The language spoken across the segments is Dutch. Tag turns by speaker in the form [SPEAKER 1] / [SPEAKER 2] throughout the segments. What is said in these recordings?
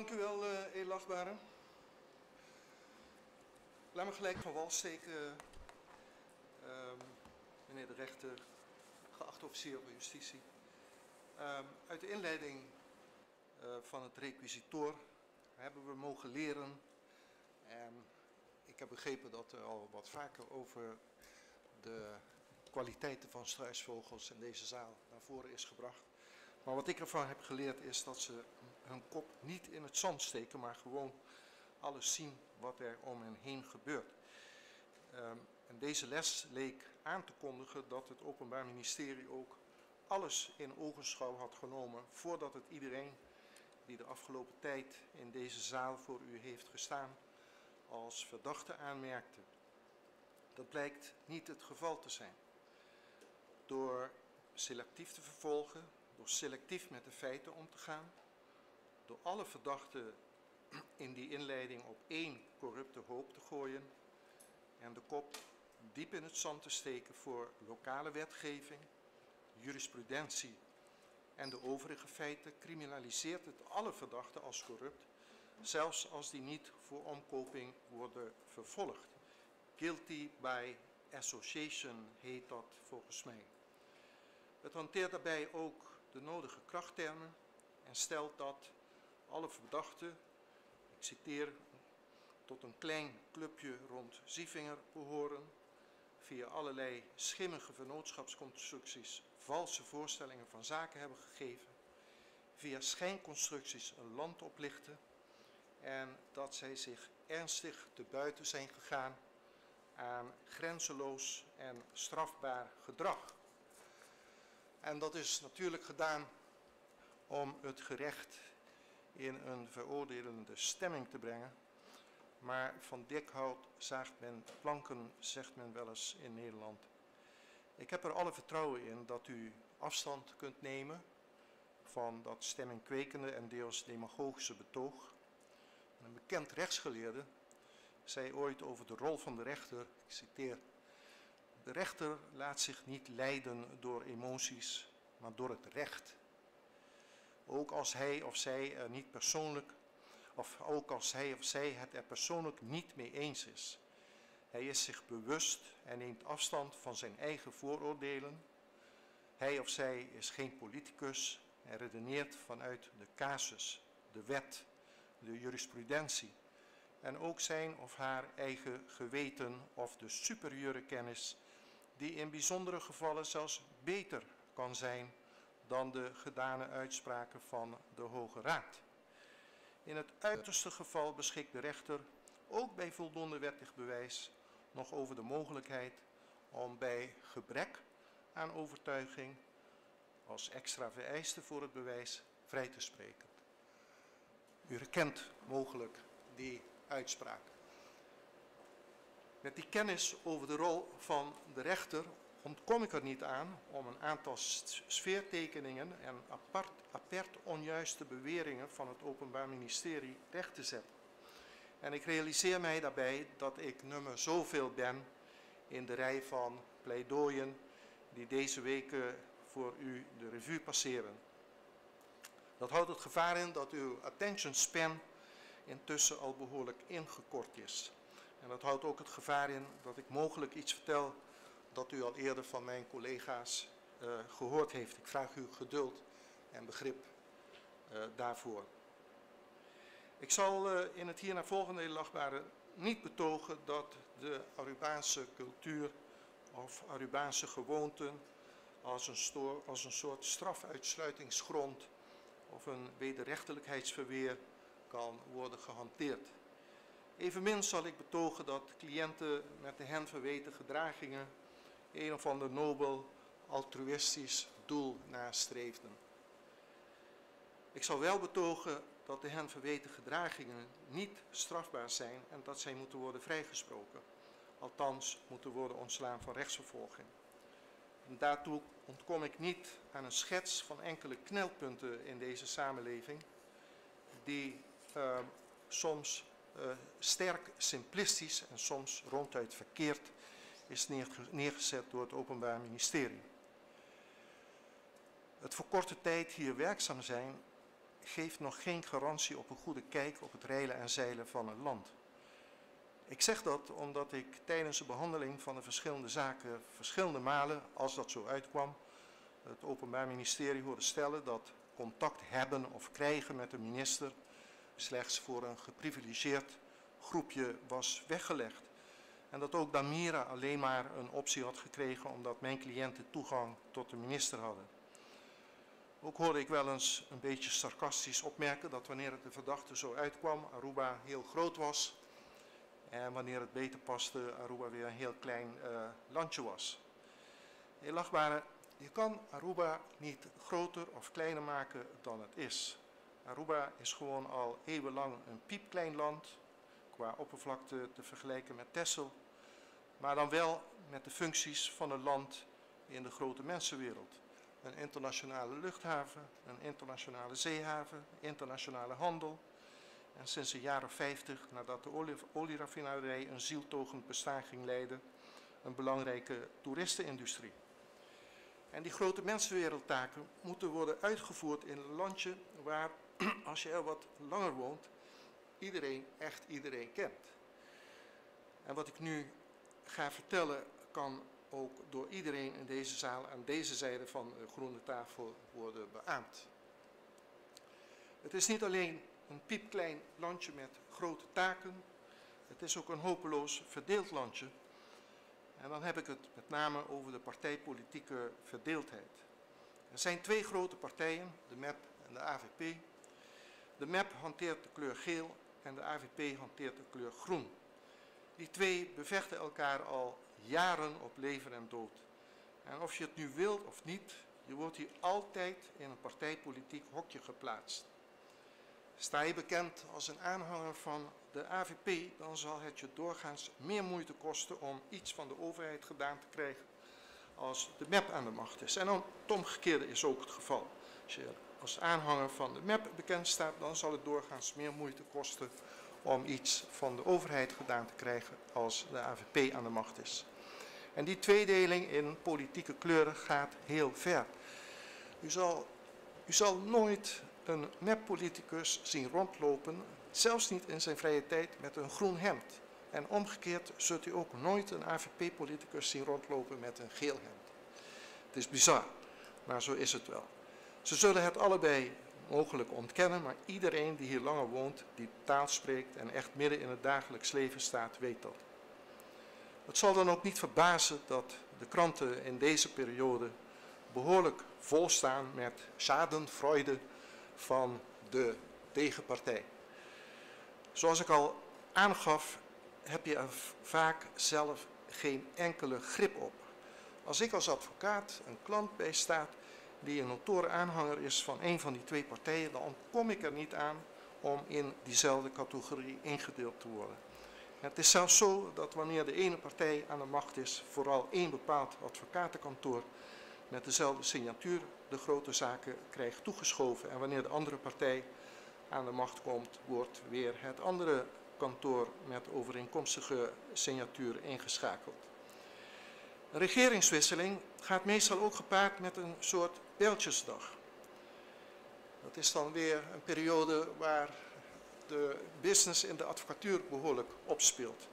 [SPEAKER 1] Dank u wel, edelachtbare. Laat me gelijk van wal steken, meneer de rechter, geachte officier van justitie. Uit de inleiding van het requisitoor hebben we mogen leren, en ik heb begrepen dat er al wat vaker over de kwaliteiten van struisvogels in deze zaal naar voren is gebracht. Maar wat ik ervan heb geleerd is dat ze hun kop niet in het zand steken, maar gewoon alles zien wat er om hen heen gebeurt. En deze les leek aan te kondigen dat het Openbaar Ministerie ook alles in ogenschouw had genomen voordat het iedereen die de afgelopen tijd in deze zaal voor u heeft gestaan als verdachte aanmerkte. Dat blijkt niet het geval te zijn. Door selectief te vervolgen, door selectief met de feiten om te gaan, door alle verdachten in die inleiding op één corrupte hoop te gooien en de kop diep in het zand te steken voor lokale wetgeving, jurisprudentie en de overige feiten, criminaliseert het alle verdachten als corrupt, zelfs als die niet voor omkoping worden vervolgd. Guilty by association heet dat volgens mij. Het hanteert daarbij ook de nodige krachttermen en stelt dat alle verdachten, ik citeer, tot een klein clubje rond Zievinger behoren, via allerlei schimmige vennootschapsconstructies valse voorstellingen van zaken hebben gegeven, via schijnconstructies een land oplichten en dat zij zich ernstig te buiten zijn gegaan aan grenzeloos en strafbaar gedrag. En dat is natuurlijk gedaan om het gerecht in een veroordelende stemming te brengen. Maar van dik hout zaagt men planken, zegt men wel eens in Nederland. Ik heb er alle vertrouwen in dat u afstand kunt nemen van dat stemmingkwekende en deels demagogische betoog. Een bekend rechtsgeleerde zei ooit over de rol van de rechter, ik citeer, de rechter laat zich niet leiden door emoties, maar door het recht. Ook als hij of zij er niet persoonlijk, of ook als hij of zij het er persoonlijk niet mee eens is. Hij is zich bewust en neemt afstand van zijn eigen vooroordelen. Hij of zij is geen politicus en redeneert vanuit de casus, de wet, de jurisprudentie en ook zijn of haar eigen geweten of de superieure kennis die in bijzondere gevallen zelfs beter kan zijn dan de gedane uitspraken van de Hoge Raad. In het uiterste geval beschikt de rechter, ook bij voldoende wettig bewijs, nog over de mogelijkheid om bij gebrek aan overtuiging als extra vereiste voor het bewijs vrij te spreken. U herkent mogelijk die uitspraak. Met die kennis over de rol van de rechter ontkom ik er niet aan om een aantal sfeertekeningen en apert onjuiste beweringen van het Openbaar Ministerie recht te zetten. En ik realiseer mij daarbij dat ik nummer zoveel ben in de rij van pleidooien die deze weken voor u de revue passeren. Dat houdt het gevaar in dat uw attention span intussen al behoorlijk ingekort is. En dat houdt ook het gevaar in dat ik mogelijk iets vertel dat u al eerder van mijn collega's gehoord heeft. Ik vraag u geduld en begrip daarvoor. Ik zal in het hierna volgende edelachtbare niet betogen dat de Arubaanse cultuur of Arubaanse gewoonten als een soort strafuitsluitingsgrond of een wederrechtelijkheidsverweer kan worden gehanteerd. Evenmin zal ik betogen dat cliënten met de hen verweten gedragingen een of ander nobel altruïstisch doel nastreefden. Ik zal wel betogen dat de hen verweten gedragingen niet strafbaar zijn en dat zij moeten worden vrijgesproken. Althans moeten worden ontslaan van rechtsvervolging. En daartoe ontkom ik niet aan een schets van enkele knelpunten in deze samenleving die soms sterk simplistisch en soms ronduit verkeerd is neergezet door het Openbaar Ministerie. Het voor korte tijd hier werkzaam zijn geeft nog geen garantie op een goede kijk op het reilen en zeilen van een land. Ik zeg dat omdat ik tijdens de behandeling van de verschillende zaken verschillende malen, als dat zo uitkwam, het Openbaar Ministerie hoorde stellen dat contact hebben of krijgen met de minister slechts voor een geprivilegeerd groepje was weggelegd. En dat ook Damira alleen maar een optie had gekregen omdat mijn cliënten toegang tot de minister hadden. Ook hoorde ik wel eens een beetje sarcastisch opmerken dat wanneer het de verdachte zo uitkwam, Aruba heel groot was. En wanneer het beter paste, Aruba weer een heel klein landje was. Heel achtbare, je kan Aruba niet groter of kleiner maken dan het is. Aruba is gewoon al eeuwenlang een piepklein land, qua oppervlakte te vergelijken met Texel, maar dan wel met de functies van een land in de grote mensenwereld. Een internationale luchthaven, een internationale zeehaven, internationale handel. En sinds de jaren 50, nadat de olieraffinaderij een zieltogend bestaan ging leiden, een belangrijke toeristenindustrie. En die grote mensenwereldtaken moeten worden uitgevoerd in een landje waar, als je er wat langer woont, iedereen echt iedereen kent. En wat ik nu ga vertellen kan ook door iedereen in deze zaal aan deze zijde van de groene tafel worden beaamd. Het is niet alleen een piepklein landje met grote taken, het is ook een hopeloos verdeeld landje. En dan heb ik het met name over de partijpolitieke verdeeldheid. Er zijn twee grote partijen, de MEP en de AVP. De MEP hanteert de kleur geel en de AVP hanteert de kleur groen. Die twee bevechten elkaar al jaren op leven en dood. En of je het nu wilt of niet, je wordt hier altijd in een partijpolitiek hokje geplaatst. Sta je bekend als een aanhanger van de AVP, dan zal het je doorgaans meer moeite kosten om iets van de overheid gedaan te krijgen als de MEP aan de macht is. En dan het omgekeerde is ook het geval. Als je als aanhanger van de MEP bekend staat, dan zal het doorgaans meer moeite kosten om iets van de overheid gedaan te krijgen als de AVP aan de macht is. En die tweedeling in politieke kleuren gaat heel ver. U zal nooit een MEP-politicus zien rondlopen, zelfs niet in zijn vrije tijd, met een groen hemd. En omgekeerd zult u ook nooit een AVP-politicus zien rondlopen met een geel hemd. Het is bizar, maar zo is het wel. Ze zullen het allebei mogelijk ontkennen, maar iedereen die hier langer woont, die taal spreekt en echt midden in het dagelijks leven staat, weet dat. Het zal dan ook niet verbazen dat de kranten in deze periode behoorlijk vol staan met schadenfreude van de tegenpartij. Zoals ik al aangaf, heb je er vaak zelf geen enkele grip op. Als ik als advocaat een klant bijstaat die een notoren aanhanger is van een van die twee partijen, dan kom ik er niet aan om in diezelfde categorie ingedeeld te worden. Het is zelfs zo dat wanneer de ene partij aan de macht is, vooral één bepaald advocatenkantoor met dezelfde signatuur de grote zaken krijgt toegeschoven. En wanneer de andere partij aan de macht komt, wordt weer het andere kantoor met overeenkomstige signatuur ingeschakeld. Een regeringswisseling gaat meestal ook gepaard met een soort pijltjesdag. Dat is dan weer een periode waar de business in de advocatuur behoorlijk opspeelt.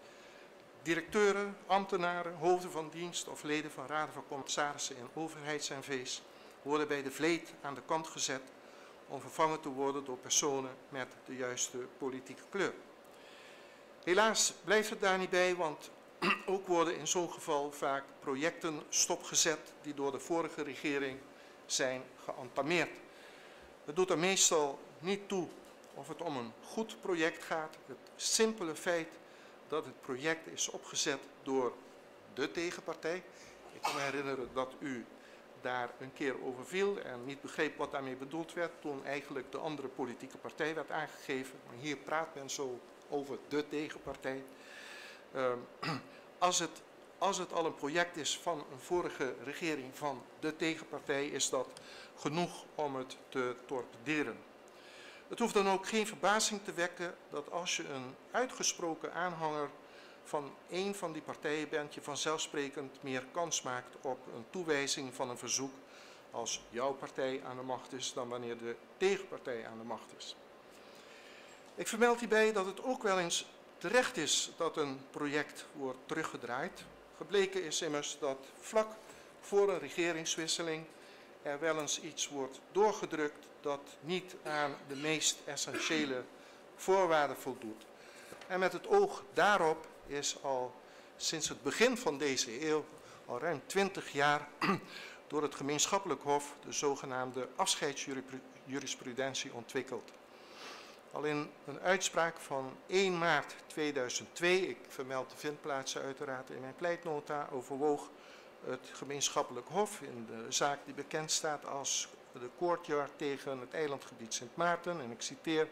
[SPEAKER 1] Directeuren, ambtenaren, hoofden van dienst of leden van raden van commissarissen in overheids-NV's worden bij de vleet aan de kant gezet om vervangen te worden door personen met de juiste politieke kleur. Helaas blijft het daar niet bij, want ook worden in zo'n geval vaak projecten stopgezet die door de vorige regering zijn geëntameerd. Het doet er meestal niet toe of het om een goed project gaat. Het simpele feit dat het project is opgezet door de tegenpartij. Ik kan me herinneren dat u daar een keer over viel en niet begreep wat daarmee bedoeld werd toen eigenlijk de andere politieke partij werd aangegeven. Maar hier praat men zo over de tegenpartij. Als het al een project is van een vorige regering van de tegenpartij, is dat genoeg om het te torpederen. Het hoeft dan ook geen verbazing te wekken dat als je een uitgesproken aanhanger van één van die partijen bent, je vanzelfsprekend meer kans maakt op een toewijzing van een verzoek als jouw partij aan de macht is dan wanneer de tegenpartij aan de macht is. Ik vermeld hierbij dat het ook wel eens terecht is dat een project wordt teruggedraaid. Gebleken is immers dat vlak voor een regeringswisseling er wel eens iets wordt doorgedrukt dat niet aan de meest essentiële voorwaarden voldoet. En met het oog daarop is al sinds het begin van deze eeuw, al ruim 20 jaar, door het gemeenschappelijk hof de zogenaamde afscheidsjurisprudentie ontwikkeld. Al in een uitspraak van 1 maart 2002, ik vermeld de vindplaatsen uiteraard in mijn pleitnota, overwoog het gemeenschappelijk hof in de zaak die bekend staat als de Courtyard tegen het eilandgebied Sint Maarten, en ik citeer,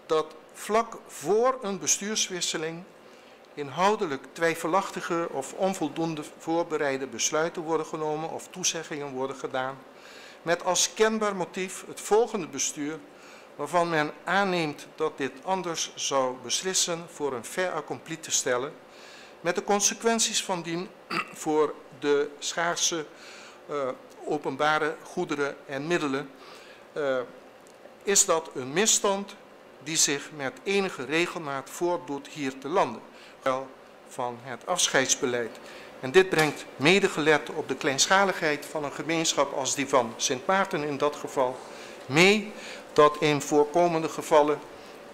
[SPEAKER 1] dat vlak voor een bestuurswisseling inhoudelijk twijfelachtige of onvoldoende voorbereide besluiten worden genomen of toezeggingen worden gedaan, met als kenbaar motief het volgende bestuur, waarvan men aanneemt dat dit anders zou beslissen voor een fait accompli te stellen, met de consequenties van dien voor de schaarse openbare goederen en middelen, is dat een misstand die zich met enige regelmaat voordoet hier te lande, wel van het afscheidsbeleid. En dit brengt mede gelet op de kleinschaligheid van een gemeenschap als die van Sint Maarten in dat geval mee dat in voorkomende gevallen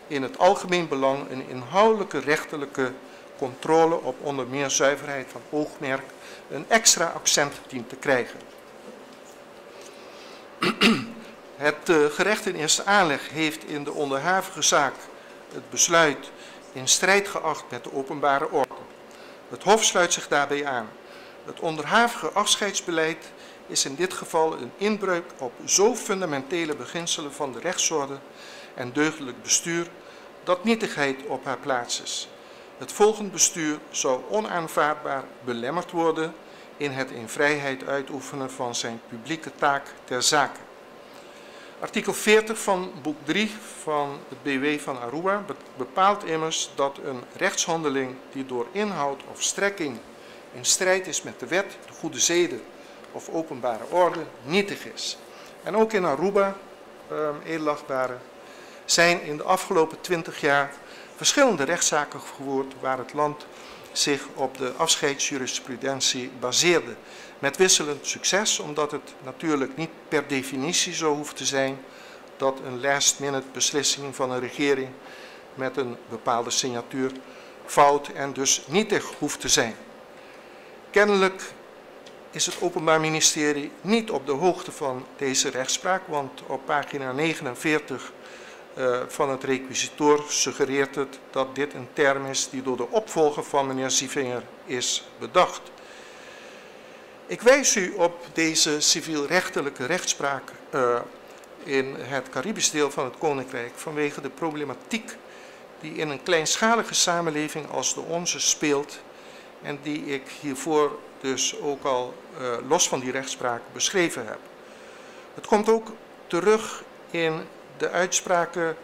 [SPEAKER 1] in het algemeen belang een inhoudelijke rechterlijke controle op onder meer zuiverheid van oogmerk een extra accent dient te krijgen. Het gerecht in eerste aanleg heeft in de onderhavige zaak het besluit in strijd geacht met de openbare orde. Het Hof sluit zich daarbij aan. Het onderhavige afscheidsbeleid is in dit geval een inbreuk op zo fundamentele beginselen van de rechtsorde en deugdelijk bestuur dat nietigheid op haar plaats is. Het volgend bestuur zou onaanvaardbaar belemmerd worden in het in vrijheid uitoefenen van zijn publieke taak ter zake. Artikel 40 van boek 3 van het BW van Aruba bepaalt immers dat een rechtshandeling die door inhoud of strekking in strijd is met de wet, de goede zeden of openbare orde nietig is. En ook in Aruba, edelachtbare, zijn in de afgelopen 20 jaar verschillende rechtszaken gevoerd waar het land zich op de afscheidsjurisprudentie baseerde. Met wisselend succes, omdat het natuurlijk niet per definitie zo hoeft te zijn dat een last-minute beslissing van een regering met een bepaalde signatuur fout en dus nietig hoeft te zijn. Kennelijk is het Openbaar Ministerie niet op de hoogte van deze rechtspraak, want op pagina 49 van het requisitoor suggereert het dat dit een term is die door de opvolger van meneer Sievinger is bedacht. Ik wijs u op deze civielrechtelijke rechtspraak in het Caribisch deel van het Koninkrijk vanwege de problematiek die in een kleinschalige samenleving als de onze speelt en die ik hiervoor dus ook al los van die rechtspraak beschreven heb. Het komt ook terug in de uitspraken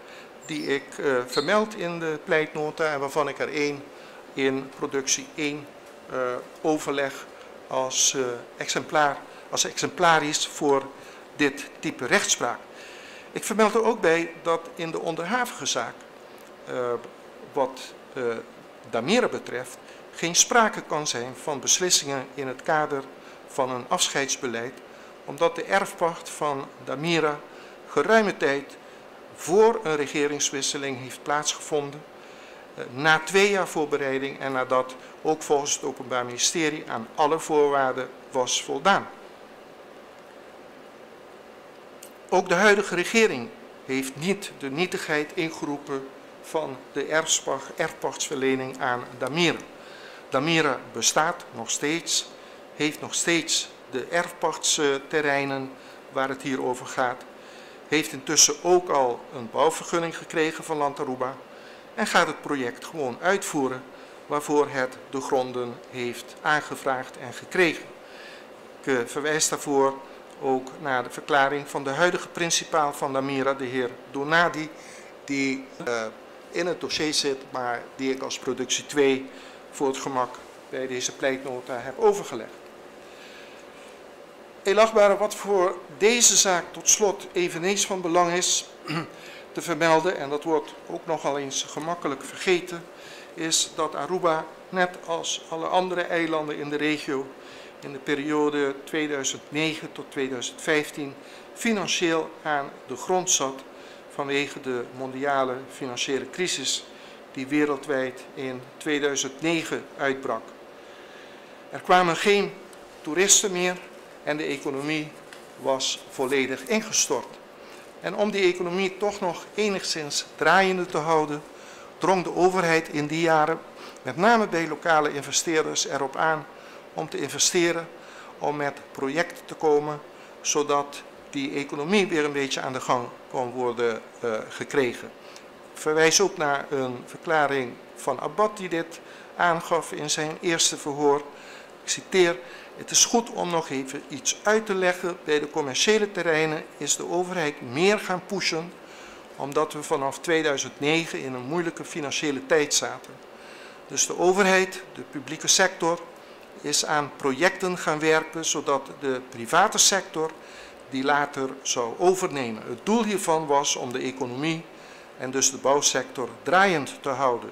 [SPEAKER 1] die ik vermeld in de pleitnota en waarvan ik er één in productie 1 overleg als exemplarisch voor dit type rechtspraak. Ik vermeld er ook bij dat in de onderhavige zaak, wat Damira betreft, geen sprake kan zijn van beslissingen in het kader van een afscheidsbeleid, omdat de erfpacht van Damira geruime tijd voor een regeringswisseling heeft plaatsgevonden, na 2 jaar voorbereiding en nadat ook volgens het Openbaar Ministerie aan alle voorwaarden was voldaan. Ook de huidige regering heeft niet de nietigheid ingeroepen van de erfpachtsverlening aan Damira. Damira bestaat nog steeds, heeft nog steeds de erfpachtsterreinen waar het hier over gaat, heeft intussen ook al een bouwvergunning gekregen van Land Aruba en gaat het project gewoon uitvoeren waarvoor het de gronden heeft aangevraagd en gekregen. Ik verwijs daarvoor ook naar de verklaring van de huidige principaal van Damira, de heer Donadi, die in het dossier zit, maar die ik als productie 2 voor het gemak bij deze pleitnota heb overgelegd. Elachtbare, wat voor deze zaak tot slot eveneens van belang is te vermelden, en dat wordt ook nogal eens gemakkelijk vergeten, is dat Aruba, net als alle andere eilanden in de regio, in de periode 2009 tot 2015 financieel aan de grond zat vanwege de mondiale financiële crisis die wereldwijd in 2009 uitbrak. Er kwamen geen toeristen meer en de economie was volledig ingestort. En om die economie toch nog enigszins draaiende te houden, drong de overheid in die jaren, met name bij lokale investeerders, erop aan om te investeren, om met projecten te komen, zodat die economie weer een beetje aan de gang kon worden gekregen. Ik verwijs ook naar een verklaring van Abad die dit aangaf in zijn eerste verhoor. Ik citeer: "Het is goed om nog even iets uit te leggen. Bij de commerciële terreinen is de overheid meer gaan pushen, omdat we vanaf 2009 in een moeilijke financiële tijd zaten. Dus de overheid, de publieke sector, is aan projecten gaan werken, zodat de private sector die later zou overnemen. Het doel hiervan was om de economie en dus de bouwsector draaiend te houden.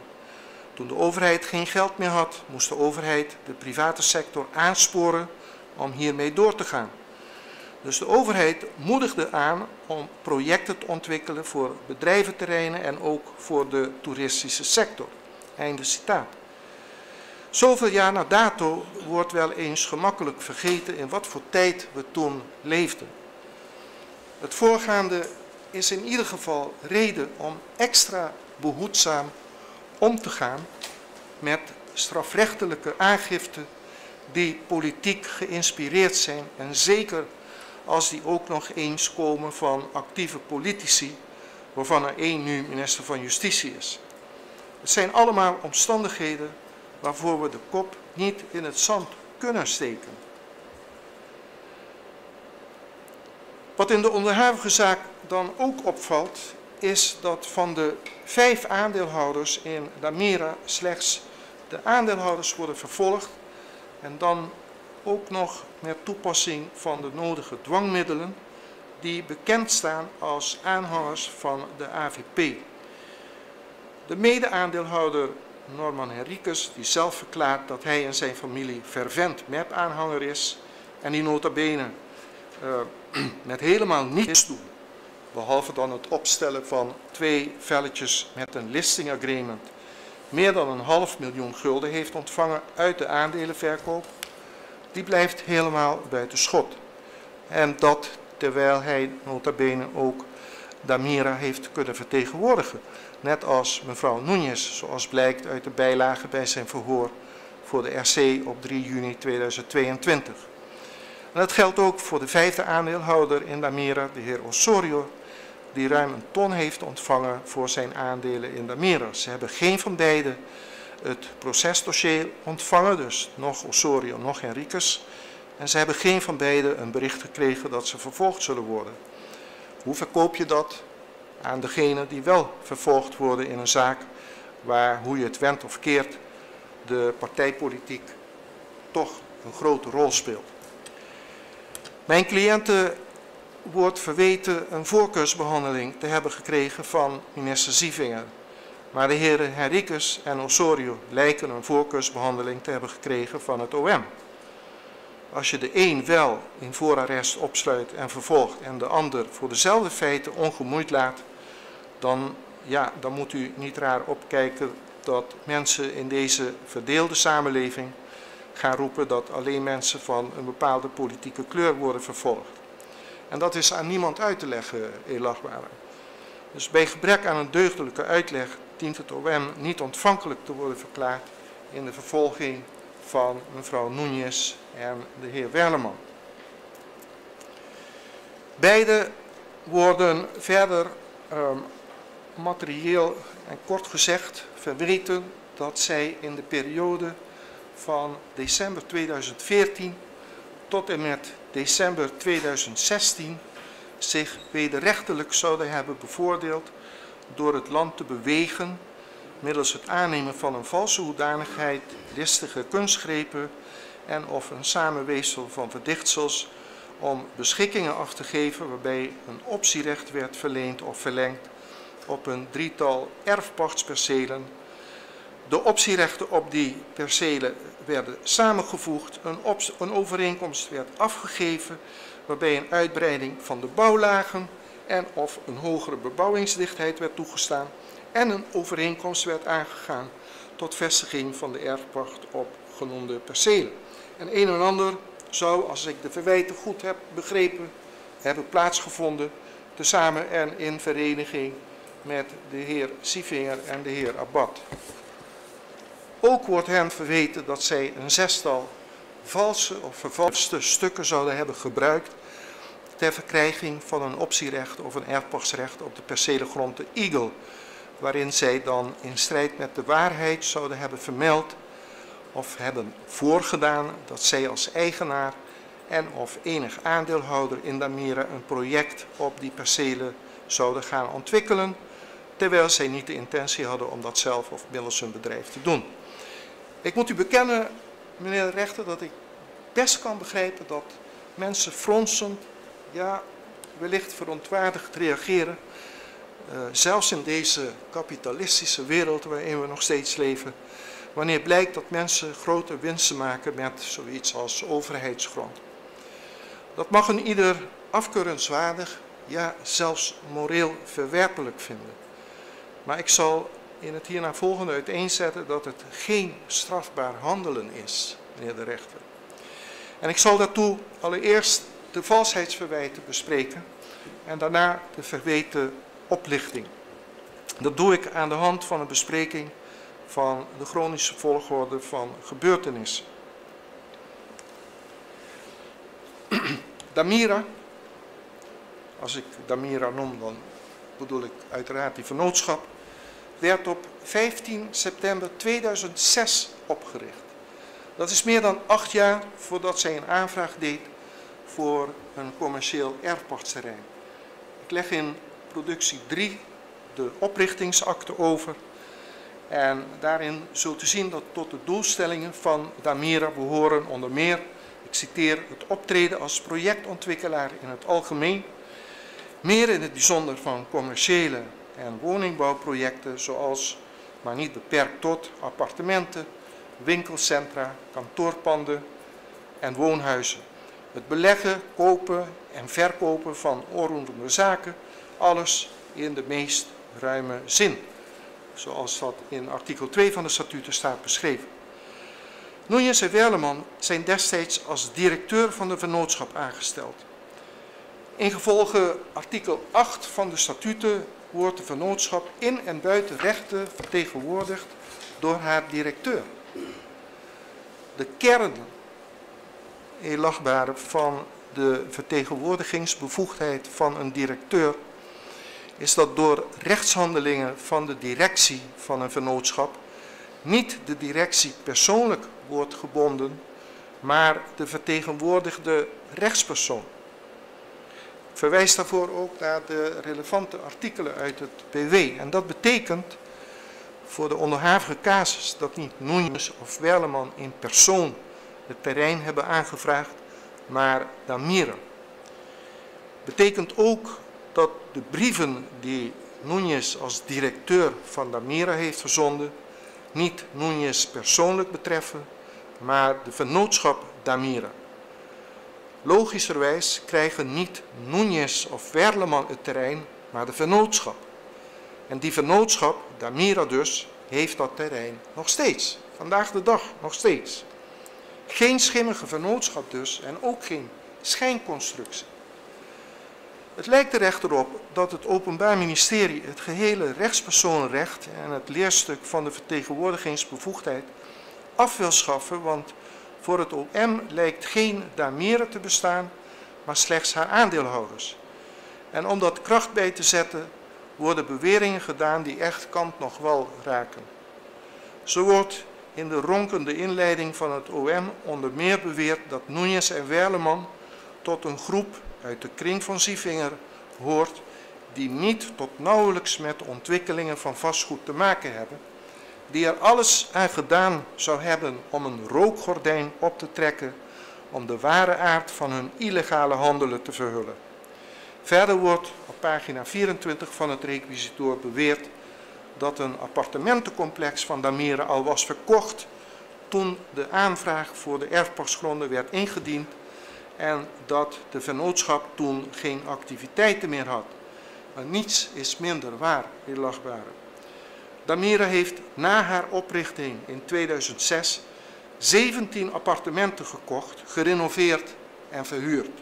[SPEAKER 1] Toen de overheid geen geld meer had, moest de overheid de private sector aansporen om hiermee door te gaan. Dus de overheid moedigde aan om projecten te ontwikkelen voor bedrijventerreinen en ook voor de toeristische sector." Einde citaat. Zoveel jaar na dato wordt wel eens gemakkelijk vergeten in wat voor tijd we toen leefden. Het voorgaande is in ieder geval reden om extra behoedzaam om te gaan met strafrechtelijke aangiften die politiek geïnspireerd zijn en zeker als die ook nog eens komen van actieve politici, waarvan er één nu minister van Justitie is. Het zijn allemaal omstandigheden waarvoor we de kop niet in het zand kunnen steken. Wat in de onderhavige zaak dan ook opvalt, is dat van de 5 aandeelhouders in Damira slechts de aandeelhouders worden vervolgd en dan ook nog met toepassing van de nodige dwangmiddelen die bekend staan als aanhangers van de AVP. De mede-aandeelhouder Norman Henriques, die zelf verklaart dat hij en zijn familie fervent MEP-aanhanger is en die nota bene met helemaal niets doen, behalve dan het opstellen van 2 velletjes met een listing agreement, meer dan $500.000 heeft ontvangen uit de aandelenverkoop, die blijft helemaal buiten schot. En dat terwijl hij nota bene ook Damira heeft kunnen vertegenwoordigen. Net als mevrouw Núñez, zoals blijkt uit de bijlage bij zijn verhoor voor de RC op 3 juni 2022. En dat geldt ook voor de 5e aandeelhouder in Damira, de heer Osorio, die ruim 1 ton heeft ontvangen voor zijn aandelen in Damira. Ze hebben geen van beiden het procesdossier ontvangen, dus nog Osorio, nog Henriques. En ze hebben geen van beiden een bericht gekregen dat ze vervolgd zullen worden. Hoe verkoop je dat aan degenen die wel vervolgd worden in een zaak waar, hoe je het wendt of keert, de partijpolitiek toch een grote rol speelt? Mijn cliënten wordt verweten een voorkeursbehandeling te hebben gekregen van minister Zievinger. Maar de heren Henriques en Osorio lijken een voorkeursbehandeling te hebben gekregen van het OM. Als je de een wel in voorarrest opsluit en vervolgt en de ander voor dezelfde feiten ongemoeid laat, dan moet u niet raar opkijken dat mensen in deze verdeelde samenleving gaan roepen dat alleen mensen van een bepaalde politieke kleur worden vervolgd. En dat is aan niemand uit te leggen, elachtbare. Dus bij gebrek aan een deugdelijke uitleg dient het OM niet ontvankelijk te worden verklaard in de vervolging van mevrouw Núñez en de heer Werleman. Beide worden verder materieel en kort gezegd verweten dat zij in de periode van december 2014 tot en met december 2016 zich wederrechtelijk zouden hebben bevoordeeld door het land te bewegen middels het aannemen van een valse hoedanigheid, listige kunstgrepen en of een samenweefsel van verdichtsels om beschikkingen af te geven waarbij een optierecht werd verleend of verlengd op een drietal erfpachtspercelen. De optierechten op die percelen werden samengevoegd, een overeenkomst werd afgegeven waarbij een uitbreiding van de bouwlagen en of een hogere bebouwingsdichtheid werd toegestaan en een overeenkomst werd aangegaan tot vestiging van de erfpacht op genoemde percelen. En een en ander zou, als ik de verwijten goed heb begrepen, hebben plaatsgevonden tezamen en in vereniging met de heer Sievinger en de heer Abbad. Ook wordt hen verweten dat zij een zestal valse of vervalste stukken zouden hebben gebruikt ter verkrijging van een optierecht of een erfpachtsrecht op de percelengrond de Eagle, waarin zij dan in strijd met de waarheid zouden hebben vermeld of hebben voorgedaan dat zij als eigenaar en of enig aandeelhouder in Damira een project op die percelen zouden gaan ontwikkelen, terwijl zij niet de intentie hadden om dat zelf of middels hun bedrijf te doen. Ik moet u bekennen, meneer de rechter, dat ik best kan begrijpen dat mensen fronsend, ja, wellicht verontwaardigd reageren, zelfs in deze kapitalistische wereld waarin we nog steeds leven, wanneer blijkt dat mensen grote winsten maken met zoiets als overheidsgrond. Dat mag een ieder afkeurenswaardig, ja zelfs moreel verwerpelijk vinden. Maar ik zal in het hierna volgende uiteenzetten dat het geen strafbaar handelen is, meneer de rechter. En ik zal daartoe allereerst de valsheidsverwijten bespreken en daarna de verweten oplichting. Dat doe ik aan de hand van een bespreking van de chronische volgorde van gebeurtenissen. Damira, als ik Damira noem, dan bedoel ik uiteraard die vennootschap, werd op 15 september 2006 opgericht. Dat is meer dan 8 jaar voordat zij een aanvraag deed voor een commercieel erfpachtsterrein. Ik leg in productie 3 de oprichtingsakte over. En daarin zult u zien dat tot de doelstellingen van Damira behoren onder meer, ik citeer, het optreden als projectontwikkelaar in het algemeen, meer in het bijzonder van commerciële en woningbouwprojecten zoals, maar niet beperkt tot, appartementen, winkelcentra, kantoorpanden en woonhuizen. Het beleggen, kopen en verkopen van onroerende zaken, alles in de meest ruime zin, zoals dat in artikel 2 van de statuten staat beschreven. Núñez en Werleman zijn destijds als directeur van de vennootschap aangesteld. Ingevolge artikel 8 van de statuten wordt de vennootschap in en buiten rechten vertegenwoordigd door haar directeur. De kern, eerlachtbare, van de vertegenwoordigingsbevoegdheid van een directeur is dat door rechtshandelingen van de directie van een vennootschap niet de directie persoonlijk wordt gebonden, maar de vertegenwoordigde rechtspersoon. Ik verwijs daarvoor ook naar de relevante artikelen uit het BW. En dat betekent voor de onderhavige casus dat niet Núñez of Werleman in persoon het terrein hebben aangevraagd, maar Damira. Betekent ook dat de brieven die Núñez als directeur van Damira heeft verzonden niet Núñez persoonlijk betreffen, maar de vennootschap Damira. Logischerwijs krijgen niet Núñez of Werleman het terrein, maar de vennootschap. En die vennootschap, Damira dus, heeft dat terrein nog steeds. Vandaag de dag nog steeds. Geen schimmige vennootschap dus en ook geen schijnconstructie. Het lijkt er echter op dat het Openbaar Ministerie het gehele rechtspersonenrecht en het leerstuk van de vertegenwoordigingsbevoegdheid af wil schaffen, want voor het OM lijkt geen Damira te bestaan, maar slechts haar aandeelhouders. En om dat kracht bij te zetten, worden beweringen gedaan die echt kant nog wel raken. Zo wordt in de ronkende inleiding van het OM onder meer beweerd dat Núñez en Werleman tot een groep uit de kring van Sievinger hoort die niet tot nauwelijks met de ontwikkelingen van vastgoed te maken hebben, die er alles aan gedaan zou hebben om een rookgordijn op te trekken om de ware aard van hun illegale handelen te verhullen. Verder wordt op pagina 24 van het requisitoor beweerd dat een appartementencomplex van Damira al was verkocht toen de aanvraag voor de erfpachtsgronden werd ingediend en dat de vennootschap toen geen activiteiten meer had. Maar niets is minder waar, heer Lachbare. Damira heeft na haar oprichting in 2006 17 appartementen gekocht, gerenoveerd en verhuurd.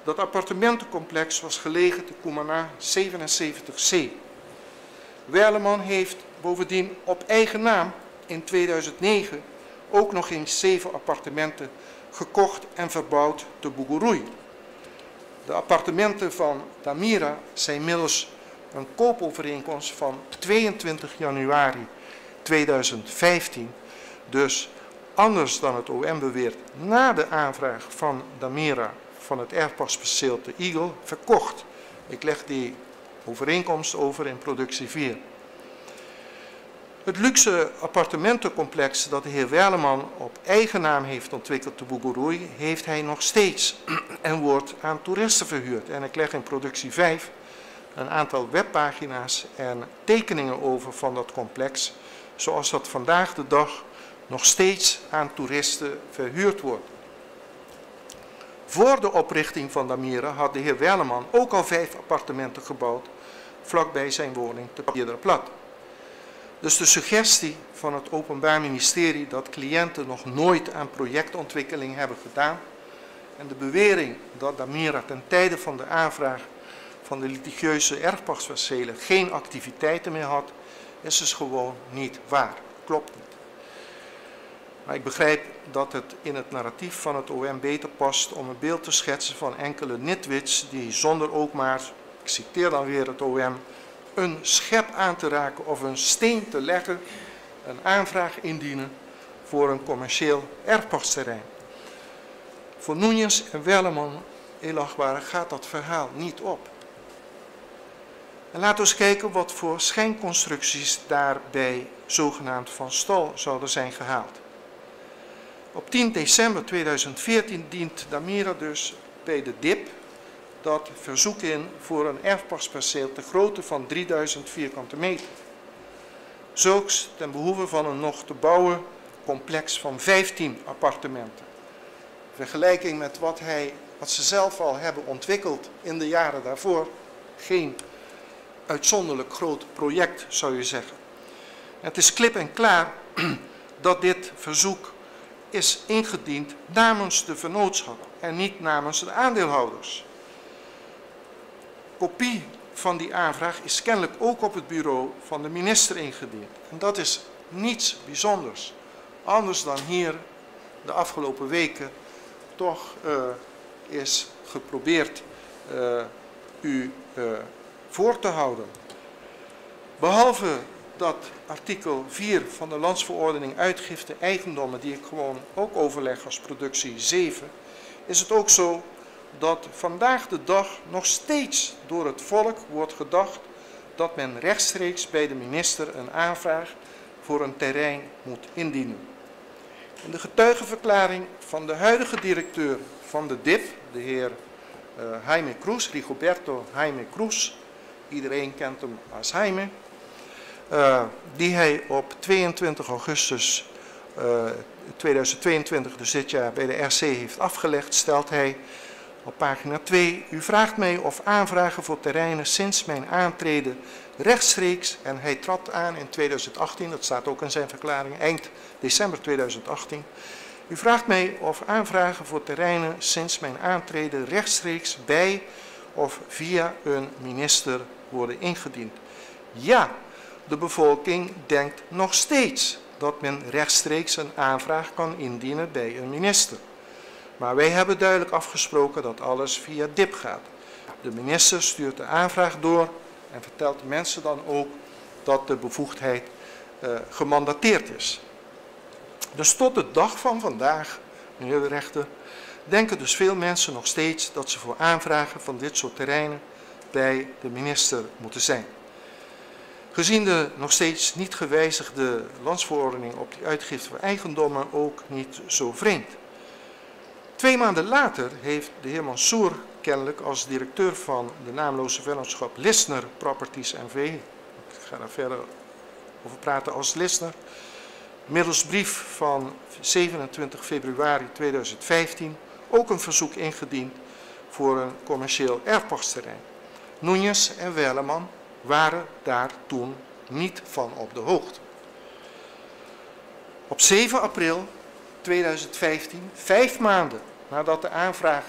[SPEAKER 1] Dat appartementencomplex was gelegen te Cumaná 77C. Werleman heeft bovendien op eigen naam in 2009 ook nog eens 7 appartementen gekocht en verbouwd te Bugurui. De appartementen van Damira zijn middels een koopovereenkomst van 22 januari 2015, dus anders dan het OM beweert, na de aanvraag van Damira van het erfpachtsperceel te Eagle, verkocht. Ik leg die overeenkomst over in productie 4. Het luxe appartementencomplex dat de heer Werleman op eigen naam heeft ontwikkeld te Bugurui, heeft hij nog steeds en wordt aan toeristen verhuurd. En ik leg in productie 5 een aantal webpagina's en tekeningen over van dat complex, zoals dat vandaag de dag nog steeds aan toeristen verhuurd wordt. Voor de oprichting van Damira had de heer Werleman ook al 5 appartementen gebouwd, vlakbij zijn woning te Piedra-Plat. Dus de suggestie van het Openbaar Ministerie dat cliënten nog nooit aan projectontwikkeling hebben gedaan en de bewering dat Damira ten tijde van de aanvraag van de litigieuze erfpachtspercelen geen activiteiten meer had, is dus gewoon niet waar. Klopt niet. Maar ik begrijp dat het in het narratief van het OM beter past om een beeld te schetsen van enkele nitwits die zonder ook maar, ik citeer dan weer het OM, een schep aan te raken of een steen te leggen, een aanvraag indienen voor een commercieel erfpachtsterrein. Voor Núñez en Werleman, Elagbare, gaat dat verhaal niet op. En laten we eens kijken wat voor schijnconstructies daarbij zogenaamd van stal zouden zijn gehaald. Op 10 december 2014 dient Damira dus bij de DIP dat verzoek in voor een erfpachtsperceel ter grootte van 3000 vierkante meter. Zulks ten behoeve van een nog te bouwen complex van 15 appartementen. In vergelijking met wat ze zelf al hebben ontwikkeld in de jaren daarvoor, geen uitzonderlijk groot project zou je zeggen. Het is klip en klaar dat dit verzoek is ingediend namens de vennootschap en niet namens de aandeelhouders. Kopie van die aanvraag is kennelijk ook op het bureau van de minister ingediend. En dat is niets bijzonders. Anders dan hier de afgelopen weken toch is geprobeerd u voor te houden. Behalve dat artikel 4 van de landsverordening uitgifte eigendommen, die ik gewoon ook overleg als productie 7, is het ook zo dat vandaag de dag nog steeds door het volk wordt gedacht dat men rechtstreeks bij de minister een aanvraag voor een terrein moet indienen. In de getuigenverklaring van de huidige directeur van de DIP, de heer Jaime Cruz, Rigoberto Jaime Cruz, iedereen kent hem als Jaime, die hij op 22 augustus 2022, dus dit jaar, bij de RC heeft afgelegd, stelt hij op pagina 2, u vraagt mij of aanvragen voor terreinen sinds mijn aantreden rechtstreeks, en hij trad aan in 2018, dat staat ook in zijn verklaring, eind december 2018. U vraagt mij of aanvragen voor terreinen sinds mijn aantreden rechtstreeks bij of via een minister worden ingediend. Ja, de bevolking denkt nog steeds dat men rechtstreeks een aanvraag kan indienen bij een minister. Maar wij hebben duidelijk afgesproken dat alles via DIP gaat. De minister stuurt de aanvraag door en vertelt de mensen dan ook dat de bevoegdheid gemandateerd is. Dus tot de dag van vandaag, meneer de rechter, denken dus veel mensen nog steeds dat ze voor aanvragen van dit soort terreinen bij de minister moeten zijn. Gezien de nog steeds niet gewijzigde landsverordening op die uitgifte voor eigendommen ook niet zo vreemd. 2 maanden later heeft de heer Mansour kennelijk als directeur van de naamloze vennootschap Lissner Properties NV, ik ga daar verder over praten als Lissner, middels brief van 27 februari 2015 ook een verzoek ingediend voor een commercieel erfpachtsterrein. Núñez en Welleman waren daar toen niet van op de hoogte. Op 7 april 2015, 5 maanden nadat de aanvraag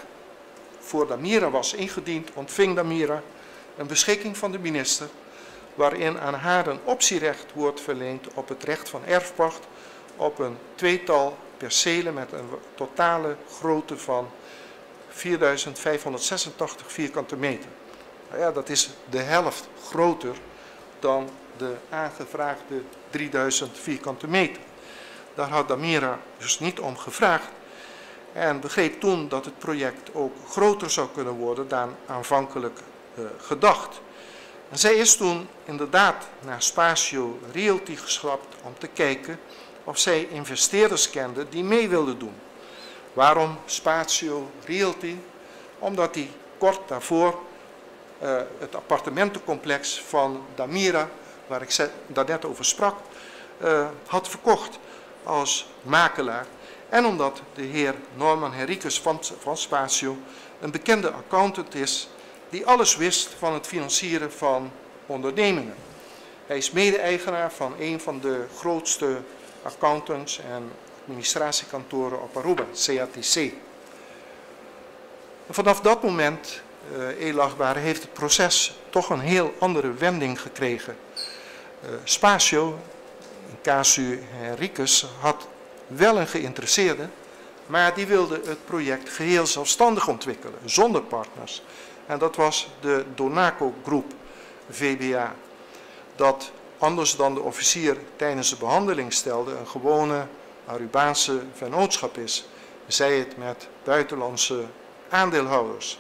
[SPEAKER 1] voor Damira was ingediend, ontving Damira een beschikking van de minister waarin aan haar een optierecht wordt verleend op het recht van erfpacht op een 2-tal percelen met een totale grootte van 4.586 vierkante meter. Nou ja, dat is de helft groter dan de aangevraagde 3.000 vierkante meter. Daar had Damira dus niet om gevraagd en begreep toen dat het project ook groter zou kunnen worden dan aanvankelijk gedacht. En zij is toen inderdaad naar Spatio Realty geschrapt om te kijken of zij investeerders kende die mee wilden doen. Waarom Spatio Realty? Omdat die kort daarvoor het appartementencomplex van Damira, waar ik daarnet over sprak, had verkocht als makelaar. En omdat de heer Norman Henriques van Spatio een bekende accountant is die alles wist van het financieren van ondernemingen. Hij is mede-eigenaar van een van de grootste accountants en administratiekantoren op Aruba, CATC. En vanaf dat moment, Elagbare, heeft het proces toch een heel andere wending gekregen. Spatio, in casu Henriques, had wel een geïnteresseerde, maar die wilde het project geheel zelfstandig ontwikkelen, zonder partners. En dat was de Donaco Groep VBA, dat anders dan de officier tijdens de behandeling stelde, een gewone Arubaanse vennootschap is, zij het met buitenlandse aandeelhouders.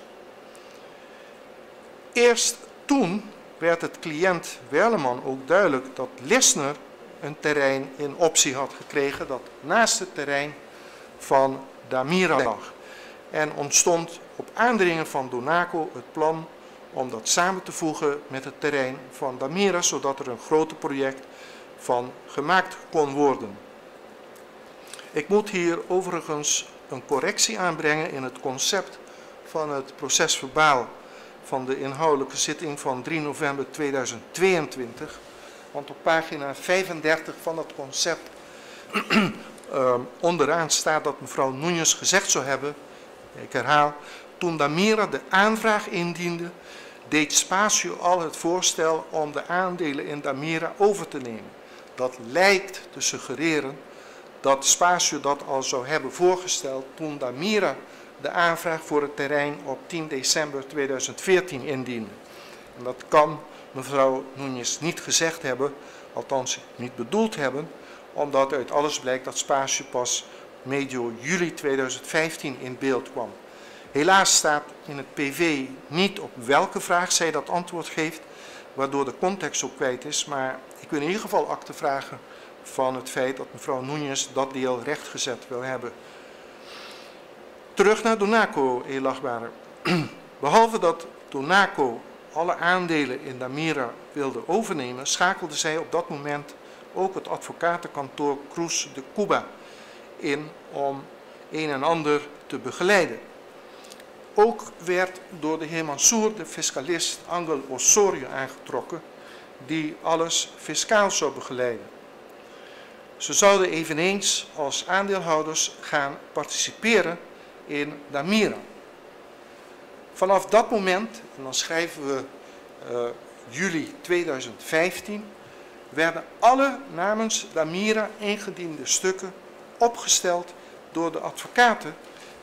[SPEAKER 1] Eerst toen werd het cliënt Welleman ook duidelijk dat Lissner een terrein in optie had gekregen dat naast het terrein van Damira lag. En ontstond op aandringen van Donaco het plan om dat samen te voegen met het terrein van Damira, zodat er een groter project van gemaakt kon worden. Ik moet hier overigens een correctie aanbrengen in het concept van het procesverbaal van de inhoudelijke zitting van 3 november 2022. Want op pagina 35 van dat concept onderaan staat dat mevrouw Núñez gezegd zou hebben, ik herhaal, toen Damira de aanvraag indiende, deed Spatio al het voorstel om de aandelen in Damira over te nemen. Dat lijkt te suggereren dat Spatio dat al zou hebben voorgesteld toen Damira de aanvraag voor het terrein op 10 december 2014 indiende. En dat kan mevrouw Núñez niet gezegd hebben, althans niet bedoeld hebben, omdat uit alles blijkt dat Spatio pas medio juli 2015 in beeld kwam. Helaas staat in het PV niet op welke vraag zij dat antwoord geeft, waardoor de context ook kwijt is, maar ik wil in ieder geval akte vragen van het feit dat mevrouw Núñez dat deel rechtgezet wil hebben. Terug naar Donaco, Elagbare. Behalve dat Donaco alle aandelen in Damira wilde overnemen, schakelde zij op dat moment ook het advocatenkantoor Cruz de Cuba in om een en ander te begeleiden. Ook werd door de heer Mansour de fiscalist Angel Osorio aangetrokken, die alles fiscaal zou begeleiden. Ze zouden eveneens als aandeelhouders gaan participeren in Damira. Vanaf dat moment, en dan schrijven we juli 2015, werden alle namens Damira ingediende stukken opgesteld door de advocaten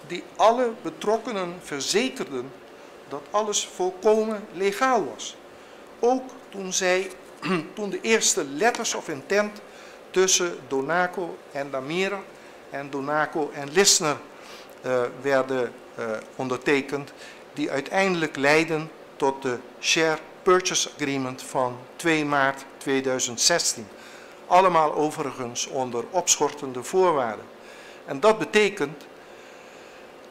[SPEAKER 1] die alle betrokkenen verzekerden dat alles volkomen legaal was. Ook toen de eerste letters of intent tussen Donaco en Damira en Donaco en Lissner werden ondertekend, die uiteindelijk leidden tot de Share Purchase Agreement van 2 maart 2016. Allemaal overigens onder opschortende voorwaarden. En dat betekent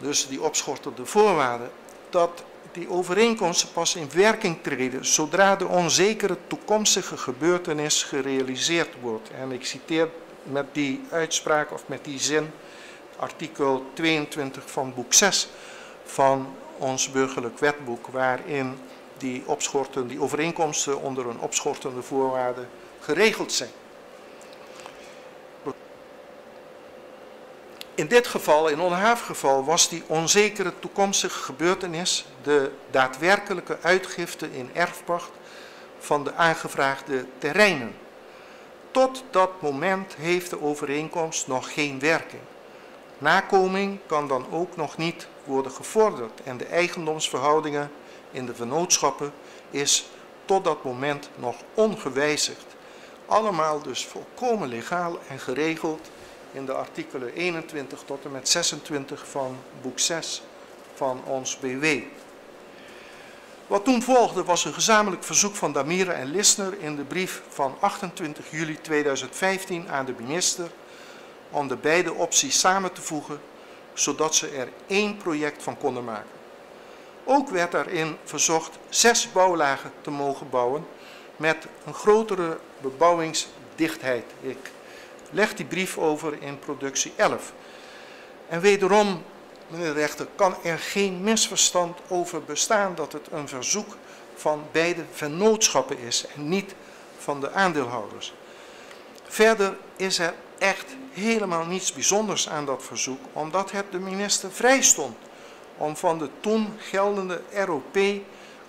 [SPEAKER 1] dus die opschortende voorwaarden, dat die overeenkomsten pas in werking treden zodra de onzekere toekomstige gebeurtenis gerealiseerd wordt. En ik citeer met die uitspraak of met die zin artikel 22 van boek 6 van ons burgerlijk wetboek, waarin die overeenkomsten onder een opschortende voorwaarde geregeld zijn. In dit geval, in onhaaf geval, was die onzekere toekomstige gebeurtenis de daadwerkelijke uitgifte in erfpacht van de aangevraagde terreinen. Tot dat moment heeft de overeenkomst nog geen werking. Nakoming kan dan ook nog niet worden gevorderd en de eigendomsverhoudingen in de vennootschappen is tot dat moment nog ongewijzigd. Allemaal dus volkomen legaal en geregeld in de artikelen 21 tot en met 26 van boek 6 van ons BW. Wat toen volgde was een gezamenlijk verzoek van Damira en Lissner in de brief van 28 juli 2015 aan de minister om de beide opties samen te voegen, zodat ze er één project van konden maken. Ook werd daarin verzocht 6 bouwlagen te mogen bouwen met een grotere bebouwingsdichtheid. Ik leg die brief over in productie 11. En wederom, meneer de rechter, kan er geen misverstand over bestaan dat het een verzoek van beide vennootschappen is en niet van de aandeelhouders. Verder is er echt helemaal niets bijzonders aan dat verzoek, omdat het de minister vrij stond om van de toen geldende ROP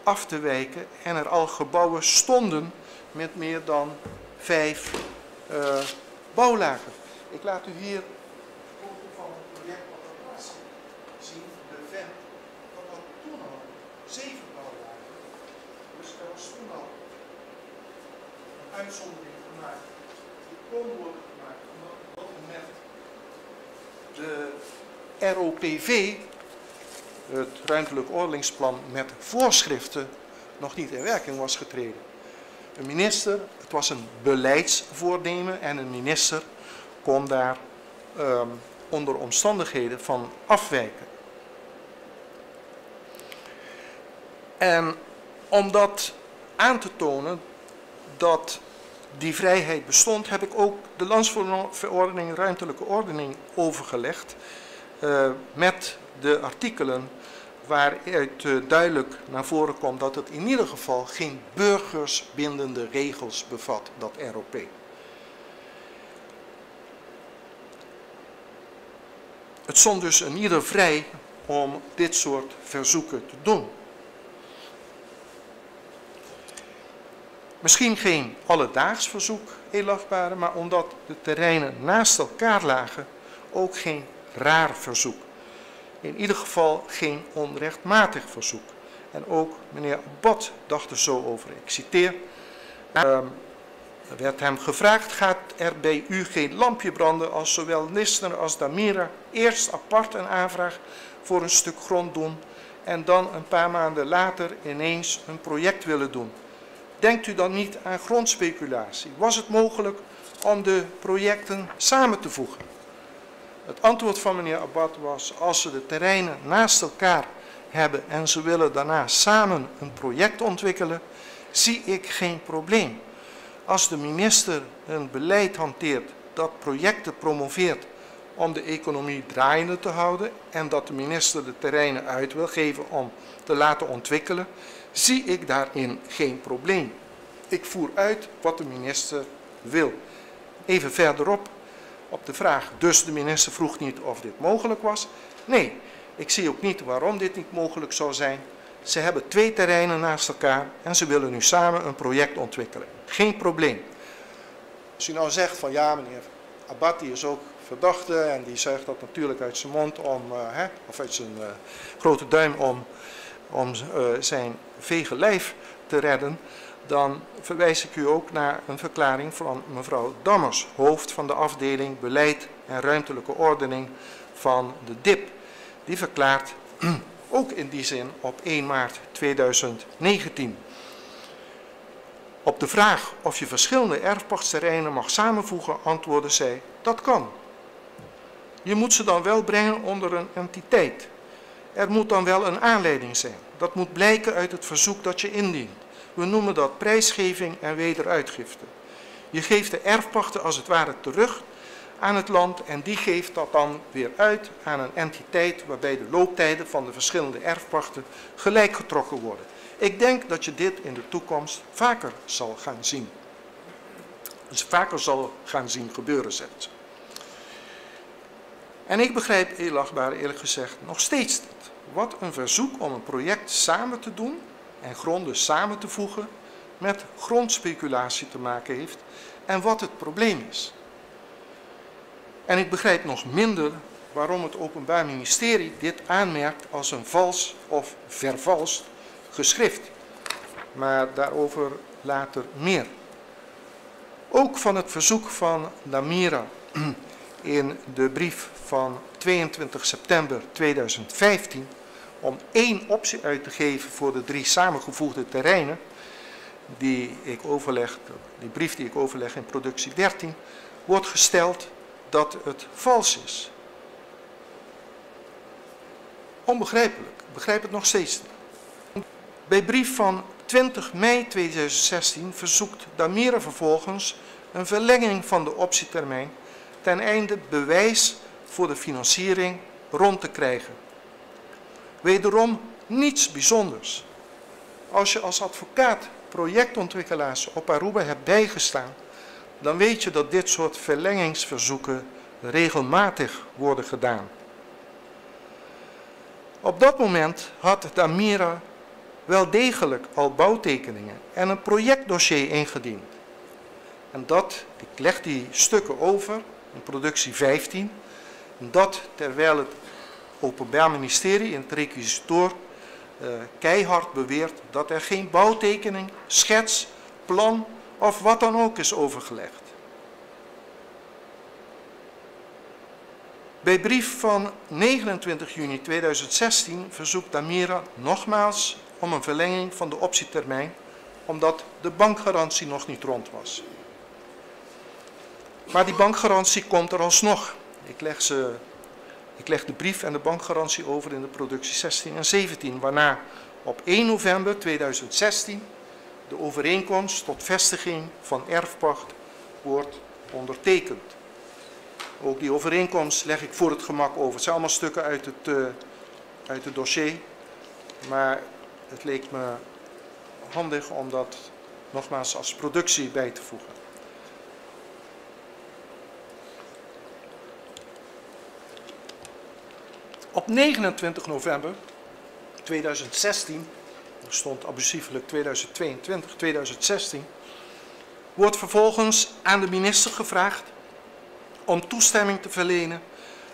[SPEAKER 1] af te wijken en er al gebouwen stonden met meer dan 5 bouwlagen. Ik laat u hier een foto van het project wat er was zien, de VEN, dat had toen al 7 bouwlagen. Dus er was toen al een uitzondering gemaakt. Die kon worden gemaakt omdat op dat moment de ROPV, het ruimtelijk ordeningsplan met voorschriften, nog niet in werking was getreden. Een minister, het was een beleidsvoornemen en een minister kon daar onder omstandigheden van afwijken. En om dat aan te tonen dat die vrijheid bestond, heb ik ook de landsverordening ruimtelijke ordening overgelegd met de artikelen waaruit duidelijk naar voren komt dat het in ieder geval geen burgersbindende regels bevat, dat ROP. Het stond dus een ieder vrij om dit soort verzoeken te doen. Misschien geen alledaags verzoek, edelachtbare, maar omdat de terreinen naast elkaar lagen, ook geen raar verzoek. In ieder geval geen onrechtmatig verzoek. En ook meneer Bot dacht er zo over. Ik citeer. Er werd hem gevraagd, gaat er bij u geen lampje branden als zowel Lissner als Damira eerst apart een aanvraag voor een stuk grond doen en dan een paar maanden later ineens een project willen doen? Denkt u dan niet aan grondspeculatie? Was het mogelijk om de projecten samen te voegen? Het antwoord van meneer Abad was, als ze de terreinen naast elkaar hebben en ze willen daarna samen een project ontwikkelen, zie ik geen probleem. Als de minister een beleid hanteert dat projecten promoveert om de economie draaiende te houden en dat de minister de terreinen uit wil geven om te laten ontwikkelen, zie ik daarin geen probleem. Ik voer uit wat de minister wil. Even verderop op de vraag, dus de minister vroeg niet of dit mogelijk was. Nee, ik zie ook niet waarom dit niet mogelijk zou zijn. Ze hebben 2 terreinen naast elkaar en ze willen nu samen een project ontwikkelen. Geen probleem. Als u nou zegt van ja, meneer Abad die is ook verdachte en die zegt dat natuurlijk uit zijn mond of uit zijn grote duim om zijn vege lijf te redden, dan verwijs ik u ook naar een verklaring van mevrouw Dammers, hoofd van de afdeling Beleid en Ruimtelijke Ordening van de DIP. Die verklaart ook in die zin op 1 maart 2019. Op de vraag of je verschillende erfpachtsterreinen mag samenvoegen, antwoordde zij, dat kan. Je moet ze dan wel brengen onder een entiteit. Er moet dan wel een aanleiding zijn. Dat moet blijken uit het verzoek dat je indient. We noemen dat prijsgeving en wederuitgifte. Je geeft de erfpachten als het ware terug aan het land en die geeft dat dan weer uit aan een entiteit waarbij de looptijden van de verschillende erfpachten gelijk getrokken worden. Ik denk dat je dit in de toekomst vaker zal gaan zien. Dus vaker zal gaan zien gebeuren, zegt ze. En ik begrijp eerlijk gezegd nog steeds niet wat een verzoek om een project samen te doen en gronden samen te voegen met grondspeculatie te maken heeft en wat het probleem is. En ik begrijp nog minder waarom het Openbaar Ministerie dit aanmerkt als een vals of vervalst geschrift. Maar daarover later meer. Ook van het verzoek van Damira in de brief van 22 september 2015 om 1 optie uit te geven voor de 3 samengevoegde terreinen, die brief die ik overleg in productie 13, wordt gesteld dat het vals is. Onbegrijpelijk, ik begrijp het nog steeds niet. Bij brief van 20 mei 2016 verzoekt Damira vervolgens een verlenging van de optietermijn ten einde bewijs voor de financiering rond te krijgen. Wederom niets bijzonders. Als je als advocaat projectontwikkelaars op Aruba hebt bijgestaan, dan weet je dat dit soort verlengingsverzoeken regelmatig worden gedaan. Op dat moment had Damira wel degelijk al bouwtekeningen en een projectdossier ingediend. En dat, ik leg die stukken over in productie 15, dat terwijl het Openbaar Ministerie in het requisitoor keihard beweert dat er geen bouwtekening, schets, plan of wat dan ook is overgelegd. Bij brief van 29 juni 2016 verzoekt Damira nogmaals om een verlenging van de optietermijn, omdat de bankgarantie nog niet rond was. Maar die bankgarantie komt er alsnog. Ik leg de brief en de bankgarantie over in de productie 16 en 17, waarna op 1 november 2016 de overeenkomst tot vestiging van erfpacht wordt ondertekend. Ook die overeenkomst leg ik voor het gemak over. Het zijn allemaal stukken uit het dossier, maar het leek me handig om dat nogmaals als productie bij te voegen. Op 29 november 2016, er stond abusievelijk 2022, 2016, wordt vervolgens aan de minister gevraagd om toestemming te verlenen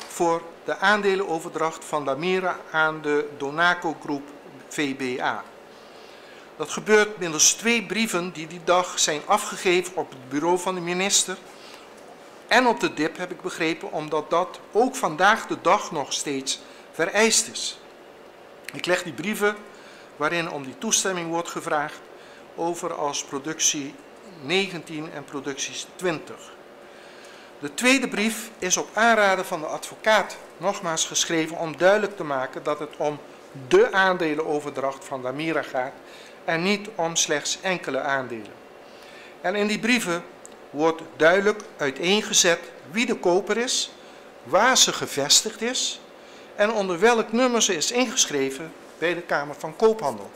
[SPEAKER 1] voor de aandelenoverdracht van Damira aan de Donaco Groep VBA. Dat gebeurt middels 2 brieven die die dag zijn afgegeven op het bureau van de minister en op de DIP, heb ik begrepen, omdat dat ook vandaag de dag nog steeds vereist is. Ik leg die brieven waarin om die toestemming wordt gevraagd over als productie 19 en producties 20. De tweede brief is op aanraden van de advocaat nogmaals geschreven om duidelijk te maken dat het om de aandelenoverdracht van Damira gaat en niet om slechts enkele aandelen. En in die brieven wordt duidelijk uiteengezet wie de koper is, waar ze gevestigd is en onder welk nummer ze is ingeschreven bij de Kamer van Koophandel.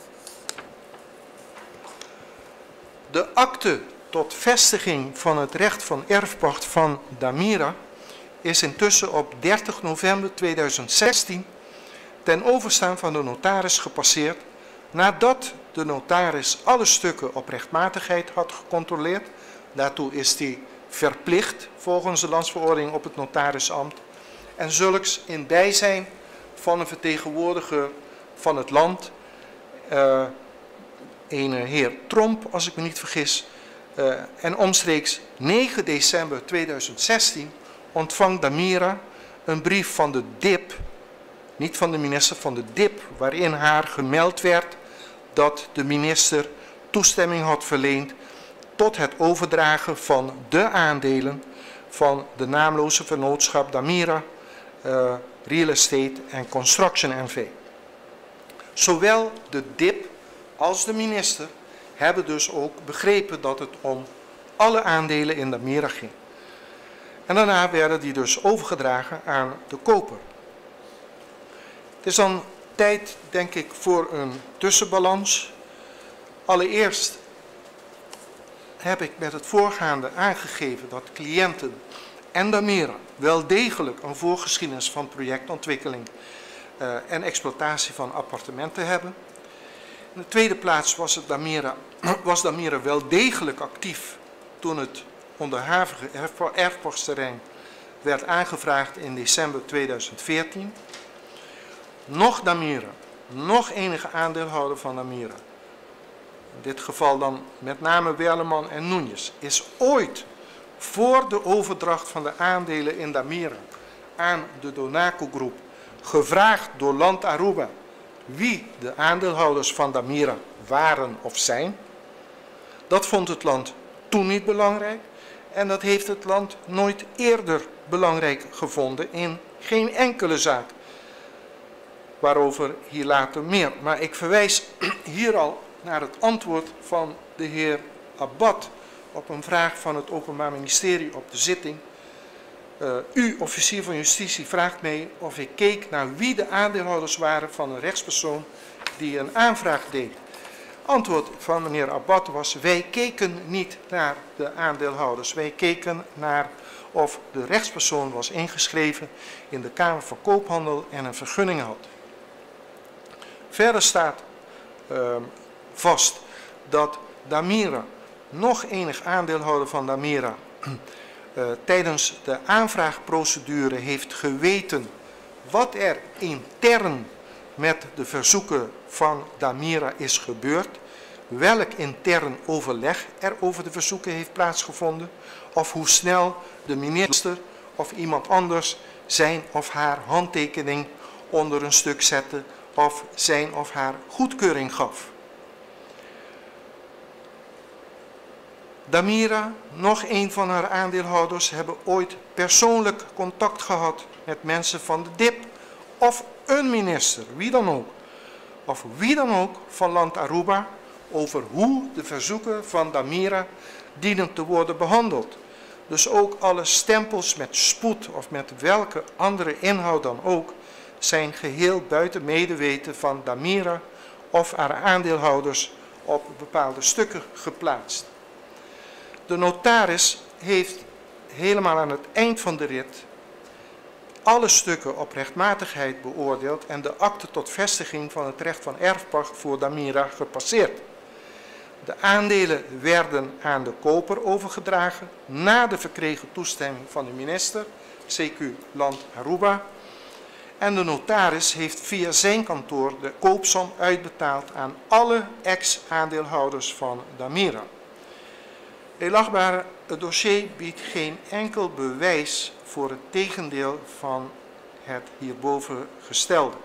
[SPEAKER 1] De akte tot vestiging van het recht van erfpacht van Damira is intussen op 30 november 2016 ten overstaan van de notaris gepasseerd nadat de notaris alle stukken op rechtmatigheid had gecontroleerd. Daartoe is hij verplicht volgens de landsverordening op het notarisambt en zulks in bijzijn van een vertegenwoordiger van het land, een heer Tromp, als ik me niet vergis, en omstreeks 9 december 2016 ontvangt Damira een brief van de DIP, niet van de minister, van de DIP, waarin haar gemeld werd dat de minister toestemming had verleend tot het overdragen van de aandelen van de naamloze vennootschap Damira Real Estate and Construction NV. Zowel de DIP als de minister hebben dus ook begrepen dat het om alle aandelen in Damira ging. En daarna werden die dus overgedragen aan de koper. Het is dan tijd, denk ik, voor een tussenbalans. Allereerst heb ik met het voorgaande aangegeven dat cliënten en Damira wel degelijk een voorgeschiedenis van projectontwikkeling en exploitatie van appartementen hebben. In de tweede plaats was Damira wel degelijk actief toen het onderhavige erfpachterrein werd aangevraagd in december 2014. Nog Damira, nog enige aandeelhouder van Damira, in dit geval dan met name Werleman en Núñez, is ooit voor de overdracht van de aandelen in Damira aan de Donaco Groep gevraagd door Land Aruba wie de aandeelhouders van Damira waren of zijn. Dat vond het land toen niet belangrijk en dat heeft het land nooit eerder belangrijk gevonden in geen enkele zaak. Waarover hier later meer. Maar ik verwijs hier al naar het antwoord van de heer Abad op een vraag van het Openbaar Ministerie op de zitting. U, officier van justitie, vraagt mij of ik keek naar wie de aandeelhouders waren van een rechtspersoon die een aanvraag deed. Antwoord van meneer Abad was: wij keken niet naar de aandeelhouders. Wij keken naar of de rechtspersoon was ingeschreven in de Kamer van Koophandel en een vergunning had. Verder staat vast dat Damira, nog enig aandeelhouder van Damira, tijdens de aanvraagprocedure heeft geweten wat er intern met de verzoeken van Damira is gebeurd, welk intern overleg er over de verzoeken heeft plaatsgevonden, of hoe snel de minister of iemand anders zijn of haar handtekening onder een stuk zette of zijn of haar goedkeuring gaf. Damira, nog een van haar aandeelhouders, hebben ooit persoonlijk contact gehad met mensen van de DIP of een minister, wie dan ook, of wie dan ook van Land Aruba, over hoe de verzoeken van Damira dienen te worden behandeld. Dus ook alle stempels met spoed of met welke andere inhoud dan ook zijn geheel buiten medeweten van Damira of haar aandeelhouders op bepaalde stukken geplaatst. De notaris heeft helemaal aan het eind van de rit alle stukken op rechtmatigheid beoordeeld en de akte tot vestiging van het recht van erfpacht voor Damira gepasseerd. De aandelen werden aan de koper overgedragen na de verkregen toestemming van de minister, CQ Land Aruba. En de notaris heeft via zijn kantoor de koopsom uitbetaald aan alle ex-aandeelhouders van Damira. Heel achtbare, het dossier biedt geen enkel bewijs voor het tegendeel van het hierboven gestelde.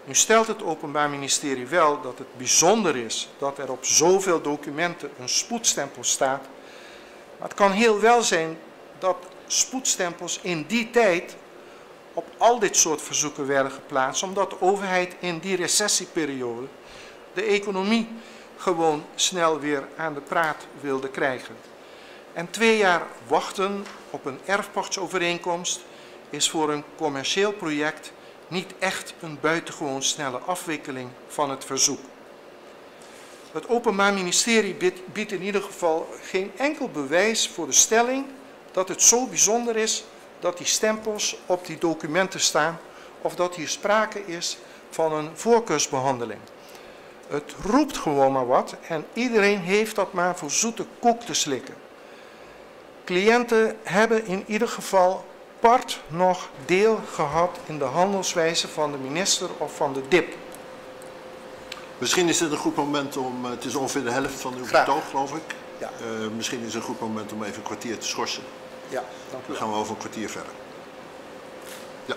[SPEAKER 1] Nu stelt het Openbaar Ministerie wel dat het bijzonder is dat er op zoveel documenten een spoedstempel staat. Maar het kan heel wel zijn dat spoedstempels in die tijd op al dit soort verzoeken werden geplaatst, omdat de overheid in die recessieperiode de economie gewoon snel weer aan de praat wilde krijgen. En 2 jaar wachten op een erfpachtsovereenkomst is voor een commercieel project niet echt een buitengewoon snelle afwikkeling van het verzoek. Het Openbaar Ministerie biedt in ieder geval geen enkel bewijs voor de stelling dat het zo bijzonder is dat die stempels op die documenten staan of dat hier sprake is van een voorkeursbehandeling. Het roept gewoon maar wat en iedereen heeft dat maar voor zoete koek te slikken. Cliënten hebben in ieder geval part nog deel gehad in de handelswijze van de minister of van de DIP.
[SPEAKER 2] Misschien is dit een goed moment om, het is ongeveer de helft van uw betoog geloof ik.
[SPEAKER 1] Ja.
[SPEAKER 2] Misschien is het een goed moment om even een kwartier te schorsen.
[SPEAKER 1] Ja, dank u
[SPEAKER 2] Dan
[SPEAKER 1] wel.
[SPEAKER 2] gaan we over een kwartier verder. Ja.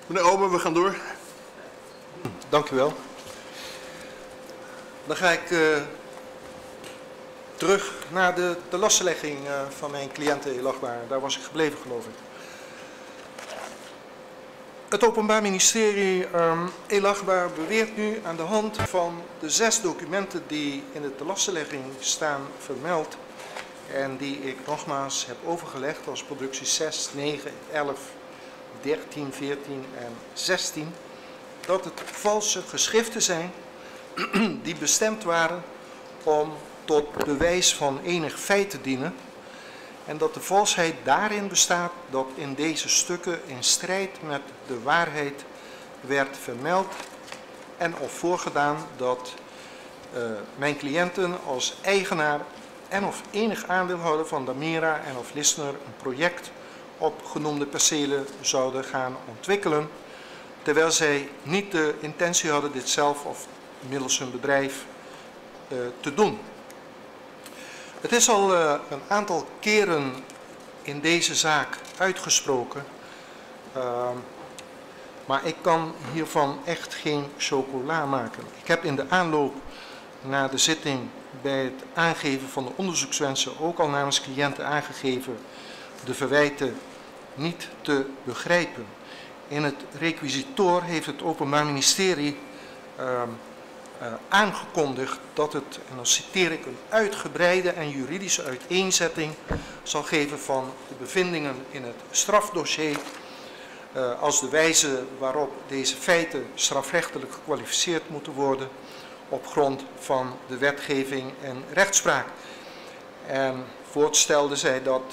[SPEAKER 2] Meneer Omer, we gaan door.
[SPEAKER 1] Dank u wel. Dan ga ik terug naar de lastlegging van mijn cliënten Elagbaar. Daar was ik gebleven, geloof ik. Het Openbaar Ministerie Elagbaar beweert nu aan de hand van de 6 documenten die in de lastlegging staan vermeld en die ik nogmaals heb overgelegd als productie 6, 9, 11, 13, 14 en 16, dat het valse geschriften zijn die bestemd waren om tot bewijs van enig feit te dienen en dat de valsheid daarin bestaat dat in deze stukken in strijd met de waarheid werd vermeld en of voorgedaan dat mijn cliënten als eigenaar en of enig aandeelhouder van Damira en of Lissner een project op genoemde percelen zouden gaan ontwikkelen, terwijl zij niet de intentie hadden dit zelf of middels hun bedrijf te doen. Het is al een aantal keren in deze zaak uitgesproken, maar ik kan hiervan echt geen chocola maken. Ik heb in de aanloop naar de zitting bij het aangeven van de onderzoekswensen ook al namens cliënten aangegeven de verwijten niet te begrijpen. In het requisitoor heeft het Openbaar Ministerie aangekondigd dat het, en dan citeer ik, een uitgebreide en juridische uiteenzetting zal geven van de bevindingen in het strafdossier als de wijze waarop deze feiten strafrechtelijk gekwalificeerd moeten worden op grond van de wetgeving en rechtspraak. En voortstelde zij dat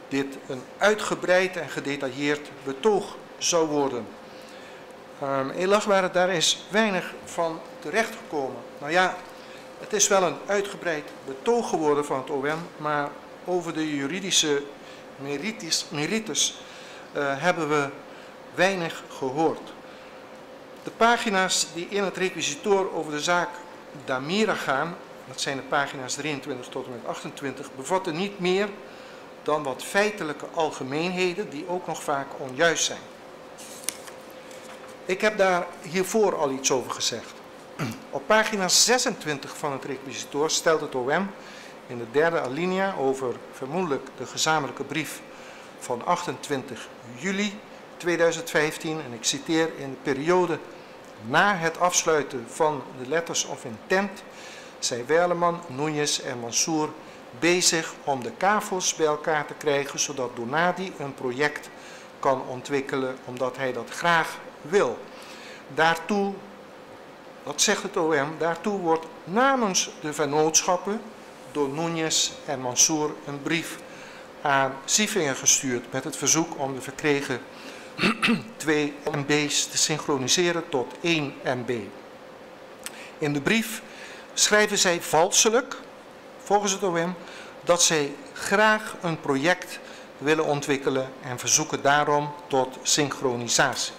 [SPEAKER 1] dit een uitgebreid en gedetailleerd betoog zou worden. Elagbaar, daar is weinig van terechtgekomen. Nou ja, het is wel een uitgebreid betoog geworden van het OM, maar over de juridische merites hebben we weinig gehoord. De pagina's die in het requisitoor over de zaak Damira gaan, dat zijn de pagina's 23 tot en met 28, bevatten niet meer dan wat feitelijke algemeenheden die ook nog vaak onjuist zijn. Ik heb daar hiervoor al iets over gezegd. Op pagina 26 van het requisitoor stelt het OM in de derde alinea over vermoedelijk de gezamenlijke brief van 28 juli 2015, en ik citeer, in de periode na het afsluiten van de letters of intent zijn Werleman, Núñez en Mansour bezig om de kavels bij elkaar te krijgen, zodat Donadi een project kan ontwikkelen, omdat hij dat graag wil. Daartoe, dat zegt het OM, daartoe wordt namens de vennootschappen door Núñez en Mansour een brief aan Sievingen gestuurd met het verzoek om de verkregen 2 MB's te synchroniseren tot 1 MB. In de brief schrijven zij valselijk, volgens het OM, dat zij graag een project willen ontwikkelen en verzoeken daarom tot synchronisatie.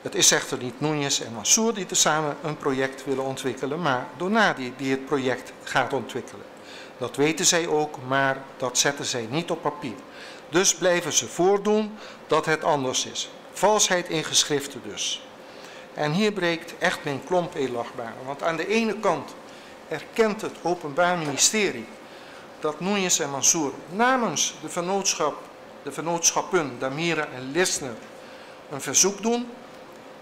[SPEAKER 1] Het is echter niet Núñez en Mansour die tezamen een project willen ontwikkelen, maar Donadi die het project gaat ontwikkelen. Dat weten zij ook, maar dat zetten zij niet op papier. Dus blijven ze voordoen dat het anders is. Valsheid in geschriften dus. En hier breekt echt mijn klomp Elagbaar. Want aan de ene kant erkent het Openbaar Ministerie dat Núñez en Mansour namens de vennootschappen Damira en Lissner een verzoek doen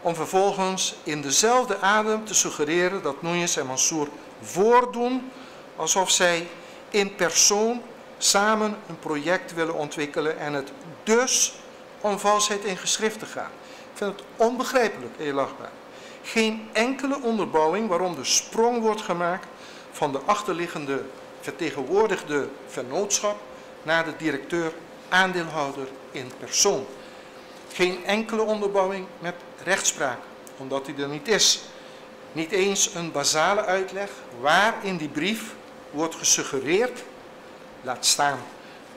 [SPEAKER 1] om vervolgens in dezelfde adem te suggereren dat Núñez en Mansour voordoen alsof zij in persoon samen een project willen ontwikkelen en het dus om valsheid in geschriften gaat. Ik vind het onbegrijpelijk, Elagbaar. Geen enkele onderbouwing waarom de sprong wordt gemaakt van de achterliggende vertegenwoordigde vennootschap naar de directeur-aandeelhouder in persoon. Geen enkele onderbouwing met rechtspraak, omdat die er niet is. Niet eens een basale uitleg waar in die brief wordt gesuggereerd, laat staan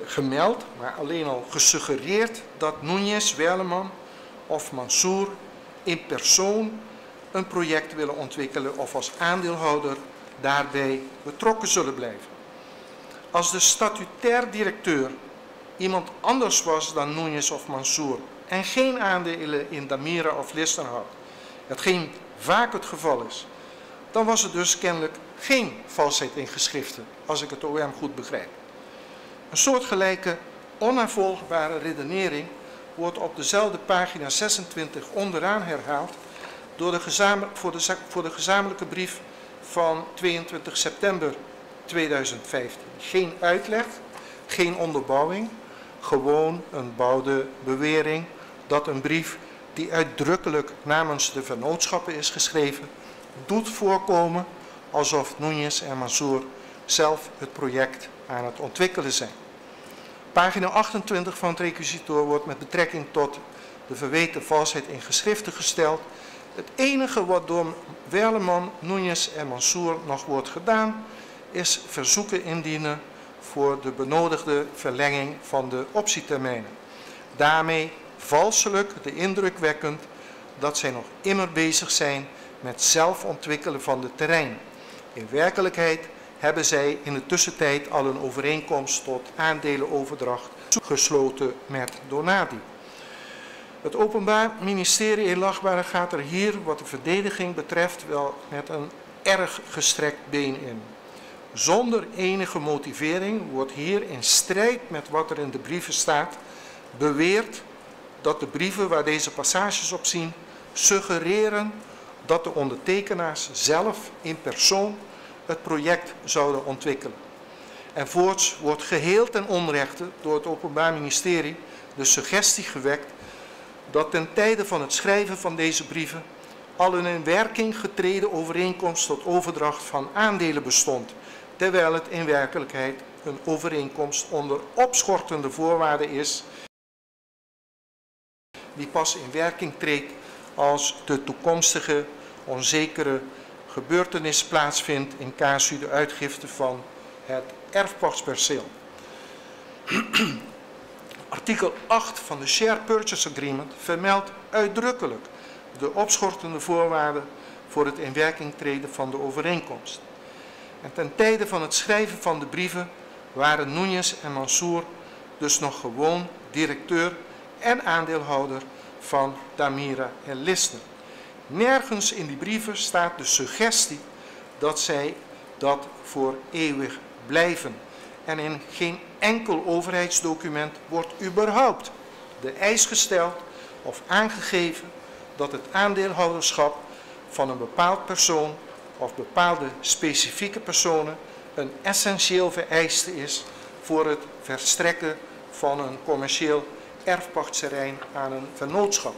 [SPEAKER 1] gemeld, maar alleen al gesuggereerd dat Núñez, Werleman of Mansour in persoon een project willen ontwikkelen of als aandeelhouder daarbij betrokken zullen blijven. Als de statutair directeur iemand anders was dan Núñez of Mansour, en geen aandelen in Damira of Listner had, hetgeen vaak het geval is, dan was er dus kennelijk geen valsheid in geschriften, als ik het OM goed begrijp. Een soortgelijke onnavolgbare redenering wordt op dezelfde pagina 26 onderaan herhaald door voor de gezamenlijke brief van 22 september 2015. Geen uitleg, geen onderbouwing, gewoon een bouwde bewering dat een brief die uitdrukkelijk namens de vennootschappen is geschreven, doet voorkomen alsof Núñez en Mansour zelf het project aan het ontwikkelen zijn. Pagina 28 van het requisitoor wordt met betrekking tot de verweten valsheid in geschriften gesteld. Het enige wat door Werleman, Núñez en Mansour nog wordt gedaan, is verzoeken indienen voor de benodigde verlenging van de optietermijnen. Daarmee valselijk de indruk wekkend dat zij nog immer bezig zijn met zelf ontwikkelen van de terrein. In werkelijkheid hebben zij in de tussentijd al een overeenkomst tot aandelenoverdracht gesloten met Donadi. Het Openbaar Ministerie in Lachbare gaat er hier wat de verdediging betreft wel met een erg gestrekt been in. Zonder enige motivering wordt hier in strijd met wat er in de brieven staat beweerd dat de brieven waar deze passages op zien suggereren dat de ondertekenaars zelf in persoon het project zouden ontwikkelen. En voorts wordt geheel ten onrechte door het Openbaar Ministerie de suggestie gewekt dat ten tijde van het schrijven van deze brieven al een in werking getreden overeenkomst tot overdracht van aandelen bestond, terwijl het in werkelijkheid een overeenkomst onder opschortende voorwaarden is, die pas in werking treedt als de toekomstige onzekere gebeurtenis plaatsvindt in casu de uitgifte van het erfpachtsperceel. Artikel 8 van de Share Purchase Agreement vermeldt uitdrukkelijk de opschortende voorwaarden voor het in werking treden van de overeenkomst. En ten tijde van het schrijven van de brieven waren Núñez en Mansour dus nog gewoon directeur en aandeelhouder van Damira en Listner. Nergens in die brieven staat de suggestie dat zij dat voor eeuwig blijven. En in geen enkel overheidsdocument wordt überhaupt de eis gesteld of aangegeven dat het aandeelhouderschap van een bepaald persoon of bepaalde specifieke personen een essentieel vereiste is voor het verstrekken van een commercieel erfpachtsterrein aan een vennootschap.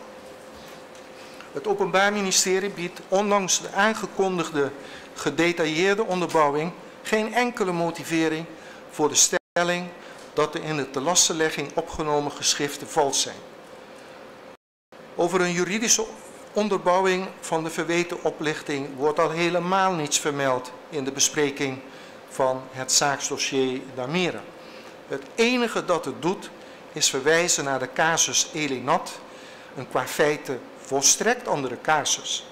[SPEAKER 1] Het Openbaar Ministerie biedt ondanks de aangekondigde gedetailleerde onderbouwing geen enkele motivering voor de stelling dat de in de telastenlegging opgenomen geschriften vals zijn. Over een juridische onderbouwing van de verweten oplichting wordt al helemaal niets vermeld in de bespreking van het zaaksdossier Damira. Het enige dat het doet is verwijzen naar de casus Elinat, een qua feite volstrekt andere casus.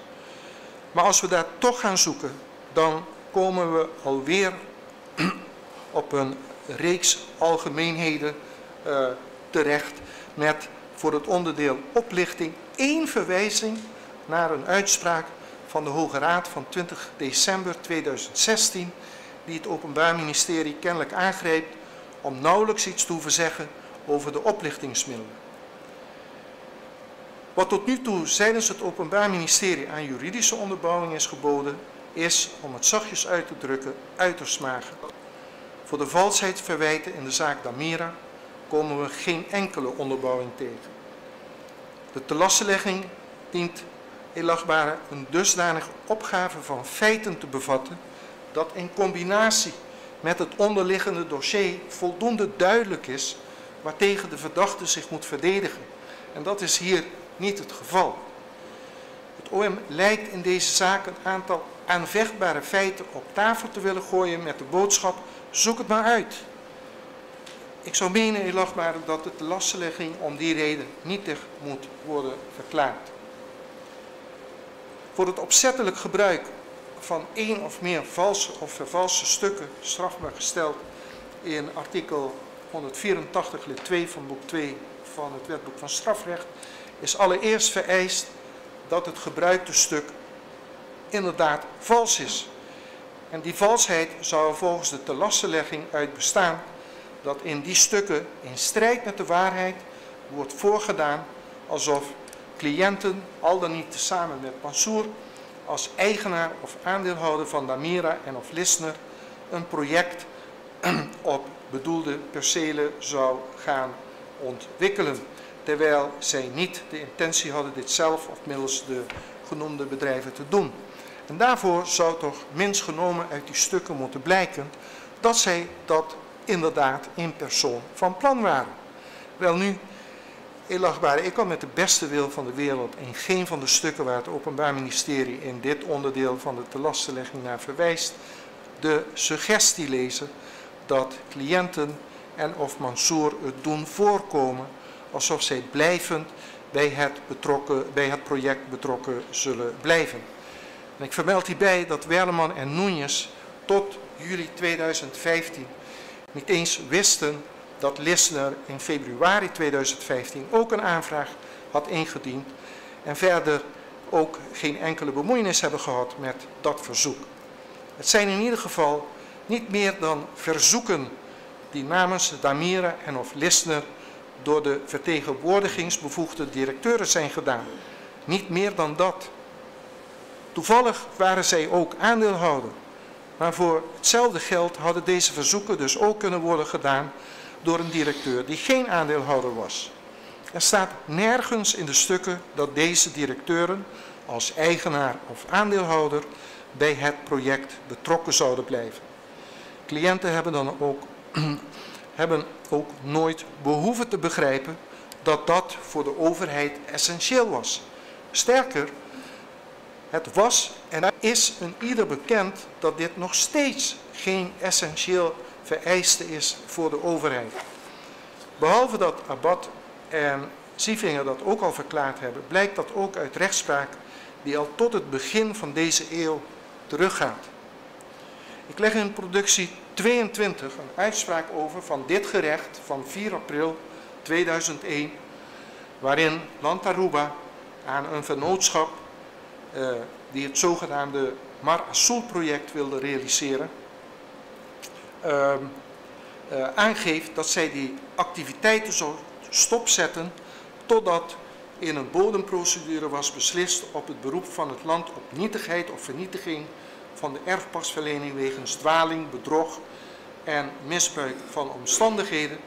[SPEAKER 1] Maar als we daar toch gaan zoeken, dan komen we alweer op een reeks algemeenheden terecht met voor het onderdeel oplichting één verwijzing naar een uitspraak van de Hoge Raad van 20 december 2016 die het Openbaar Ministerie kennelijk aangreep om nauwelijks iets te hoeven zeggen over de oplichtingsmiddelen. Wat tot nu toe tijdens het Openbaar Ministerie aan juridische onderbouwing is geboden, is, om het zachtjes uit te drukken, uiterst mager. Voor de valsheidsverwijten in de zaak Damira komen we geen enkele onderbouwing tegen. De telastenlegging dient elagbare een dusdanige opgave van feiten te bevatten dat in combinatie met het onderliggende dossier voldoende duidelijk is waartegen de verdachte zich moet verdedigen. En dat is hier niet het geval. Het OM lijkt in deze zaak een aantal aanvechtbare feiten op tafel te willen gooien met de boodschap: zoek het maar uit. Ik zou menen, elagbare, dat de telastenlegging om die reden nietig moet worden verklaard. Voor het opzettelijk gebruik van één of meer valse of vervalste stukken, strafbaar gesteld in artikel 184 lid 2 van boek 2 van het wetboek van strafrecht is allereerst vereist dat het gebruikte stuk inderdaad vals is. En die valsheid zou er volgens de telastenlegging uit bestaan dat in die stukken in strijd met de waarheid wordt voorgedaan alsof cliënten, al dan niet tezamen met Mansour, als eigenaar of aandeelhouder van Damira en of Lissner een project op bedoelde percelen zou gaan ontwikkelen, terwijl zij niet de intentie hadden dit zelf of middels de genoemde bedrijven te doen. En daarvoor zou toch minst genomen uit die stukken moeten blijken dat zij dat inderdaad in persoon van plan waren. Welnu, Elachtbare, ik kan met de beste wil van de wereld in geen van de stukken waar het Openbaar Ministerie in dit onderdeel van de telastenlegging naar verwijst, de suggestie lezen dat cliënten en of Mansour het doen voorkomen alsof zij blijvend bij het project betrokken zullen blijven. En ik vermeld hierbij dat Werleman en Núñez tot juli 2015 niet eens wisten dat Lissner in februari 2015 ook een aanvraag had ingediend en verder ook geen enkele bemoeienis hebben gehad met dat verzoek. Het zijn in ieder geval niet meer dan verzoeken die namens Damira en of Lissner door de vertegenwoordigingsbevoegde directeuren zijn gedaan. Niet meer dan dat. Toevallig waren zij ook aandeelhouder, maar voor hetzelfde geld hadden deze verzoeken dus ook kunnen worden gedaan door een directeur die geen aandeelhouder was. Er staat nergens in de stukken dat deze directeuren als eigenaar of aandeelhouder bij het project betrokken zouden blijven. Cliënten hebben ook nooit behoeven te begrijpen dat dat voor de overheid essentieel was. Sterker, het was en is een ieder bekend dat dit nog steeds geen essentieel vereiste is voor de overheid. Behalve dat Abad en Sievinger dat ook al verklaard hebben, blijkt dat ook uit rechtspraak die al tot het begin van deze eeuw teruggaat. Ik leg in productie 22 een uitspraak over van dit gerecht van 4 april 2001, waarin Land Aruba aan een vennootschap die het zogenaamde Mar Azul-project wilde realiseren, aangeeft dat zij die activiteiten zou stopzetten totdat in een bodemprocedure was beslist op het beroep van het land op nietigheid of vernietiging van de erfpachtsverlening wegens dwaling, bedrog en misbruik van omstandigheden.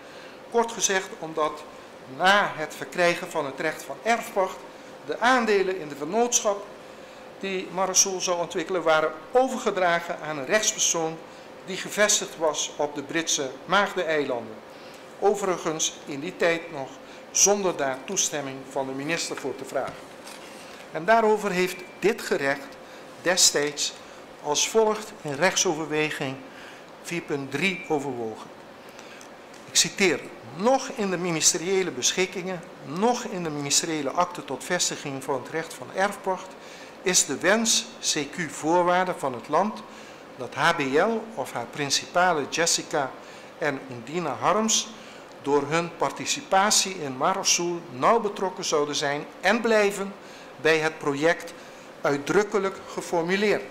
[SPEAKER 1] Kort gezegd omdat na het verkrijgen van het recht van erfpacht de aandelen in de vennootschap die Mar Azul zou ontwikkelen waren overgedragen aan een rechtspersoon die gevestigd was op de Britse Maagdeneilanden. Overigens in die tijd nog zonder daar toestemming van de minister voor te vragen. En daarover heeft dit gerecht destijds als volgt in rechtsoverweging 4.3 overwogen. Ik citeer: nog in de ministeriële beschikkingen, nog in de ministeriële akte tot vestiging van het recht van erfpacht is de wens CQ voorwaarde van het land dat HBL of haar principale Jessica en Undina Harms door hun participatie in Mar Azul nauw betrokken zouden zijn en blijven bij het project uitdrukkelijk geformuleerd.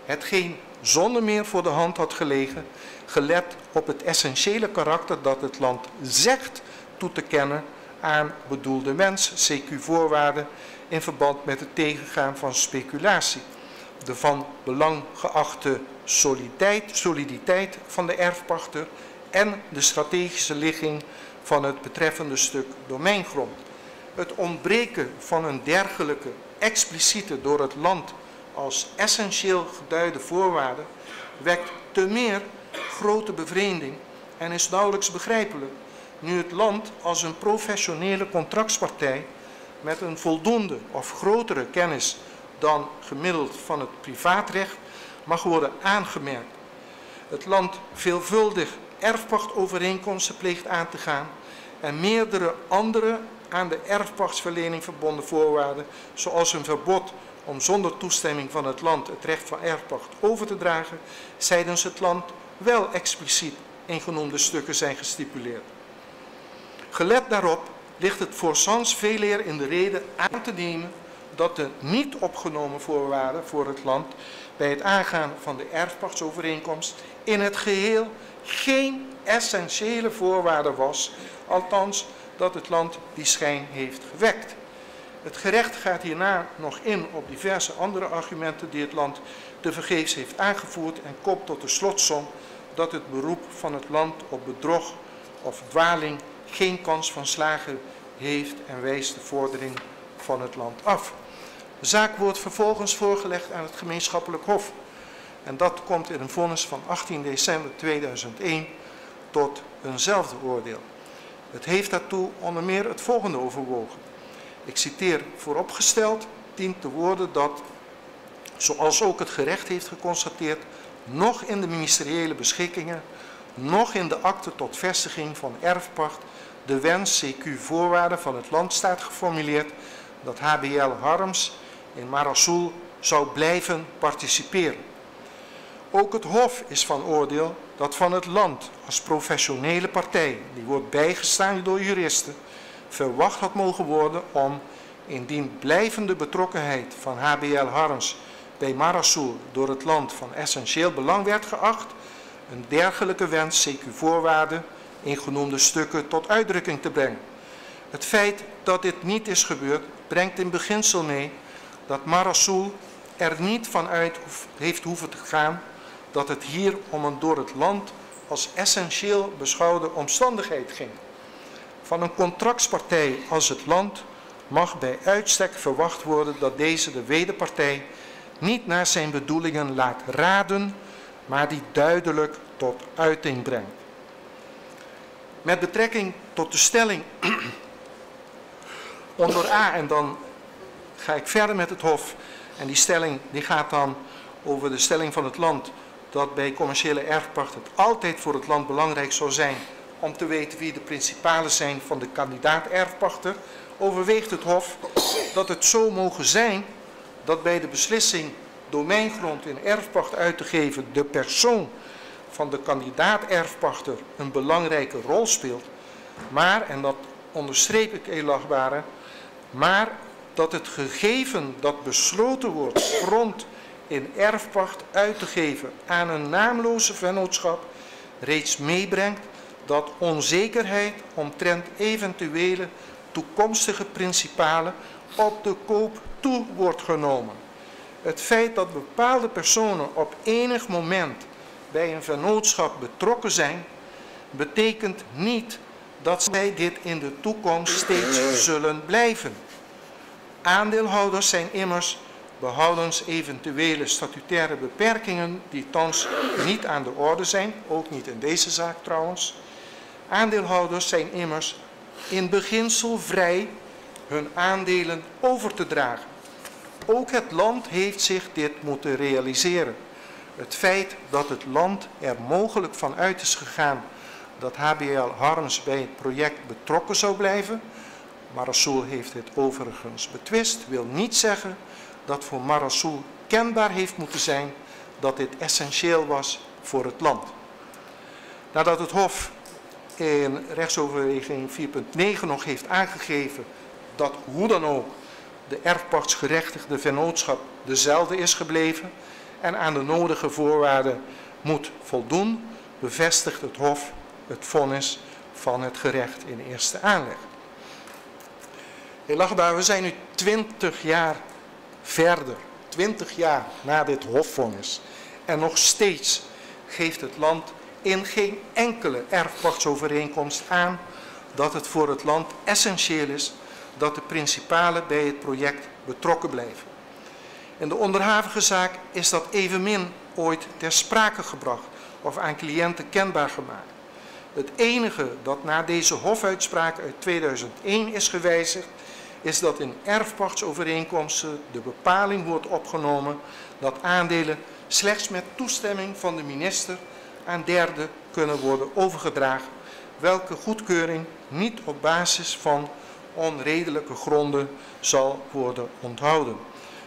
[SPEAKER 1] Hetgeen zonder meer voor de hand had gelegen, gelet op het essentiële karakter dat het land zegt toe te kennen aan bedoelde wens, CQ-voorwaarden, in verband met het tegengaan van speculatie. De van belang geachte soliditeit van de erfpachter en de strategische ligging van het betreffende stuk domeingrond. Het ontbreken van een dergelijke expliciete door het land als essentieel geduide voorwaarde wekt te meer grote bevreemding en is nauwelijks begrijpelijk, nu het land als een professionele contractspartij met een voldoende of grotere kennis dan gemiddeld van het privaatrecht mag worden aangemerkt. Het land veelvuldig erfpachtovereenkomsten pleegt aan te gaan en meerdere andere aan de erfpachtsverlening verbonden voorwaarden, zoals een verbod om zonder toestemming van het land het recht van erfpacht over te dragen, zijdens het land wel expliciet in genoemde stukken zijn gestipuleerd. Gelet daarop ligt het voor Sans veeleer in de reden aan te nemen dat de niet opgenomen voorwaarden voor het land bij het aangaan van de erfpachtsovereenkomst in het geheel geen essentiële voorwaarde was, althans dat het land die schijn heeft gewekt. Het gerecht gaat hierna nog in op diverse andere argumenten die het land tevergeefs heeft aangevoerd en komt tot de slotsom dat het beroep van het land op bedrog of dwaling geen kans van slagen heeft en wijst de vordering van het land af. De zaak wordt vervolgens voorgelegd aan het gemeenschappelijk hof. En dat komt in een vonnis van 18 december 2001 tot eenzelfde oordeel. Het heeft daartoe onder meer het volgende overwogen. Ik citeer: vooropgesteld dient te worden dat, zoals ook het gerecht heeft geconstateerd, nog in de ministeriële beschikkingen, nog in de akte tot vestiging van erfpacht de wens CQ voorwaarden van het land staat geformuleerd dat HBL Harms in Marassoel zou blijven participeren. Ook het Hof is van oordeel dat van het land als professionele partij, die wordt bijgestaan door juristen, verwacht had mogen worden om, indien blijvende betrokkenheid van HBL Harms bij Marassoel door het land van essentieel belang werd geacht, een dergelijke wens CQ voorwaarden in genoemde stukken tot uitdrukking te brengen. Het feit dat dit niet is gebeurd, brengt in beginsel mee dat Marassoel er niet vanuit heeft hoeven te gaan dat het hier om een door het land als essentieel beschouwde omstandigheid ging. Van een contractspartij als het land mag bij uitstek verwacht worden dat deze de wederpartij niet naar zijn bedoelingen laat raden, maar die duidelijk tot uiting brengt. Met betrekking tot de stelling onder A, en dan ga ik verder met het Hof, en die stelling die gaat dan over de stelling van het land dat bij commerciële erfpacht het altijd voor het land belangrijk zou zijn om te weten wie de principalen zijn van de kandidaat-erfpachter, overweegt het Hof dat het zo mogen zijn dat bij de beslissing domeingrond in erfpacht uit te geven de persoon van de kandidaat-erfpachter een belangrijke rol speelt, maar, en dat onderstreep ik heel achtbare, maar dat het gegeven dat besloten wordt grond in erfpacht uit te geven aan een naamloze vennootschap reeds meebrengt dat onzekerheid omtrent eventuele toekomstige principalen op de koop toe wordt genomen. Het feit dat bepaalde personen op enig moment bij een vennootschap betrokken zijn, betekent niet dat zij dit in de toekomst steeds zullen blijven. Aandeelhouders zijn immers, behoudens eventuele statutaire beperkingen die thans niet aan de orde zijn, ook niet in deze zaak trouwens, aandeelhouders zijn immers in beginsel vrij hun aandelen over te dragen. Ook het land heeft zich dit moeten realiseren. Het feit dat het land er mogelijk van uit is gegaan dat HBL Harms bij het project betrokken zou blijven, Marassoel heeft dit overigens betwist, wil niet zeggen dat voor Marassoel kenbaar heeft moeten zijn dat dit essentieel was voor het land. Nadat het Hof in rechtsoverweging 4.9 nog heeft aangegeven dat hoe dan ook de erfpachtsgerechtigde vennootschap dezelfde is gebleven en aan de nodige voorwaarden moet voldoen, bevestigt het Hof het vonnis van het gerecht in eerste aanleg. Heer Lachbaar, we zijn nu 20 jaar verder, 20 jaar na dit hofvonnis. En nog steeds geeft het land in geen enkele erfpachtsovereenkomst aan dat het voor het land essentieel is dat de principalen bij het project betrokken blijven. In de onderhavige zaak is dat evenmin ooit ter sprake gebracht of aan cliënten kenbaar gemaakt. Het enige dat na deze hofuitspraak uit 2001 is gewijzigd, is dat in erfpachtsovereenkomsten de bepaling wordt opgenomen dat aandelen slechts met toestemming van de minister aan derden kunnen worden overgedragen, welke goedkeuring niet op basis van onredelijke gronden zal worden onthouden.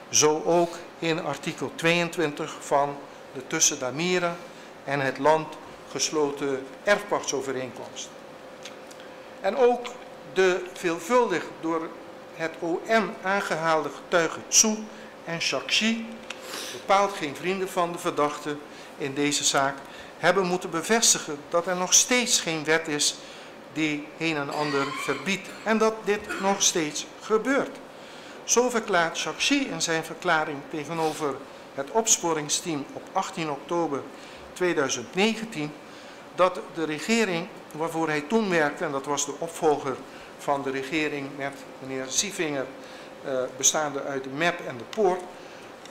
[SPEAKER 1] Zo ook in artikel 22 van de tussen Damira en het land gesloten erfpachtsovereenkomst. En ook de veelvuldig door het OM aangehaalde getuigen Tsu en Shakshi, bepaald geen vrienden van de verdachte in deze zaak, hebben moeten bevestigen dat er nog steeds geen wet is die een en ander verbiedt en dat dit nog steeds gebeurt. Zo verklaart Shakshi in zijn verklaring tegenover het opsporingsteam op 18 oktober 2019 dat de regering waarvoor hij toen werkte, en dat was de opvolger van de regering met meneer Sievinger, bestaande uit de MEP en de Poort,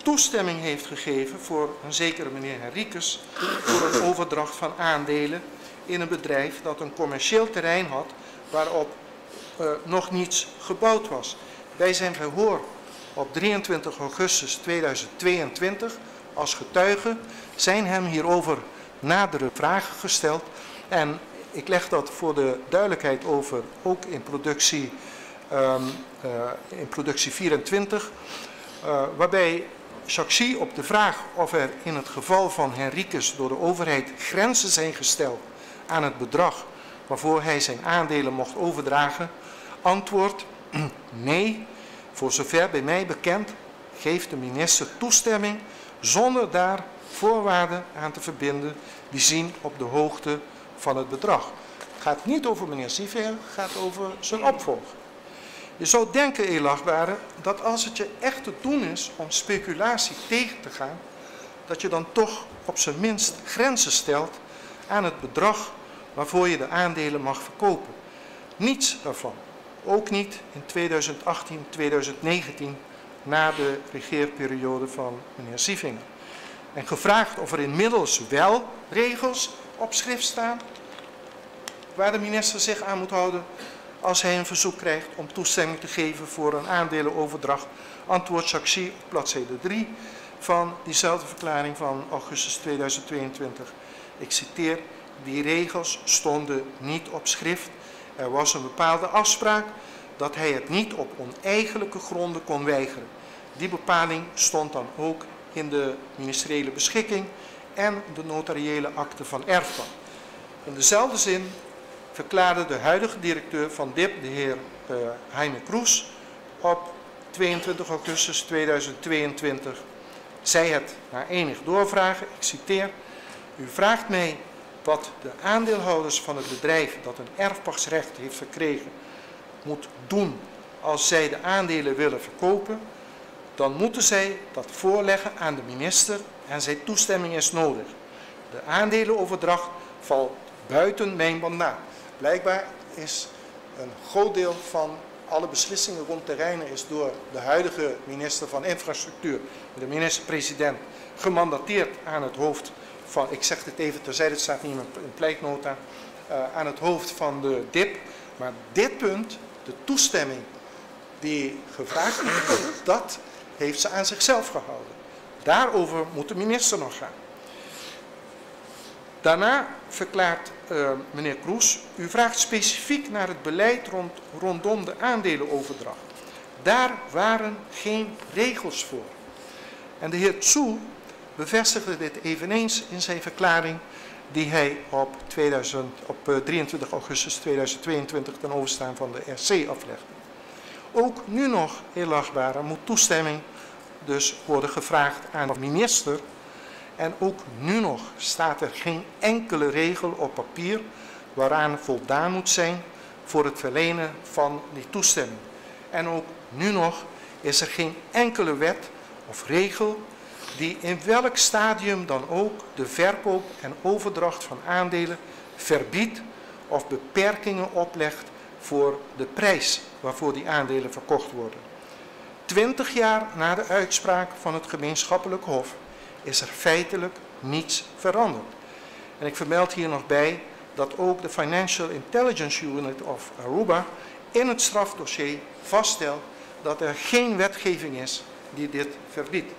[SPEAKER 1] toestemming heeft gegeven voor een zekere meneer Henriques voor een overdracht van aandelen in een bedrijf dat een commercieel terrein had waarop nog niets gebouwd was. Bij zijn verhoor op 23 augustus 2022 als getuige zijn hem hierover nadere vragen gesteld en ik leg dat voor de duidelijkheid over, ook in productie 24, waarbij Shakshi op de vraag of er in het geval van Henriques door de overheid grenzen zijn gesteld aan het bedrag waarvoor hij zijn aandelen mocht overdragen, antwoordt nee, voor zover bij mij bekend geeft de minister toestemming zonder daar voorwaarden aan te verbinden die zien op de hoogte van het bedrag. Het gaat niet over meneer Sievinger, het gaat over zijn opvolger. Je zou denken, eerlachtbare, dat als het je echt te doen is om speculatie tegen te gaan, dat je dan toch op zijn minst grenzen stelt aan het bedrag waarvoor je de aandelen mag verkopen. Niets daarvan. Ook niet in 2018, 2019, na de regeerperiode van meneer Sievinger. En gevraagd of er inmiddels wel regels op schrift staan waar de minister zich aan moet houden als hij een verzoek krijgt om toestemming te geven voor een aandelenoverdracht, antwoordt Shakshi op bladzijde 3 van diezelfde verklaring van augustus 2022. Ik citeer, die regels stonden niet op schrift. Er was een bepaalde afspraak dat hij het niet op oneigenlijke gronden kon weigeren. Die bepaling stond dan ook in de ministeriële beschikking en de notariële akte van erfpacht. In dezelfde zin verklaarde de huidige directeur van DIP, de heer Jaime Cruz, op 22 augustus 2022, zei het na enig doorvragen, ik citeer, u vraagt mij wat de aandeelhouders van het bedrijf dat een erfpachtsrecht heeft verkregen moet doen als zij de aandelen willen verkopen, dan moeten zij dat voorleggen aan de minister en zijn toestemming is nodig. De aandelenoverdracht valt buiten mijn mandaat. Blijkbaar is een groot deel van alle beslissingen rond terreinen is door de huidige minister van Infrastructuur, de minister-president, gemandateerd aan het hoofd van, ik zeg dit even terzijde, het staat niet in een pleitnota, aan het hoofd van de DIP. Maar dit punt, de toestemming die gevraagd wordt, dat heeft ze aan zichzelf gehouden. Daarover moet de minister nog gaan. Daarna verklaart meneer Cruz, u vraagt specifiek naar het beleid rondom de aandelenoverdracht. Daar waren geen regels voor. En de heer Tsu bevestigde dit eveneens in zijn verklaring die hij op 23 augustus 2022 ten overstaan van de RC aflegde. Ook nu nog, eerlachtbare, moet toestemming dus worden gevraagd aan de minister. En ook nu nog staat er geen enkele regel op papier waaraan voldaan moet zijn voor het verlenen van die toestemming. En ook nu nog is er geen enkele wet of regel die in welk stadium dan ook de verkoop en overdracht van aandelen verbiedt of beperkingen oplegt voor de prijs waarvoor die aandelen verkocht worden. 20 jaar na de uitspraak van het gemeenschappelijk hof is er feitelijk niets veranderd. En ik vermeld hier nog bij dat ook de Financial Intelligence Unit of Aruba in het strafdossier vaststelt dat er geen wetgeving is die dit verbiedt.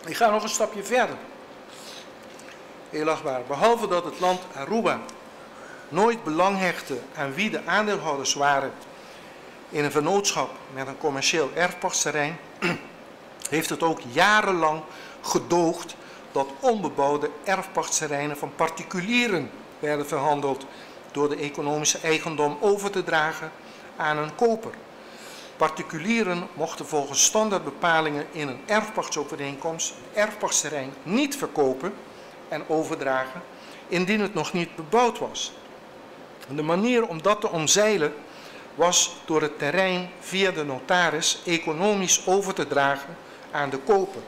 [SPEAKER 1] Ik ga nog een stapje verder. Eerlachtbaar, behalve dat het land Aruba nooit belang hechtte aan wie de aandeelhouders waren in een vennootschap met een commercieel erfpachtsterrein, heeft het ook jarenlang gedoogd dat onbebouwde erfpachtsterreinen van particulieren werden verhandeld door de economische eigendom over te dragen aan een koper. Particulieren mochten volgens standaardbepalingen in een erfpachtsovereenkomst het erfpachtsterrein niet verkopen en overdragen indien het nog niet bebouwd was. De manier om dat te omzeilen was door het terrein via de notaris economisch over te dragen aan de koper.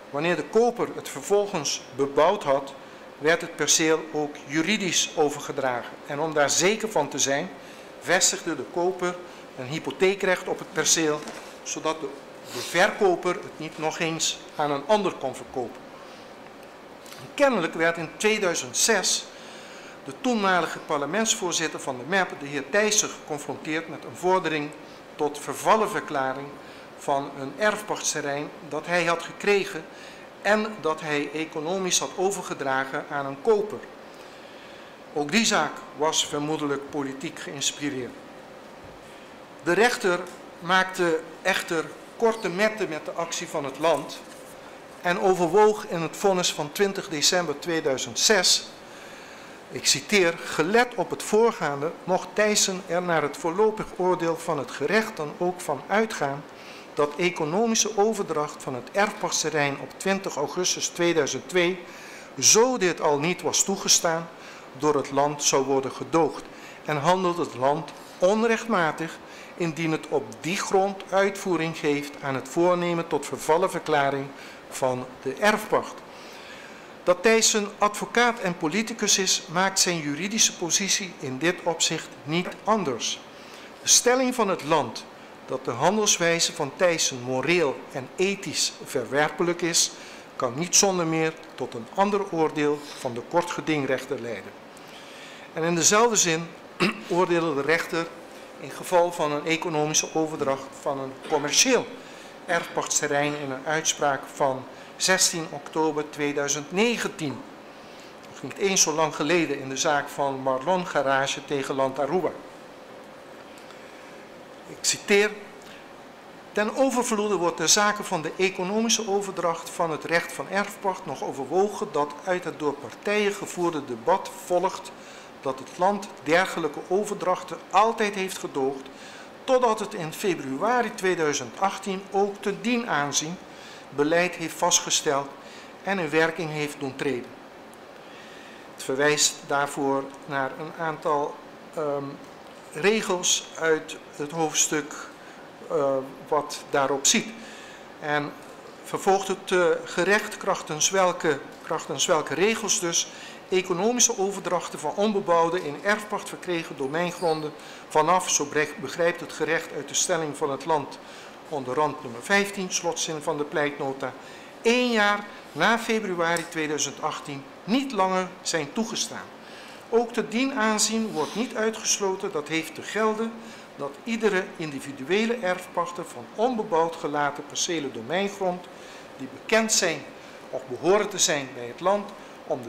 [SPEAKER 1] Wanneer de koper het vervolgens bebouwd had, werd het perceel ook juridisch overgedragen. En om daar zeker van te zijn, vestigde de koper een hypotheekrecht op het perceel, zodat de verkoper het niet nog eens aan een ander kon verkopen. En kennelijk werd in 2006 de toenmalige parlementsvoorzitter van de MEP, de heer Thijssen, geconfronteerd met een vordering tot vervallenverklaring van een erfpachtsterrein dat hij had gekregen en dat hij economisch had overgedragen aan een koper. Ook die zaak was vermoedelijk politiek geïnspireerd. De rechter maakte echter korte metten met de actie van het land en overwoog in het vonnis van 20 december 2006, ik citeer, gelet op het voorgaande mocht Thijssen er naar het voorlopig oordeel van het gerecht dan ook van uitgaan dat economische overdracht van het erfpachtsterrein op 20 augustus 2002, zo dit al niet was toegestaan, door het land zou worden gedoogd en handelt het land onrechtmatig indien het op die grond uitvoering geeft aan het voornemen tot vervallenverklaring van de erfpacht. Dat Thijssen advocaat en politicus is, maakt zijn juridische positie in dit opzicht niet anders. De stelling van het land dat de handelswijze van Thijssen moreel en ethisch verwerpelijk is, kan niet zonder meer tot een ander oordeel van de kortgedingrechter leiden. En in dezelfde zin oordeelde de rechter in geval van een economische overdracht van een commercieel erfpachtsterrein in een uitspraak van 16 oktober 2019. Nog niet eens zo lang geleden in de zaak van Marlon Garage tegen Land Aruba. Ik citeer. Ten overvloede wordt ter zake van de economische overdracht van het recht van erfpacht nog overwogen dat uit het door partijen gevoerde debat volgt dat het land dergelijke overdrachten altijd heeft gedoogd, totdat het in februari 2018 ook te dien aanzien beleid heeft vastgesteld en in werking heeft doen treden. Het verwijst daarvoor naar een aantal regels uit het hoofdstuk wat daarop ziet. En vervolgt het gerecht krachtens welke regels dus economische overdrachten van onbebouwde in erfpacht verkregen domeingronden vanaf, zo begrijpt het gerecht uit de stelling van het land onder rand nummer 15, slotzin van de pleitnota, 1 jaar na februari 2018 niet langer zijn toegestaan. Ook te dien aanzien wordt niet uitgesloten dat heeft te gelden dat iedere individuele erfpachter van onbebouwd gelaten percelen domeingrond die bekend zijn of behoren te zijn bij het land om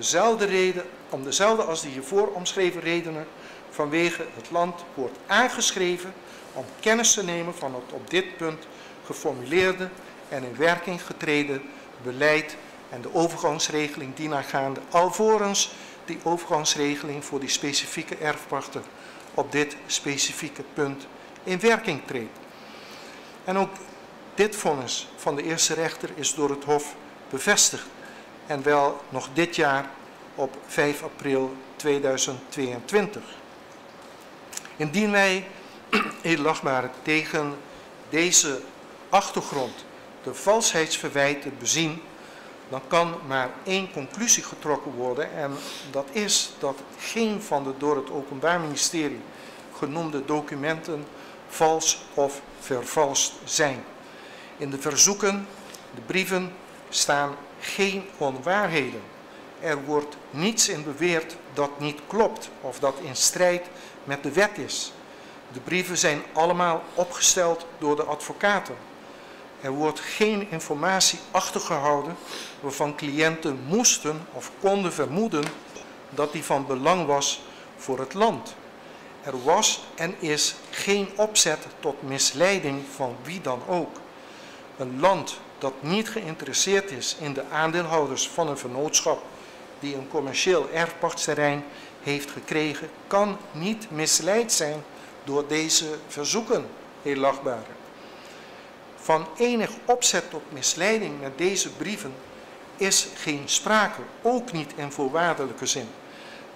[SPEAKER 1] dezelfde als de hiervoor omschreven redenen vanwege het land wordt aangeschreven om kennis te nemen van het op dit punt geformuleerde en in werking getreden beleid en de overgangsregeling dienaangaande, alvorens die overgangsregeling voor die specifieke erfpachter op dit specifieke punt in werking treedt. En ook dit vonnis van de eerste rechter is door het Hof bevestigd en wel nog dit jaar op 5 april 2022. Indien wij, edelachtbare, tegen deze achtergrond de valsheidsverwijten bezien, dan kan maar één conclusie getrokken worden en dat is dat geen van de door het Openbaar Ministerie genoemde documenten vals of vervalst zijn. In de verzoeken, de brieven, staan geen onwaarheden. Er wordt niets in beweerd dat niet klopt of dat in strijd met de wet is. De brieven zijn allemaal opgesteld door de advocaten. Er wordt geen informatie achtergehouden waarvan cliënten moesten of konden vermoeden dat die van belang was voor het land. Er was en is geen opzet tot misleiding van wie dan ook. Een land dat niet geïnteresseerd is in de aandeelhouders van een vennootschap die een commercieel erfpachtsterrein heeft gekregen, kan niet misleid zijn door deze verzoeken, heel achtbare. Van enig opzet tot misleiding met deze brieven is geen sprake, ook niet in voorwaardelijke zin.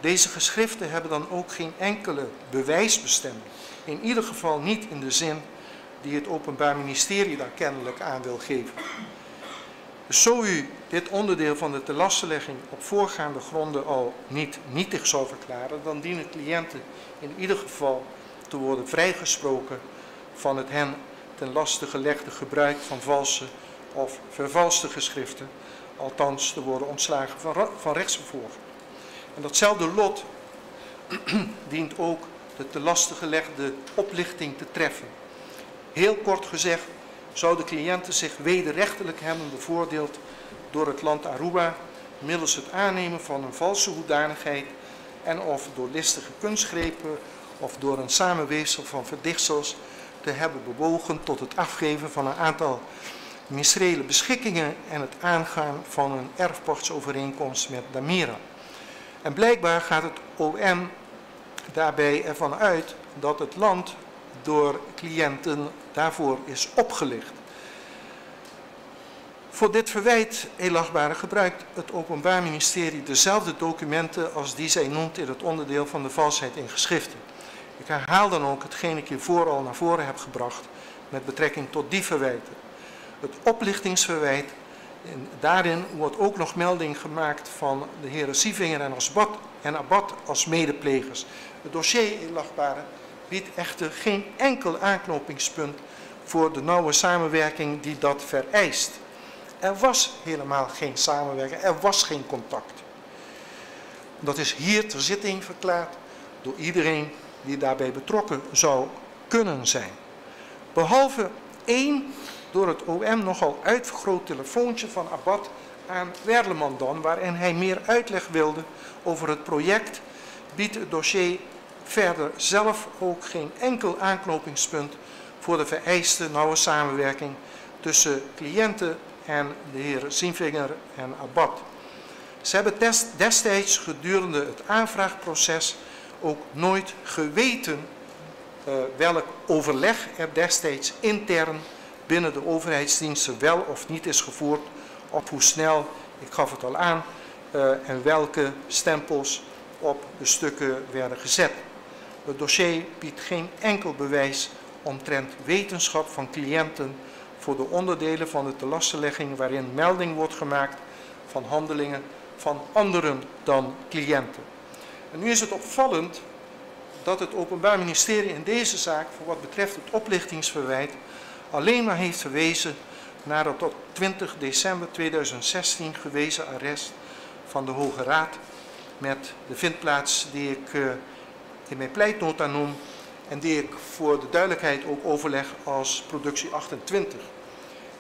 [SPEAKER 1] Deze geschriften hebben dan ook geen enkele bewijsbestemming, in ieder geval niet in de zin die het Openbaar Ministerie daar kennelijk aan wil geven. Dus zo u dit onderdeel van de telastenlegging op voorgaande gronden al niet nietig zou verklaren, dan dienen cliënten in ieder geval te worden vrijgesproken van het hen ten laste gelegde gebruik van valse of vervalste geschriften, althans te worden ontslagen van rechtsvervolging. En datzelfde lot dient ook de ten laste gelegde oplichting te treffen. Heel kort gezegd zouden cliënten zich wederrechtelijk hebben bevoordeeld door het land Aruba middels het aannemen van een valse hoedanigheid en of door listige kunstgrepen of door een samenweefsel van verdichtsels te hebben bewogen tot het afgeven van een aantal ministeriële beschikkingen en het aangaan van een erfpachtsovereenkomst met Damira. En blijkbaar gaat het OM daarbij ervan uit dat het land door cliënten daarvoor is opgelicht. Voor dit verwijt, heel achtbare, gebruikt het Openbaar Ministerie dezelfde documenten als die zij noemt in het onderdeel van de valsheid in geschriften. Ik herhaal dan ook hetgeen ik hiervoor al naar voren heb gebracht met betrekking tot die verwijten. Het oplichtingsverwijt, daarin wordt ook nog melding gemaakt van de heren Sievinger en Abat als medeplegers. Het dossier, heel achtbare, biedt echter geen enkel aanknopingspunt voor de nauwe samenwerking die dat vereist. Er was helemaal geen samenwerking, er was geen contact. Dat is hier ter zitting verklaard door iedereen die daarbij betrokken zou kunnen zijn. Behalve één door het OM nogal uitvergroot telefoontje van Abat aan Werleman dan, waarin hij meer uitleg wilde over het project, biedt het dossier verder zelf ook geen enkel aanknopingspunt voor de vereiste nauwe samenwerking tussen cliënten en de heren Sievinger en Abat. Ze hebben destijds gedurende het aanvraagproces ook nooit geweten welk overleg er destijds intern binnen de overheidsdiensten wel of niet is gevoerd, of hoe snel, ik gaf het al aan, en welke stempels op de stukken werden gezet. Het dossier biedt geen enkel bewijs omtrent wetenschap van cliënten voor de onderdelen van de telastenlegging waarin melding wordt gemaakt van handelingen van anderen dan cliënten. En nu is het opvallend dat het Openbaar Ministerie in deze zaak, voor wat betreft het oplichtingsverwijt, alleen maar heeft verwezen naar het tot 20 december 2016 gewezen arrest van de Hoge Raad met de vindplaats die ik in mijn pleitnota noem en die ik voor de duidelijkheid ook overleg als productie 28.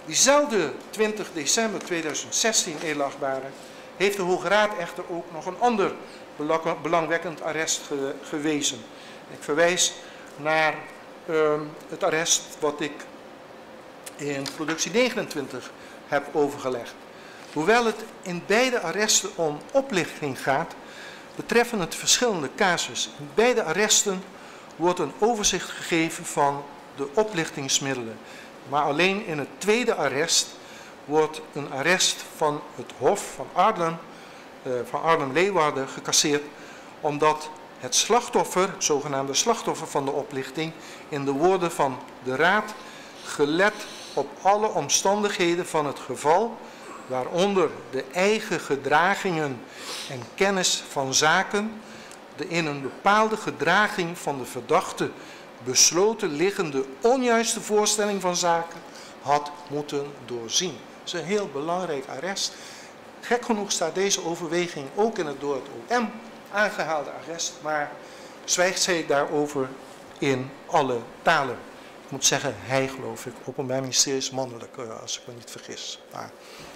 [SPEAKER 1] Diezelfde 20 december 2016, edelachtbare, heeft de Hoge Raad echter ook nog een ander belangwekkend arrest gewezen. Ik verwijs naar het arrest wat ik in productie 29 heb overgelegd. Hoewel het in beide arresten om oplichting gaat, betreffen het verschillende casus. In beide arresten wordt een overzicht gegeven van de oplichtingsmiddelen. Maar alleen in het tweede arrest wordt een arrest van het Hof van Arnhem-Leeuwarden gecasseerd, omdat het slachtoffer, het zogenaamde slachtoffer van de oplichting, in de woorden van de Raad, gelet op alle omstandigheden van het geval, waaronder de eigen gedragingen en kennis van zaken, de in een bepaalde gedraging van de verdachte besloten liggende onjuiste voorstelling van zaken, had moeten doorzien. Dat is een heel belangrijk arrest. Gek genoeg staat deze overweging ook in het door het OM aangehaalde arrest, maar zwijgt zij daarover in alle talen. Ik moet zeggen, hij geloof ik, Openbaar Ministerie is mannelijk, als ik me niet vergis. Maar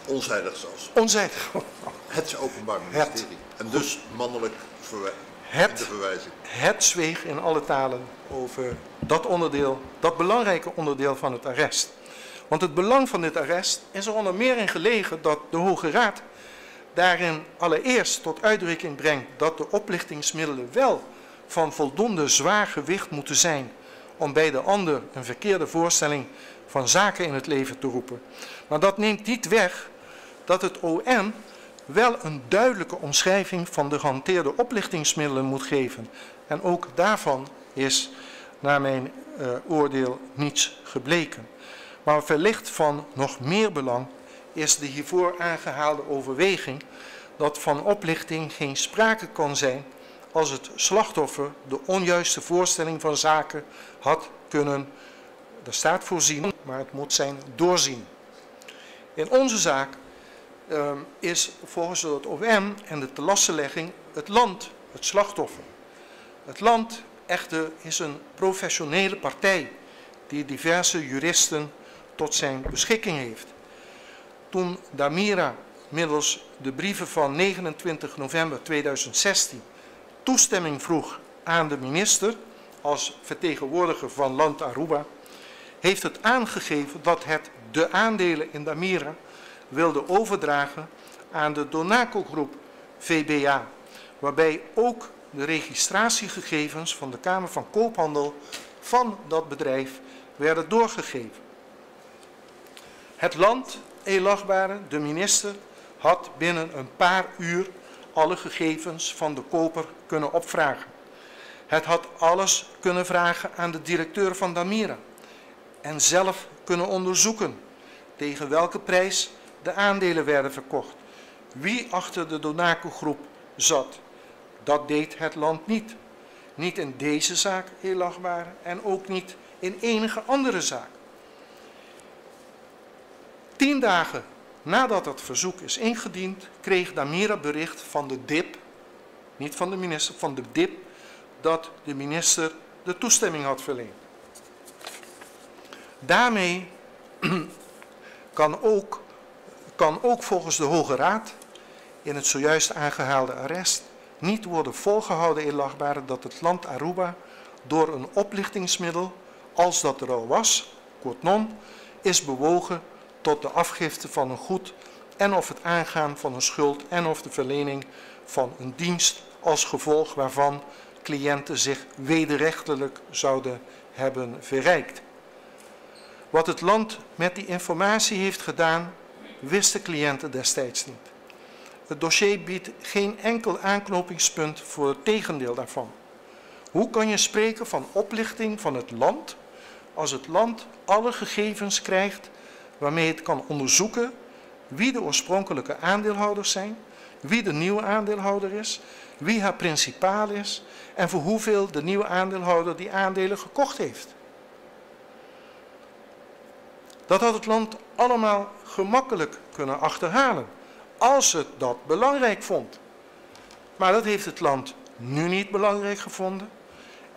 [SPEAKER 2] onzijdig zelfs.
[SPEAKER 1] Onzijdig.
[SPEAKER 2] Het Openbaar Ministerie. En dus mannelijk in de verwijzing.
[SPEAKER 1] Het zweeg in alle talen over dat onderdeel, dat belangrijke onderdeel van het arrest. Want het belang van dit arrest is er onder meer in gelegen dat de Hoge Raad daarin allereerst tot uitdrukking brengt dat de oplichtingsmiddelen wel van voldoende zwaar gewicht moeten zijn om bij de ander een verkeerde voorstelling van zaken in het leven te roepen. Maar dat neemt niet weg dat het OM wel een duidelijke omschrijving van de gehanteerde oplichtingsmiddelen moet geven. En ook daarvan is naar mijn oordeel niets gebleken. Maar wellicht van nog meer belang is de hiervoor aangehaalde overweging dat van oplichting geen sprake kan zijn als het slachtoffer de onjuiste voorstelling van zaken had kunnen, er staat voorzien, maar het moet zijn doorzien. In onze zaak is volgens het OM en de telassenlegging het land het slachtoffer. Het land echter is een professionele partij die diverse juristen tot zijn beschikking heeft. Toen Damira middels de brieven van 29 november 2016 toestemming vroeg aan de minister als vertegenwoordiger van land Aruba, heeft het aangegeven dat het de aandelen in Damira wilde overdragen aan de Donaco-groep VBA, waarbij ook de registratiegegevens van de Kamer van Koophandel van dat bedrijf werden doorgegeven. Het land, elachtbare, de minister, had binnen een paar uur alle gegevens van de koper kunnen opvragen. Het had alles kunnen vragen aan de directeur van Damira en zelf kunnen onderzoeken tegen welke prijs de aandelen werden verkocht, wie achter de Donaco-groep zat. Dat deed het land niet. Niet in deze zaak, elachtbare, en ook niet in enige andere zaak. 10 dagen nadat het verzoek is ingediend, kreeg Damira bericht van de DIP, niet van de minister, van de DIP, dat de minister de toestemming had verleend. Daarmee kan ook volgens de Hoge Raad in het zojuist aangehaalde arrest niet worden volgehouden, elachtbare, dat het land Aruba door een oplichtingsmiddel, als dat er al was, quod non, is bewogen tot de afgifte van een goed en of het aangaan van een schuld en of de verlening van een dienst als gevolg waarvan cliënten zich wederrechtelijk zouden hebben verrijkt. Wat het land met die informatie heeft gedaan, wisten cliënten destijds niet. Het dossier biedt geen enkel aanknopingspunt voor het tegendeel daarvan. Hoe kan je spreken van oplichting van het land als het land alle gegevens krijgt waarmee het kan onderzoeken wie de oorspronkelijke aandeelhouders zijn, wie de nieuwe aandeelhouder is, wie haar principaal is en voor hoeveel de nieuwe aandeelhouder die aandelen gekocht heeft? Dat had het land allemaal gemakkelijk kunnen achterhalen, als het dat belangrijk vond. Maar dat heeft het land nu niet belangrijk gevonden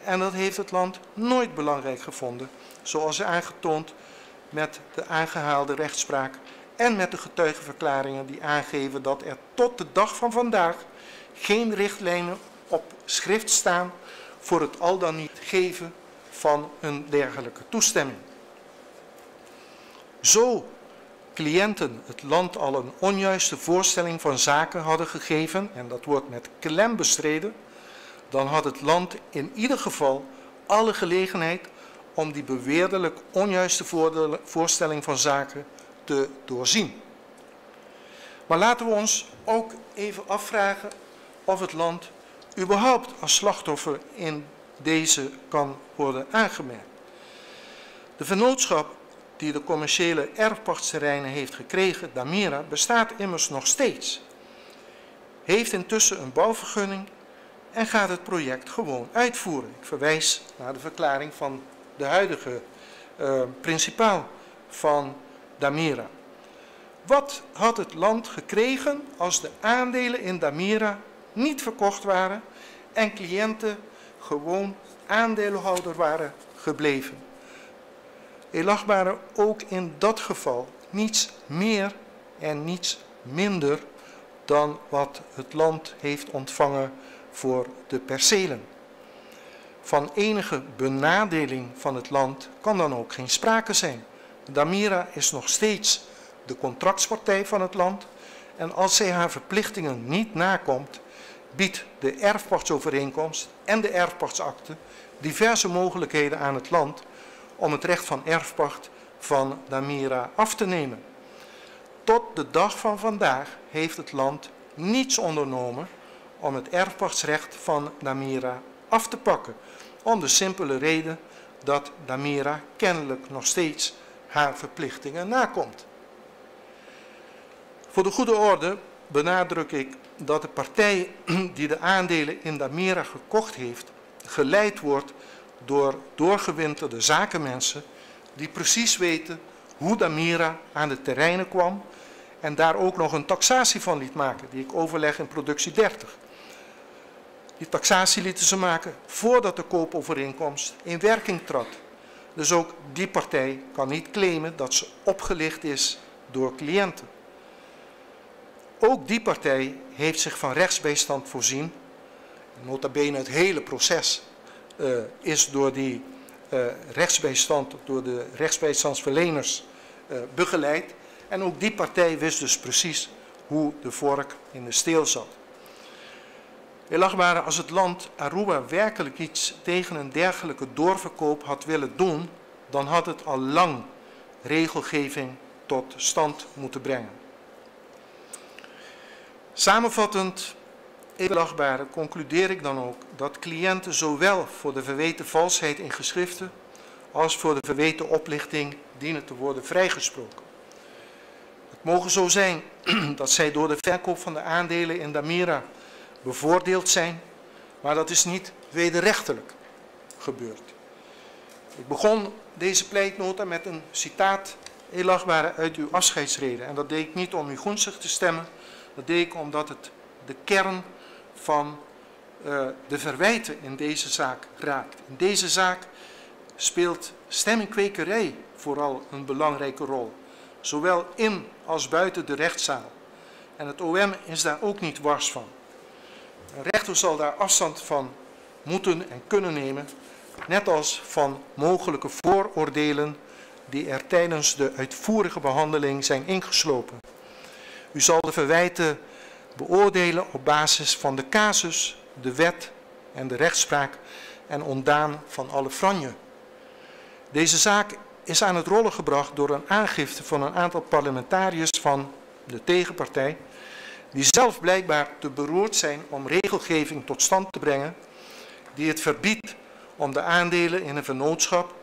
[SPEAKER 1] en dat heeft het land nooit belangrijk gevonden, zoals aangetoond met de aangehaalde rechtspraak en met de getuigenverklaringen die aangeven dat er tot de dag van vandaag geen richtlijnen op schrift staan voor het al dan niet geven van een dergelijke toestemming. Zo cliënten het land al een onjuiste voorstelling van zaken hadden gegeven, en dat wordt met klem bestreden, dan had het land in ieder geval alle gelegenheid om die beweerdelijk onjuiste voorstelling van zaken te doorzien. Maar laten we ons ook even afvragen of het land überhaupt als slachtoffer in deze kan worden aangemerkt. De vennootschap die de commerciële erfpachtsterreinen heeft gekregen, Damira, bestaat immers nog steeds. Heeft intussen een bouwvergunning en gaat het project gewoon uitvoeren. Ik verwijs naar de verklaring van de huidige principaal van Damira. Wat had het land gekregen als de aandelen in Damira niet verkocht waren en cliënten gewoon aandeelhouder waren gebleven? Elachtbare, ook in dat geval niets meer en niets minder dan wat het land heeft ontvangen voor de percelen. Van enige benadeling van het land kan dan ook geen sprake zijn. Damira is nog steeds de contractspartij van het land en als zij haar verplichtingen niet nakomt, biedt de erfpachtsovereenkomst en de erfpachtsakte diverse mogelijkheden aan het land om het recht van erfpacht van Damira af te nemen. Tot de dag van vandaag heeft het land niets ondernomen om het erfpachtsrecht van Damira af te pakken, om de simpele reden dat Damira kennelijk nog steeds haar verplichtingen nakomt. Voor de goede orde benadruk ik dat de partij die de aandelen in Damira gekocht heeft, geleid wordt door doorgewinterde zakenmensen die precies weten hoe Damira aan de terreinen kwam en daar ook nog een taxatie van liet maken, die ik overleg in productie 30. Die taxatie lieten ze maken voordat de koopovereenkomst in werking trad. Dus ook die partij kan niet claimen dat ze opgelicht is door cliënten. Ook die partij heeft zich van rechtsbijstand voorzien. Nota bene het hele proces is door die rechtsbijstand, door de rechtsbijstandsverleners begeleid. En ook die partij wist dus precies hoe de vork in de steel zat. Heel achtbare, als het land Aruba werkelijk iets tegen een dergelijke doorverkoop had willen doen, dan had het al lang regelgeving tot stand moeten brengen. Samenvattend, heel achtbare, concludeer ik dan ook dat cliënten zowel voor de verweten valsheid in geschriften als voor de verweten oplichting dienen te worden vrijgesproken. Het mogen zo zijn dat zij door de verkoop van de aandelen in Damira bevoordeeld zijn, maar dat is niet wederrechtelijk gebeurd. Ik begon deze pleitnota met een citaat, heel achtbare, uit uw afscheidsrede. En dat deed ik niet om u gunstig te stemmen, dat deed ik omdat het de kern van de verwijten in deze zaak raakt. In deze zaak speelt stemmingkwekerij vooral een belangrijke rol, zowel in als buiten de rechtszaal. En het OM is daar ook niet wars van. Een rechter zal daar afstand van moeten en kunnen nemen, net als van mogelijke vooroordelen die er tijdens de uitvoerige behandeling zijn ingeslopen. U zal de verwijten beoordelen op basis van de casus, de wet en de rechtspraak en ontdaan van alle franje. Deze zaak is aan het rollen gebracht door een aangifte van een aantal parlementariërs van de tegenpartij, die zelf blijkbaar te beroerd zijn om regelgeving tot stand te brengen, die het verbiedt om de aandelen in een vennootschap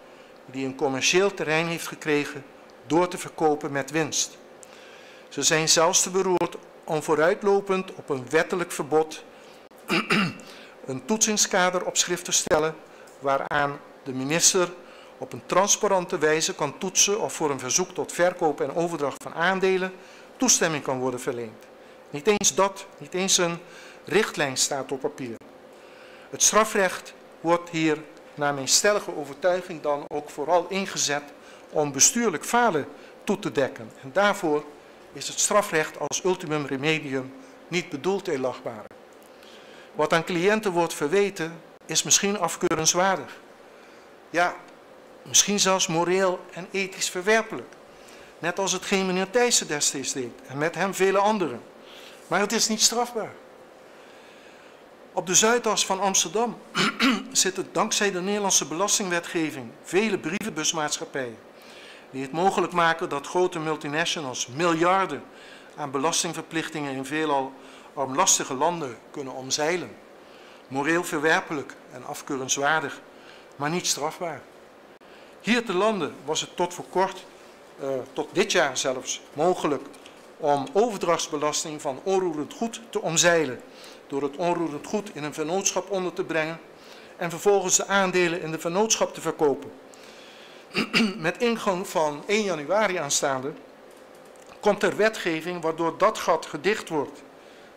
[SPEAKER 1] die een commercieel terrein heeft gekregen door te verkopen met winst. Ze zijn zelfs te beroerd om vooruitlopend op een wettelijk verbod een toetsingskader op schrift te stellen waaraan de minister op een transparante wijze kan toetsen of voor een verzoek tot verkoop en overdracht van aandelen toestemming kan worden verleend. Niet eens dat, niet eens een richtlijn staat op papier. Het strafrecht wordt hier naar mijn stellige overtuiging dan ook vooral ingezet om bestuurlijk falen toe te dekken. En daarvoor is het strafrecht als ultimum remedium niet bedoeld, heel achtbare. Wat aan cliënten wordt verweten is misschien afkeurenswaardig. Ja, misschien zelfs moreel en ethisch verwerpelijk. Net als hetgeen meneer Thijssen destijds deed en met hem vele anderen. Maar het is niet strafbaar. Op de Zuidas van Amsterdam zitten dankzij de Nederlandse belastingwetgeving vele brievenbusmaatschappijen die het mogelijk maken dat grote multinationals miljarden aan belastingverplichtingen in veelal armlastige landen kunnen omzeilen. Moreel verwerpelijk en afkeurenswaardig, maar niet strafbaar. Hier te lande was het tot voor kort, tot dit jaar zelfs, mogelijk om overdrachtsbelasting van onroerend goed te omzeilen door het onroerend goed in een vennootschap onder te brengen en vervolgens de aandelen in de vennootschap te verkopen. Met ingang van 1 januari aanstaande komt er wetgeving waardoor dat gat gedicht wordt.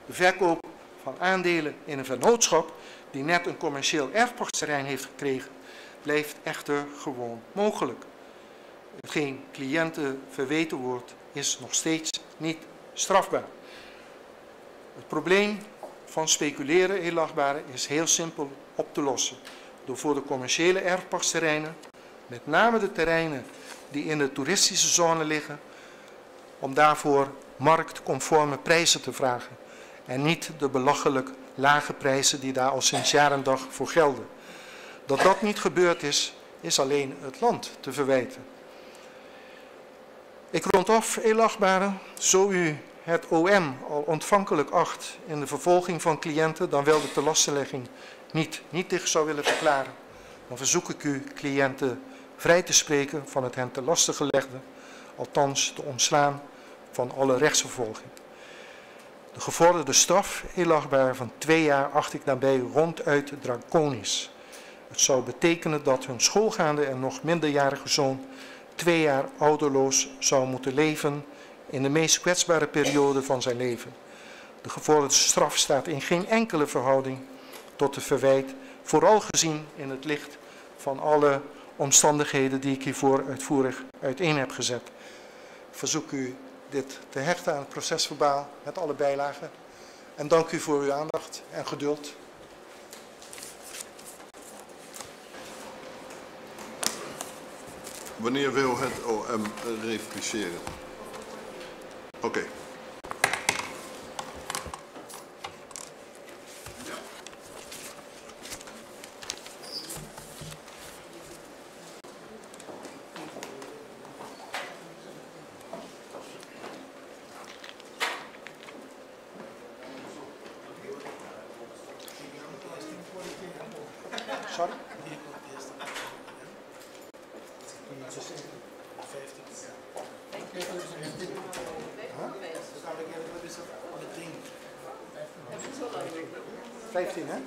[SPEAKER 1] De verkoop van aandelen in een vennootschap die net een commercieel erfpachtsterrein heeft gekregen, blijft echter gewoon mogelijk. Hetgeen cliënten verweten wordt, is nog steeds niet strafbaar. Het probleem van speculeren, heel achtbare, is heel simpel op te lossen. Door voor de commerciële erfpachtsterreinen, met name de terreinen die in de toeristische zone liggen, om daarvoor marktconforme prijzen te vragen en niet de belachelijk lage prijzen die daar al sinds jaar en dag voor gelden. Dat dat niet gebeurd is, is alleen het land te verwijten. Ik rond af, edelachtbare, zo u het OM al ontvankelijk acht in de vervolging van cliënten, dan wel de telastenlegging niet nietig zou willen verklaren, dan verzoek ik u cliënten vrij te spreken van het hen te lasten gelegde, althans te ontslaan van alle rechtsvervolging. De gevorderde straf, edelachtbare, van 2 jaar acht ik daarbij ronduit draconisch. Het zou betekenen dat hun schoolgaande en nog minderjarige zoon 2 jaar ouderloos zou moeten leven in de meest kwetsbare periode van zijn leven. De gevorderde straf staat in geen enkele verhouding tot de verwijt, vooral gezien in het licht van alle omstandigheden die ik hiervoor uitvoerig uiteen heb gezet. Ik verzoek u dit te hechten aan het procesverbaal met alle bijlagen en dank u voor uw aandacht en geduld.
[SPEAKER 2] Wanneer wil het OM repliceren? Oké.
[SPEAKER 1] Sorry? Huh? 15, hè?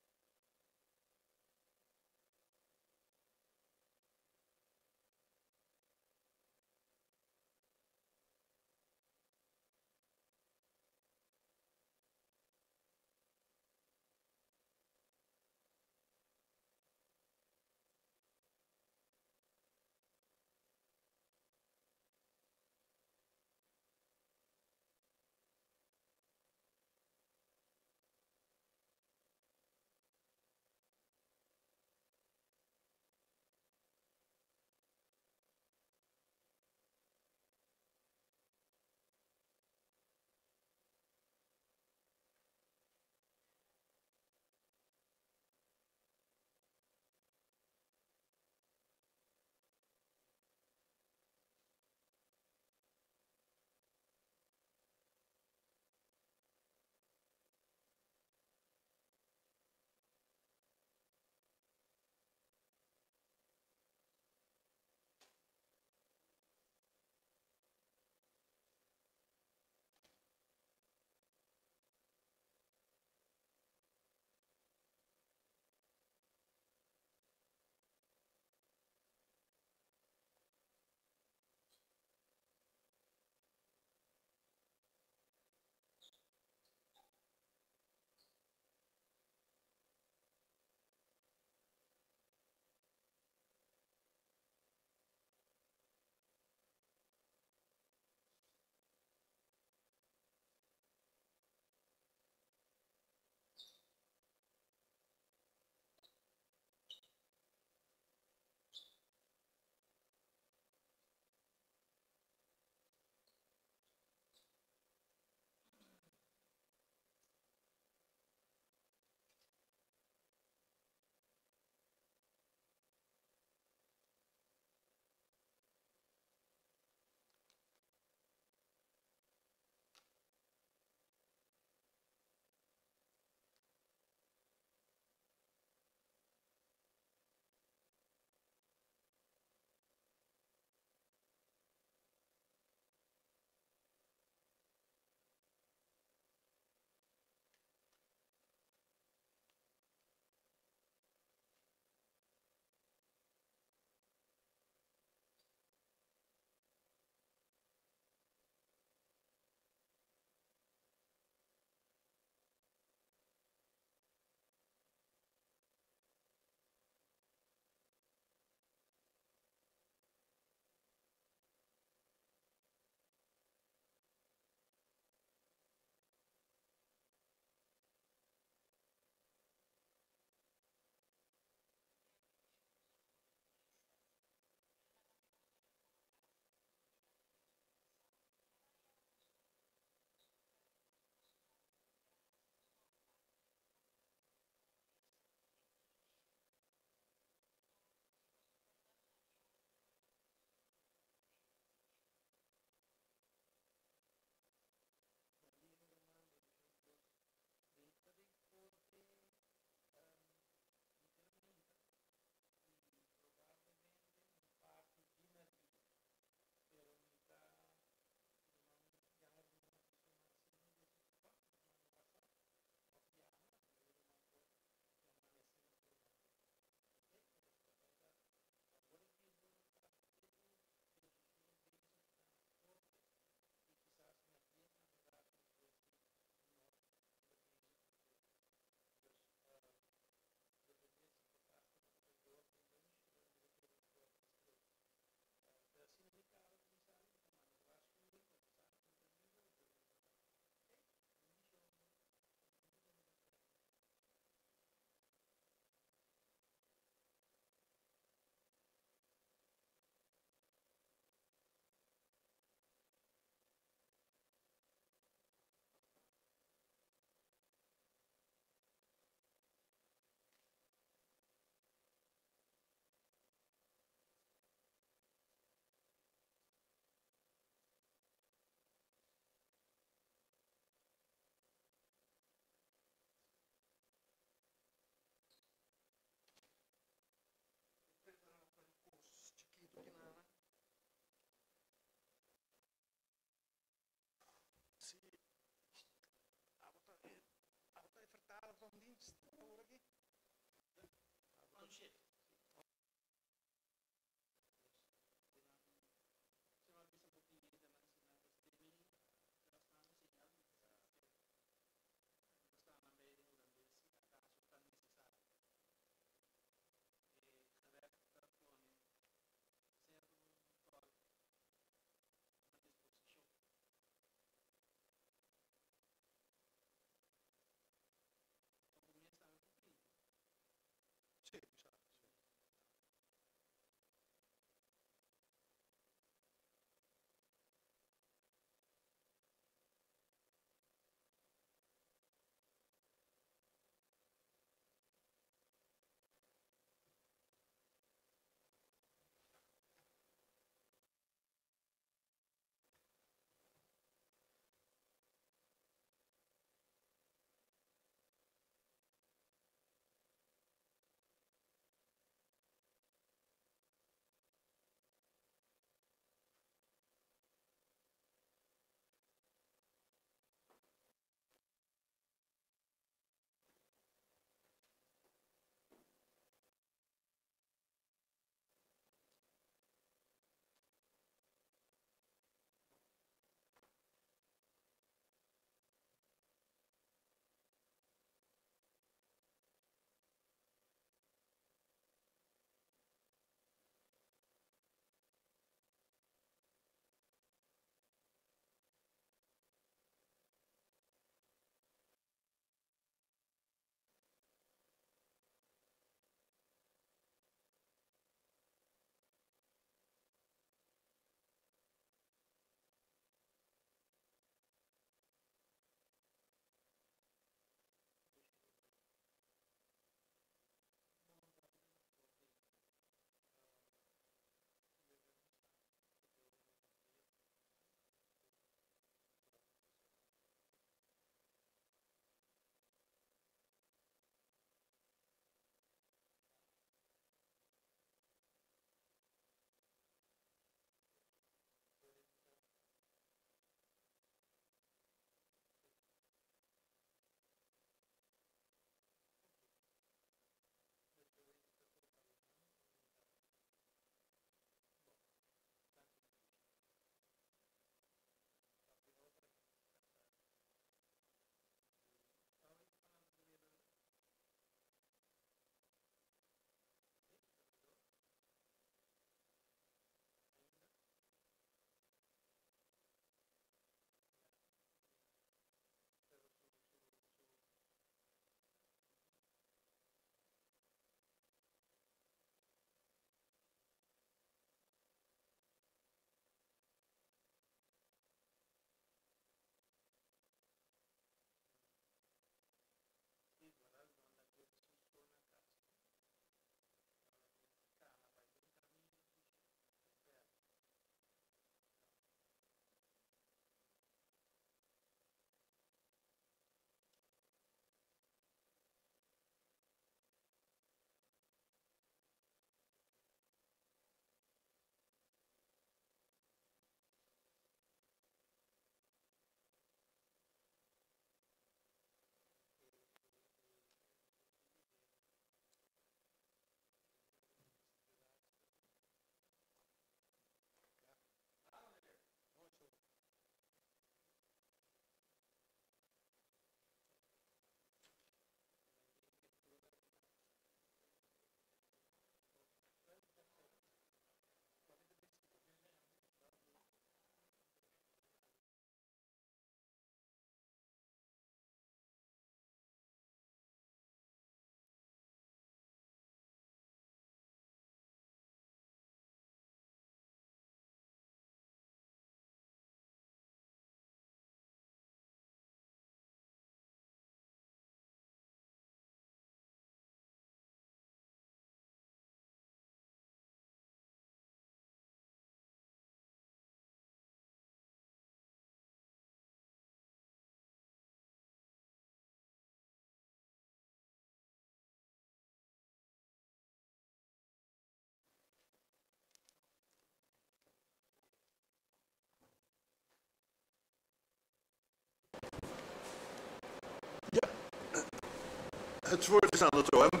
[SPEAKER 2] Het woord is aan het OM.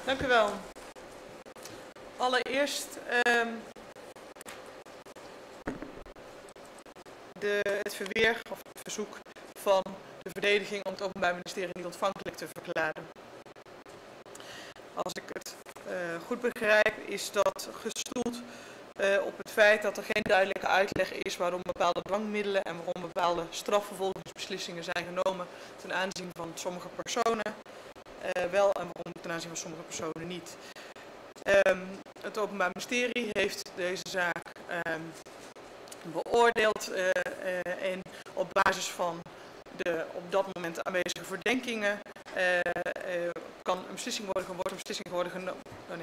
[SPEAKER 3] Dank u wel. Allereerst het verweer of het verzoek van de verdediging om het Openbaar Ministerie niet ontvankelijk te verklaren. Als ik het goed begrijp, is dat gestoeld op het feit dat er geen duidelijke uitleg is waarom bepaalde dwangmiddelen en waarom bepaalde strafvervolgingsbeslissingen zijn genomen ten aanzien van sommige personen. wel en waarom ten aanzien van sommige personen niet. Het Openbaar Ministerie heeft deze zaak beoordeeld en op basis van de op dat moment aanwezige verdenkingen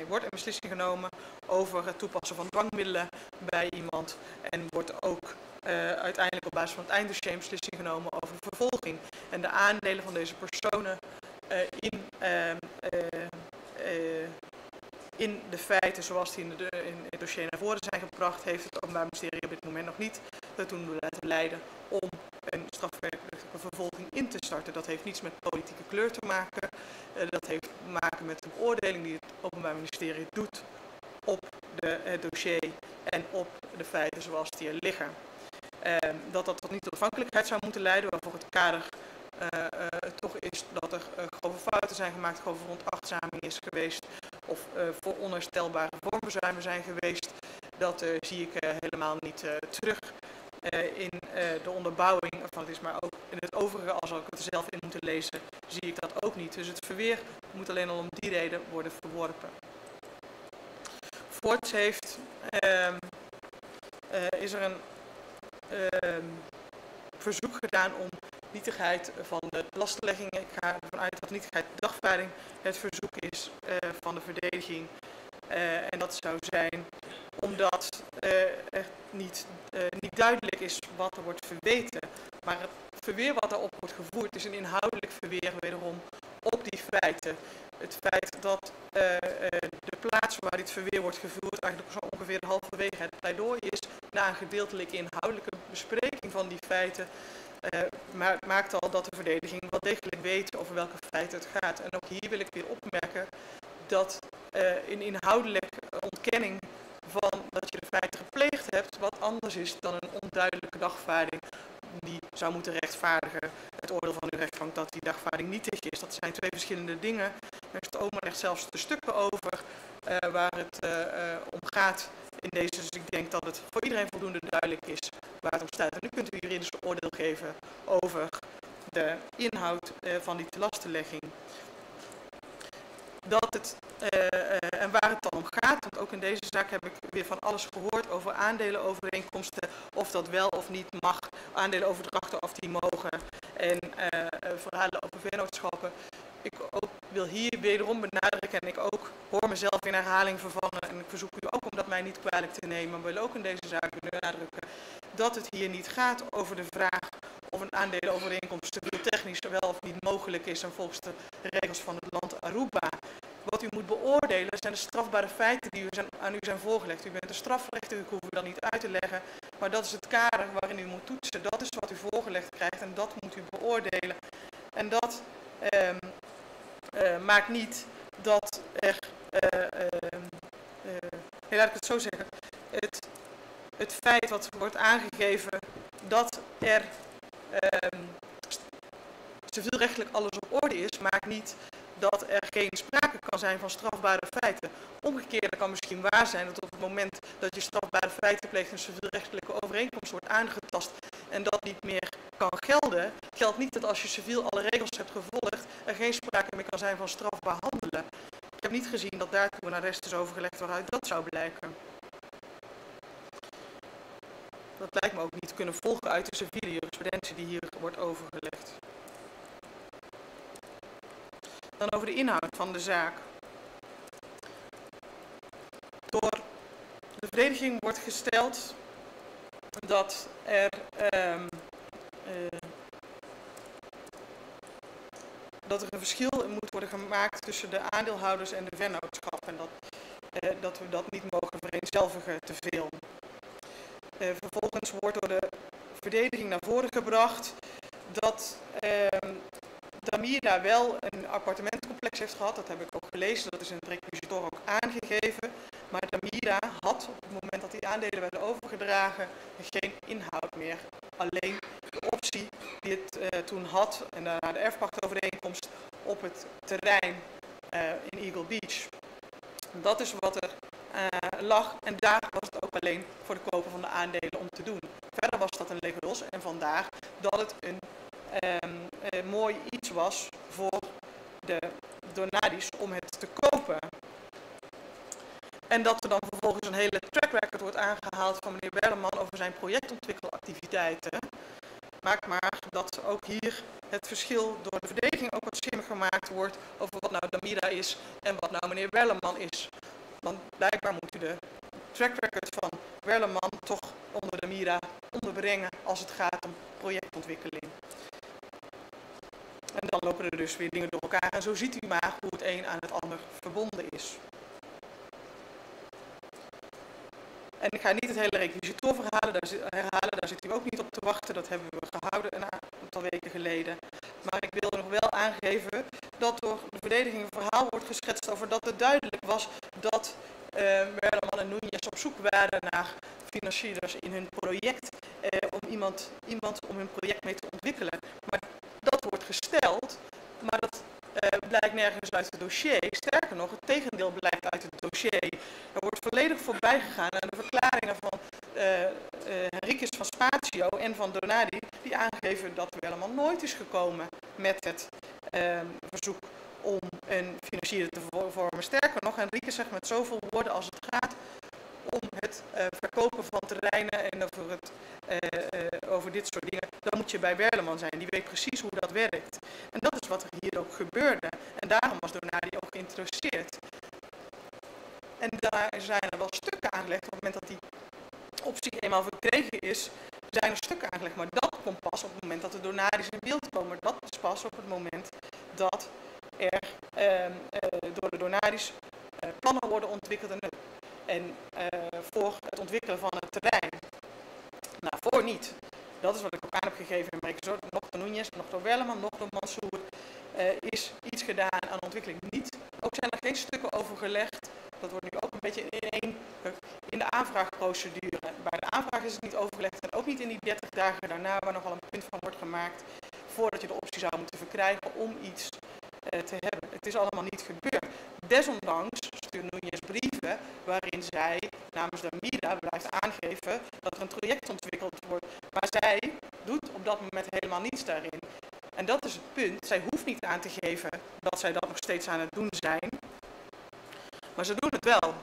[SPEAKER 3] wordt een beslissing genomen over het toepassen van dwangmiddelen bij iemand en wordt ook uiteindelijk op basis van het einddossier een beslissing genomen over de vervolging. En de aandelen van deze personen in de feiten zoals die in het dossier naar voren zijn gebracht, heeft het Openbaar Ministerie op dit moment nog niet ertoe laten leiden om een strafrechtelijke vervolging in te starten. Dat heeft niets met politieke kleur te maken. Dat heeft te maken met de beoordeling die het Openbaar Ministerie doet op het dossier en op de feiten zoals die er liggen. Dat tot niet-ontvankelijkheid zou moeten leiden, waarvoor het kader toch is dat er grove fouten zijn gemaakt, grove veronachtzaming is geweest of voor onherstelbare vormverzuimen zijn geweest. Dat zie ik helemaal niet terug in de onderbouwing van het is, maar ook in het overige, als ik het er zelf in moet lezen, zie ik dat ook niet. Dus het verweer moet alleen al om die reden worden verworpen. Voorts is er een verzoek gedaan om nietigheid van de lastlegging. Ik ga ervan uit dat nietigheid de dagvaarding het verzoek is van de verdediging. En dat zou zijn omdat er niet duidelijk is wat er wordt verweten. Maar het verweer wat daarop wordt gevoerd is een inhoudelijk verweer wederom op die feiten. Het feit dat de plaats waar dit verweer wordt gevoerd eigenlijk zo ongeveer halverwege het pleidooi is, na een gedeeltelijke inhoudelijke bespreking van die feiten, maakt al dat de verdediging wel degelijk weet over welke feiten het gaat. En ook hier wil ik weer opmerken dat een inhoudelijke ontkenning van dat je de feiten gepleegd hebt wat anders is dan een onduidelijke dagvaarding die zou moeten rechtvaardigen het oordeel van uw rechtbank dat die dagvaarding nietig is. Dat zijn twee verschillende dingen. Er is het OMA legt zelfs de stukken over waar het om gaat in deze. Dus ik denk dat het voor iedereen voldoende duidelijk is waar het om staat. En nu kunt u juridisch oordeel geven over de inhoud van die telastenlegging. En waar het dan om gaat, want ook in deze zaak heb ik weer van alles gehoord over aandelenovereenkomsten, of dat wel of niet mag, aandelenoverdrachten of die mogen, en verhalen over vennootschappen. Ik ook wil hier wederom benadrukken, en ik ook hoor mezelf in herhaling vervallen, en ik verzoek u ook om dat mij niet kwalijk te nemen, maar wil ook in deze zaak benadrukken dat het hier niet gaat over de vraag of een aandelenovereenkomst civieltechnisch wel of niet mogelijk is en volgens de regels van het land Aruba. Wat u moet beoordelen zijn de strafbare feiten die aan u zijn voorgelegd. U bent een strafrechter, ik hoef u dat niet uit te leggen, maar dat is het kader waarin u moet toetsen. Dat is wat u voorgelegd krijgt en dat moet u beoordelen. En dat maakt niet dat er, nee, laat ik het zo zeggen, het feit wat wordt aangegeven dat er civielrechtelijk alles op orde is, maakt niet dat er geen sprake kan zijn van strafbare feiten. Omgekeerd kan misschien waar zijn dat op het moment dat je strafbare feiten pleegt een civielrechtelijke overeenkomst wordt aangetast en dat niet meer kan gelden, geldt niet dat als je civiel alle regels hebt gevolgd er geen sprake meer kan zijn van strafbaar handelen. Ik heb niet gezien dat daartoe een arrest is overgelegd waaruit dat zou blijken. Dat lijkt me ook niet te kunnen volgen uit de civiele jurisprudentie die hier wordt overgelegd. Dan over de inhoud van de zaak. Door de verdediging wordt gesteld dat er een verschil moet worden gemaakt tussen de aandeelhouders en de vennootschap en dat we dat niet mogen vereenzelvigen te veel. Vervolgens wordt door de verdediging naar voren gebracht dat Damira wel een appartementencomplex heeft gehad. Dat heb ik ook gelezen, dat is in het requisitor ook aangegeven. Maar Damira had op het moment dat die aandelen werden overgedragen geen inhoud meer. Alleen de optie die het toen had en daarna de erfpachtovereenkomst op het terrein in Eagle Beach. Dat is wat er lag en daar was het ook alleen voor de koper van de aandelen om te doen. Verder was dat een legados en vandaar dat het een mooi iets was voor de Donadis om het te kopen. En dat er dan vervolgens een hele track record wordt aangehaald van meneer Berleman over zijn projectontwikkelactiviteiten, maakt maar dat ook hier het verschil door de verdediging ook wat slimmer gemaakt wordt over wat nou Damira is en wat nou meneer Berleman is. Want blijkbaar moet u de track record van Berleman toch onder Damira onderbrengen als het gaat om projectontwikkeling. En dan lopen er dus weer dingen door elkaar en zo ziet u maar hoe het een aan het ander verbonden is. En ik ga niet het hele requisitoor herhalen, daar zit u ook niet op te wachten. Dat hebben we gehouden een aantal weken geleden. Maar ik wil nog wel aangeven dat door de verdediging een verhaal wordt geschetst over dat het duidelijk was dat Berleman en Núñez op zoek waren naar financiers in hun project, om iemand om hun project mee te ontwikkelen. Maar dat wordt gesteld, maar dat blijkt nergens uit het dossier. Sterker nog, het tegendeel blijkt uit het dossier. Er wordt volledig voorbij gegaan aan de verklaringen van Henriques van Spatio en van Donadi, die aangeven dat Berleman nooit is gekomen met het verzoek om een financier te vormen. Sterker nog, Henriques zegt met zoveel woorden als het gaat om het verkopen van terreinen en over dit soort dingen, dan moet je bij Berleman zijn. Die weet precies hoe dat werkt. En dat is wat er hier ook gebeurde. En daarom was Donadi ook geïnteresseerd. En daar zijn er wel stukken aangelegd. Op het moment dat die optie eenmaal verkregen is, zijn er stukken aangelegd. Maar dat komt pas op het moment dat de Donadis in beeld komen. Dat is pas op het moment dat er door de Donadis plannen worden ontwikkeld en voor het ontwikkelen van het terrein. Nou, voor niet. Dat is wat ik ook aan heb gegeven in mijn nog door Núñez, nog door Berleman, nog door Mansour, is iets gedaan aan ontwikkeling. Niet. Ook zijn er geen stukken over gelegd. Dat wordt nu ook een beetje in de aanvraagprocedure. Bij de aanvraag is het niet overgelegd en ook niet in die 30 dagen daarna, waar nogal een punt van wordt gemaakt, voordat je de optie zou moeten verkrijgen om iets te hebben. Het is allemaal niet gebeurd. Desondanks stuurt Núñez brieven waarin zij namens Damira blijft aangeven dat er een project ontwikkeld wordt. Maar zij doet op dat moment helemaal niets daarin. En dat is het punt. Zij hoeft niet aan te geven dat zij dat nog steeds aan het doen zijn. Maar ze doen het wel.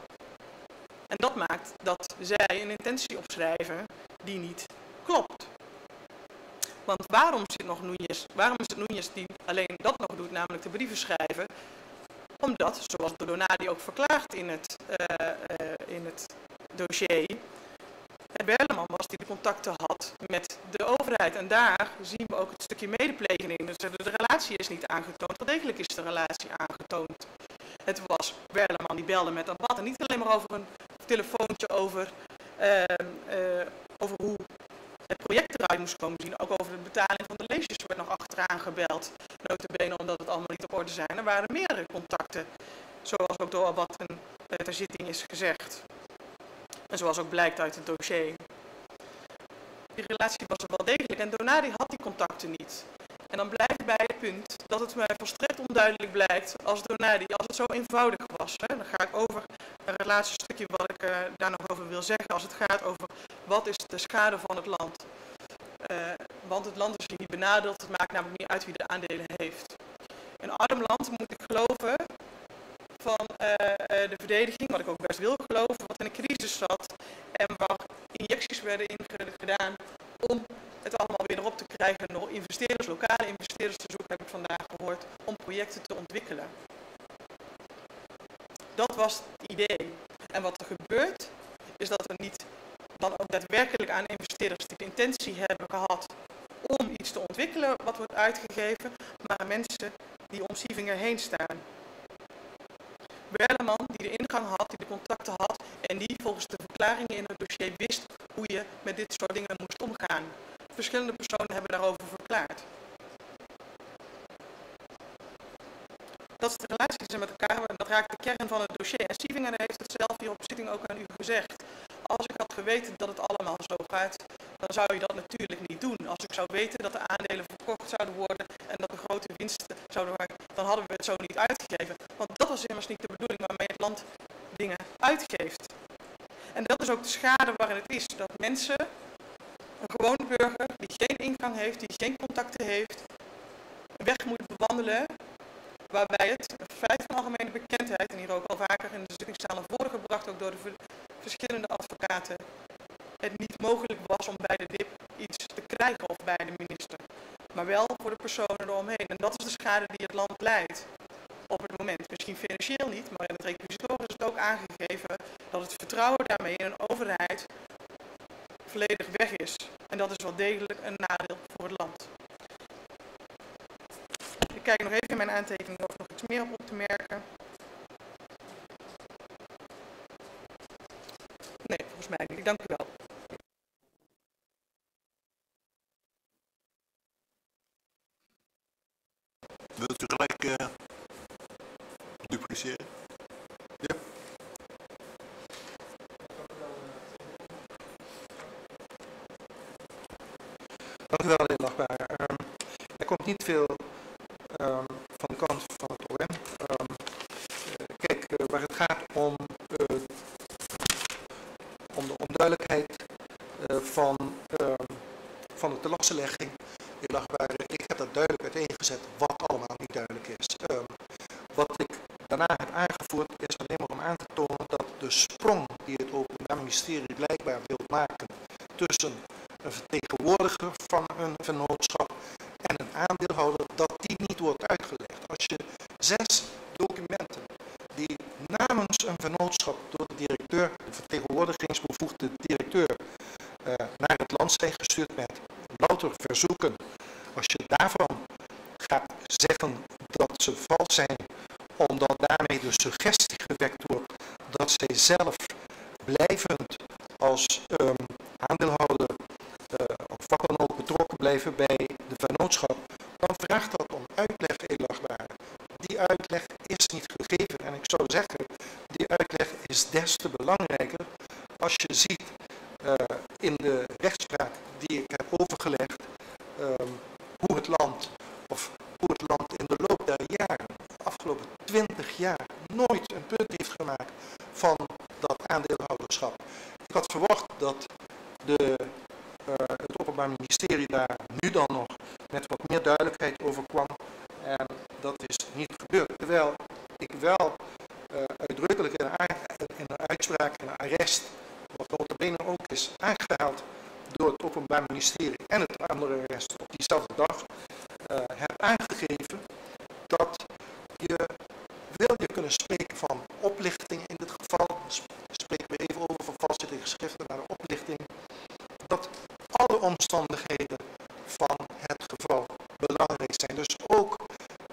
[SPEAKER 3] En dat maakt dat zij een intentie opschrijven die niet klopt. Want waarom is het Núñez die alleen dat nog doet, namelijk de brieven schrijven? Omdat, zoals de Donadi ook verklaart in het dossier, Berleman was die de contacten had met de overheid. En daar zien we ook het stukje medepleging in. Dus de relatie is niet aangetoond. Wel degelijk is de relatie aangetoond. Het was Berleman die belde met Abad. En niet alleen maar over een telefoontje over hoe het project eruit moest komen zien. Ook over de betaling van de leesjes werd nog achteraan gebeld. Notabene omdat het allemaal niet op orde zijn. Er waren meerdere contacten. Zoals ook door Abad ter zitting is gezegd. En zoals ook blijkt uit het dossier. Die relatie was er wel degelijk en Donadi had die contacten niet. En dan blijft bij het punt dat het mij volstrekt onduidelijk blijkt als Donadi, als het zo eenvoudig was. Hè, dan ga ik over een laatste stukje wat ik daar nog over wil zeggen. Als het gaat over wat is de schade van het land. Want het land is hier niet benadeeld, het maakt namelijk niet uit wie de aandelen heeft. In arm land moet ik geloven van de verdediging, wat ik ook best wil geloven, wat in een crisis zat en waar injecties werden gedaan om het allemaal weer erop te krijgen door investeerders, lokale investeerders te zoeken, heb ik vandaag gehoord, om projecten te ontwikkelen. Dat was het idee. En wat er gebeurt, is dat er niet dan ook daadwerkelijk aan investeerders die de intentie hebben gehad om iets te ontwikkelen wat wordt uitgegeven, maar aan mensen die om Sievinger heen staan. Berleman die de ingang had, die de contacten had en die volgens de verklaringen in het dossier wist hoe je met dit soort dingen moest omgaan. Verschillende personen hebben daarover verklaard. Dat is de relatie die ze met elkaar hebben en dat raakt de kern van het dossier. En Sievinger heeft het zelf hier op zitting ook aan u gezegd. Als ik had geweten dat het allemaal zo gaat, dan zou je dat natuurlijk niet doen. Als ik zou weten dat de aandelen verkocht zouden worden en dat de grote winsten zouden worden, dan hadden we het zo niet uitgegeven. Want dat was immers niet de bedoeling waarmee het land dingen uitgeeft. En dat is ook de schade waarin het is. Dat mensen, een gewone burger die geen ingang heeft, die geen contacten heeft, een weg moet bewandelen waarbij het een feit van algemene bekendheid, en hier ook al vaker in de zittingzaal naar voren gebracht, ook door de verschillende advocaten, het niet mogelijk was om bij de DIP iets te krijgen of bij de minister. Maar wel voor de personen eromheen. En dat is de schade die het land leidt op het moment. Misschien financieel niet, maar in het requisitorium is het ook aangegeven dat het vertrouwen daarmee in een overheid volledig weg is. En dat is wel degelijk een nadeel voor het land. Ik kijk nog even in mijn aantekeningen of er nog iets meer op te merken. Nee, volgens mij niet. Dank u wel.
[SPEAKER 2] Wilt u gelijk dupliceren? Ja.
[SPEAKER 1] Dank u wel, de heer Lachbaar. Er komt niet veel van de kant van het OM. Kijk, waar het gaat om de onduidelijkheid van de telastenlegging, de heer Lachbaar, ik heb dat duidelijk uiteengezet wat allemaal niet duidelijk is. Wat ik daarna heb aangevoerd is alleen maar om aan te tonen dat de sprong die het Openbaar Ministerie blijkbaar wil maken tussen een vertegenwoordiger van een vennootschap en een aandeelhouder, dat die niet wordt uitgelegd. Als je 6 documenten die namens een vennootschap door de directeur, de vertegenwoordigingsbevoegde directeur, naar het land zijn gestuurd met louter verzoeken, als je daarvan gaat zeggen dat ze vals zijn, omdat daarmee de suggestie gewekt wordt dat zij zelf blijvend als aandeelhouder of wat dan ook betrokken blijven bij de vennootschap, dan vraagt dat om uitleg, Lachbaar. Die uitleg is niet gegeven en ik zou zeggen, die uitleg is des te belangrijker als je ziet in de rechtspraak die ik heb overgelegd hoe het land in de loop der jaren, de afgelopen 20 jaar, nooit een punt heeft gemaakt van dat aandeelhouderschap. Ik had verwacht dat het Openbaar Ministerie daar nu dan nog met wat meer duidelijkheid over kwam. En dat is niet gebeurd. Terwijl ik wel uitdrukkelijk in een uitspraak, in een arrest, wat nota bene ook is aangehaald door het Openbaar Ministerie en het andere arrest op diezelfde dag, heb aangegeven dat wil je kunnen spreken van oplichting in dit geval, spreken we even over vervalsing in geschriften naar de oplichting, dat alle omstandigheden van het geval belangrijk zijn. Dus ook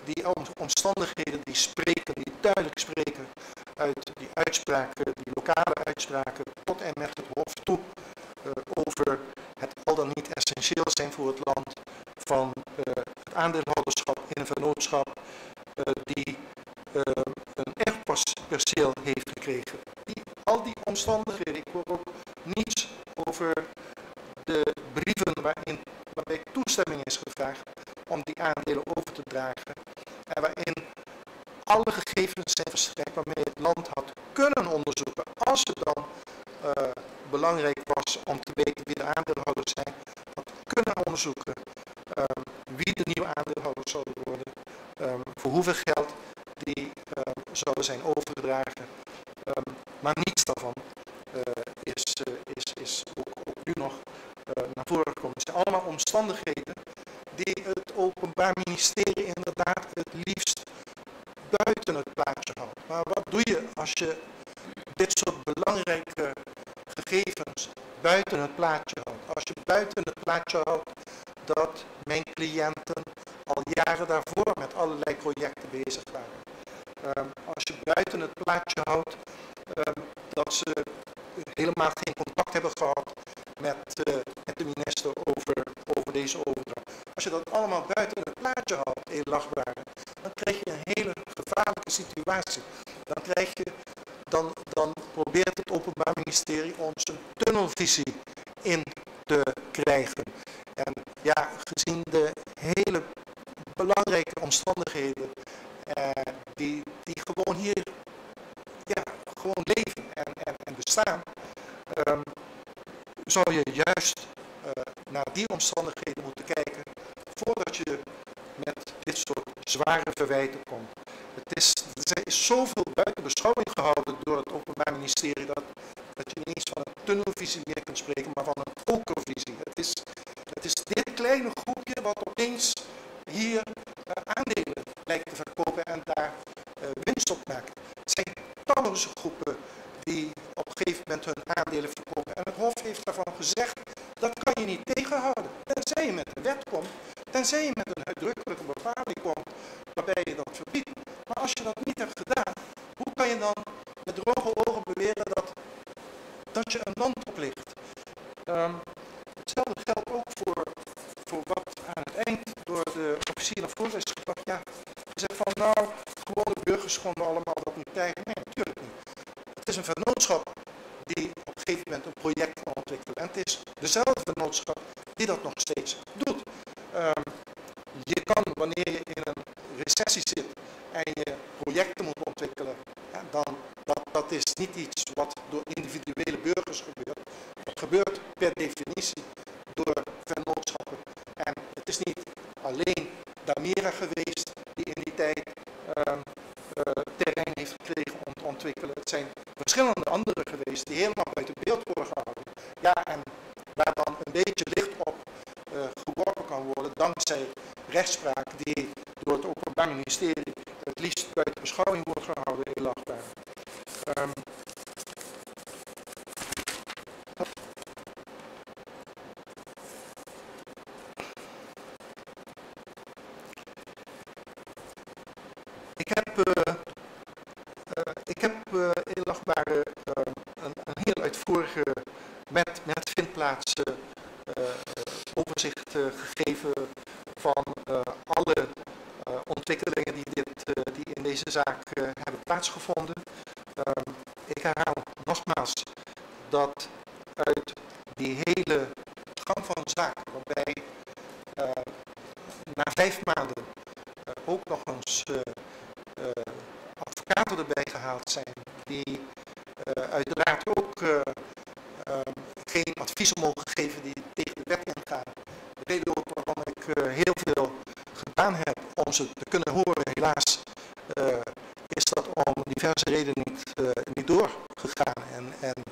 [SPEAKER 1] die omstandigheden die spreken, die duidelijk spreken uit die uitspraken, die lokale uitspraken, tot en met het Hof toe, over het al dan niet essentieel zijn voor het land van het aandeelhouderschap in een vennootschap die een erfperceel heeft gekregen. Al die omstandigheden, ik hoor ook niets over de brieven waarbij toestemming is gevraagd om die aandelen over te dragen en waarin alle gegevens zijn verstrekt waarmee het land had kunnen onderzoeken, als het dan belangrijk was om te weten wie de aandeelhouders zijn, had kunnen onderzoeken wie de nieuwe aandeelhouders zouden worden, voor hoeveel geld die zouden zijn overgedragen. Maar niets daarvan is ook nu nog naar voren gekomen. Het zijn allemaal omstandigheden die het Openbaar Ministerie inderdaad het liefst buiten het plaatje houdt. Maar wat doe je als je dit soort belangrijke gegevens buiten het plaatje houdt? Als je buiten het plaatje houdt dat mijn cliënten al jaren daarvoor met allerlei projecten bezig waren. Als je buiten het plaatje houdt dat ze helemaal geen contact hebben gehad met de minister over deze overdracht. Als je dat allemaal buiten het plaatje houdt, heel lachbaar, dan krijg je een hele gevaarlijke situatie. Dan probeert het Openbaar Ministerie ons een tunnelvisie in te krijgen. En ja, gezien de hele belangrijke omstandigheden die gewoon hier gewoon leven en bestaan, zou je juist naar die omstandigheden moeten kijken voordat je met dit soort zware verwijten komt. is zoveel buiten beschouwing gehouden door het Openbaar Ministerie dat je niet eens van een tunnelvisie meer kunt spreken, maar van een okervisie. Het is dit kleine groepje wat opeens hier aandelen lijkt te verkopen en daar winst op maakt. Het zijn talloze groepen die op een gegeven moment hun aandelen verkopen. En het Hof heeft daarvan gezegd, dat kan je niet tegenhouden. Tenzij je met een wet komt, tenzij je met een uitdrukkelijke bepaling komt, waarbij je dat verbiedt. Maar als je dat niet hebt gedaan, hoe kan je dan met droge ogen beweren dat je een land oplicht? Hetzelfde geldt ook voor wat aan het eind door de officier naar voren is gebracht. Ja, je zegt van nou, gewone burgers konden allemaal dat niet krijgen. Nee, natuurlijk niet. Het is een vennootschap die op een gegeven moment een project kan ontwikkelen. En het is dezelfde vennootschap die dat nog steeds doet. Je kan, wanneer je in een recessie zit en je projecten moet ontwikkelen, ja, dan dat is niet iets wat door individuele burgers gebeurt. Het gebeurt per definitie door vennootschappen. En het is niet alleen Damira geweest die in die tijd terrein heeft gekregen om te ontwikkelen. Het zijn verschillende anderen geweest die helemaal buiten beeld worden gehouden. Ja, en waar dan een beetje licht op geworpen kan worden dankzij rechtspraak die door het Openbaar Ministerie het liefst buiten beschouwing wordt gehouden in Lachbaar. Ik heb in Lachbare een heel uitvoerige met vindplaatsen overzicht gegeven van alle ontwikkelingen die in deze zaak hebben plaatsgevonden. Ik herhaal nogmaals dat uit die hele gang van zaken, waarbij na 5 maanden ook nog eens advocaten erbij gehaald zijn, die uiteraard ook geen adviezen mogen geven die tegen de wet ingaan. De reden ook waarom ik heel veel gedaan heb om ze te kunnen horen, helaas is dat om diverse redenen niet doorgegaan. En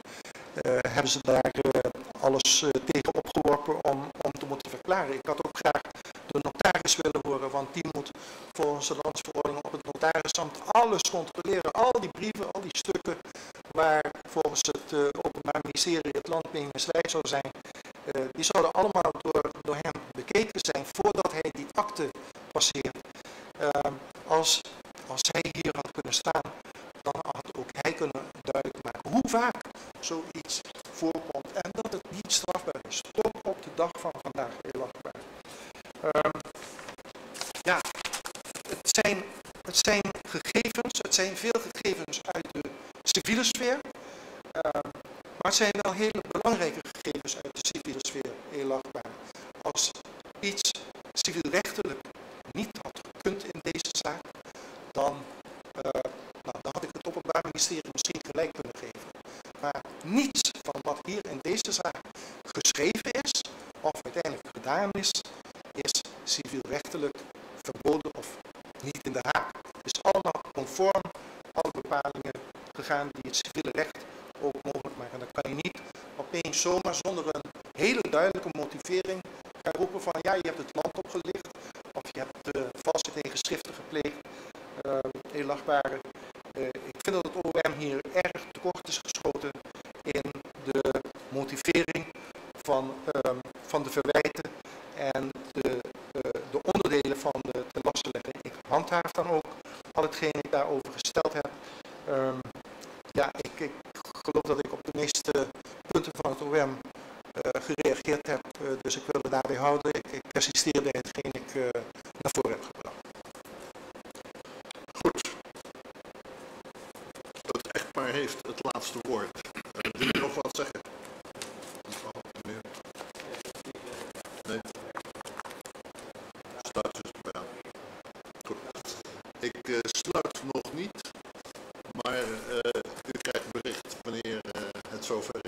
[SPEAKER 1] hebben ze daar alles tegen opgeworpen om te moeten verklaren. Ik had ook graag de notaris willen horen, want die moet volgens de landsverordening op het notarisambt alles controleren. Al die brieven, al die stukken waar volgens het Openbaar Ministerie het land mee misleid zou zijn, die zouden allemaal door hem bekeken zijn voordat hij die akte passeert. Als hij hier had kunnen staan, dan had ook hij kunnen duidelijk maken hoe vaak zoiets voorkomt en dat het niet strafbaar is, tot op de dag van vandaag heel lachbaar. Ja, het zijn gegevens, het zijn veel gegevens uit de civiele sfeer, maar het zijn wel hele belangrijke gegevens uit de civiele sfeer, heel lachbaar. Als iets civielrechtelijk niet had gekund in deze zaak, dan had ik het Openbaar Ministerie misschien gelijk kunnen geven. Maar niets van wat hier in deze zaak geschreven is, of uiteindelijk gedaan is civielrechtelijk verboden of niet in de haak. Het is allemaal conform alle bepalingen gegaan die het civiele recht ook mogelijk maken. Dan kan je niet opeens zomaar zonder een hele duidelijke motivering gaan roepen van ja, je hebt het land opgelicht of je hebt valsheid in geschriften gepleegd. Heel lachbare. Ik vind dat het OM hier erg tekort is geschoten in de motivering van de verwijten en de onderdelen van de tenlastelegging. Ik handhaaf dan ook al hetgeen ik daarover gesteld heb. Ik geloof dat ik op de meeste punten van het OM gereageerd heb, dus ik wil het daarbij houden. Ik persisteer bij hetgeen ik naar voren heb gebracht.
[SPEAKER 2] Goed. Het echtpaar heeft het laatste woord. Wil je nog wat zeggen? Nee? Sluit dus bij aan. Goed. Ik sluit nog niet, maar u krijgt bericht wanneer het zover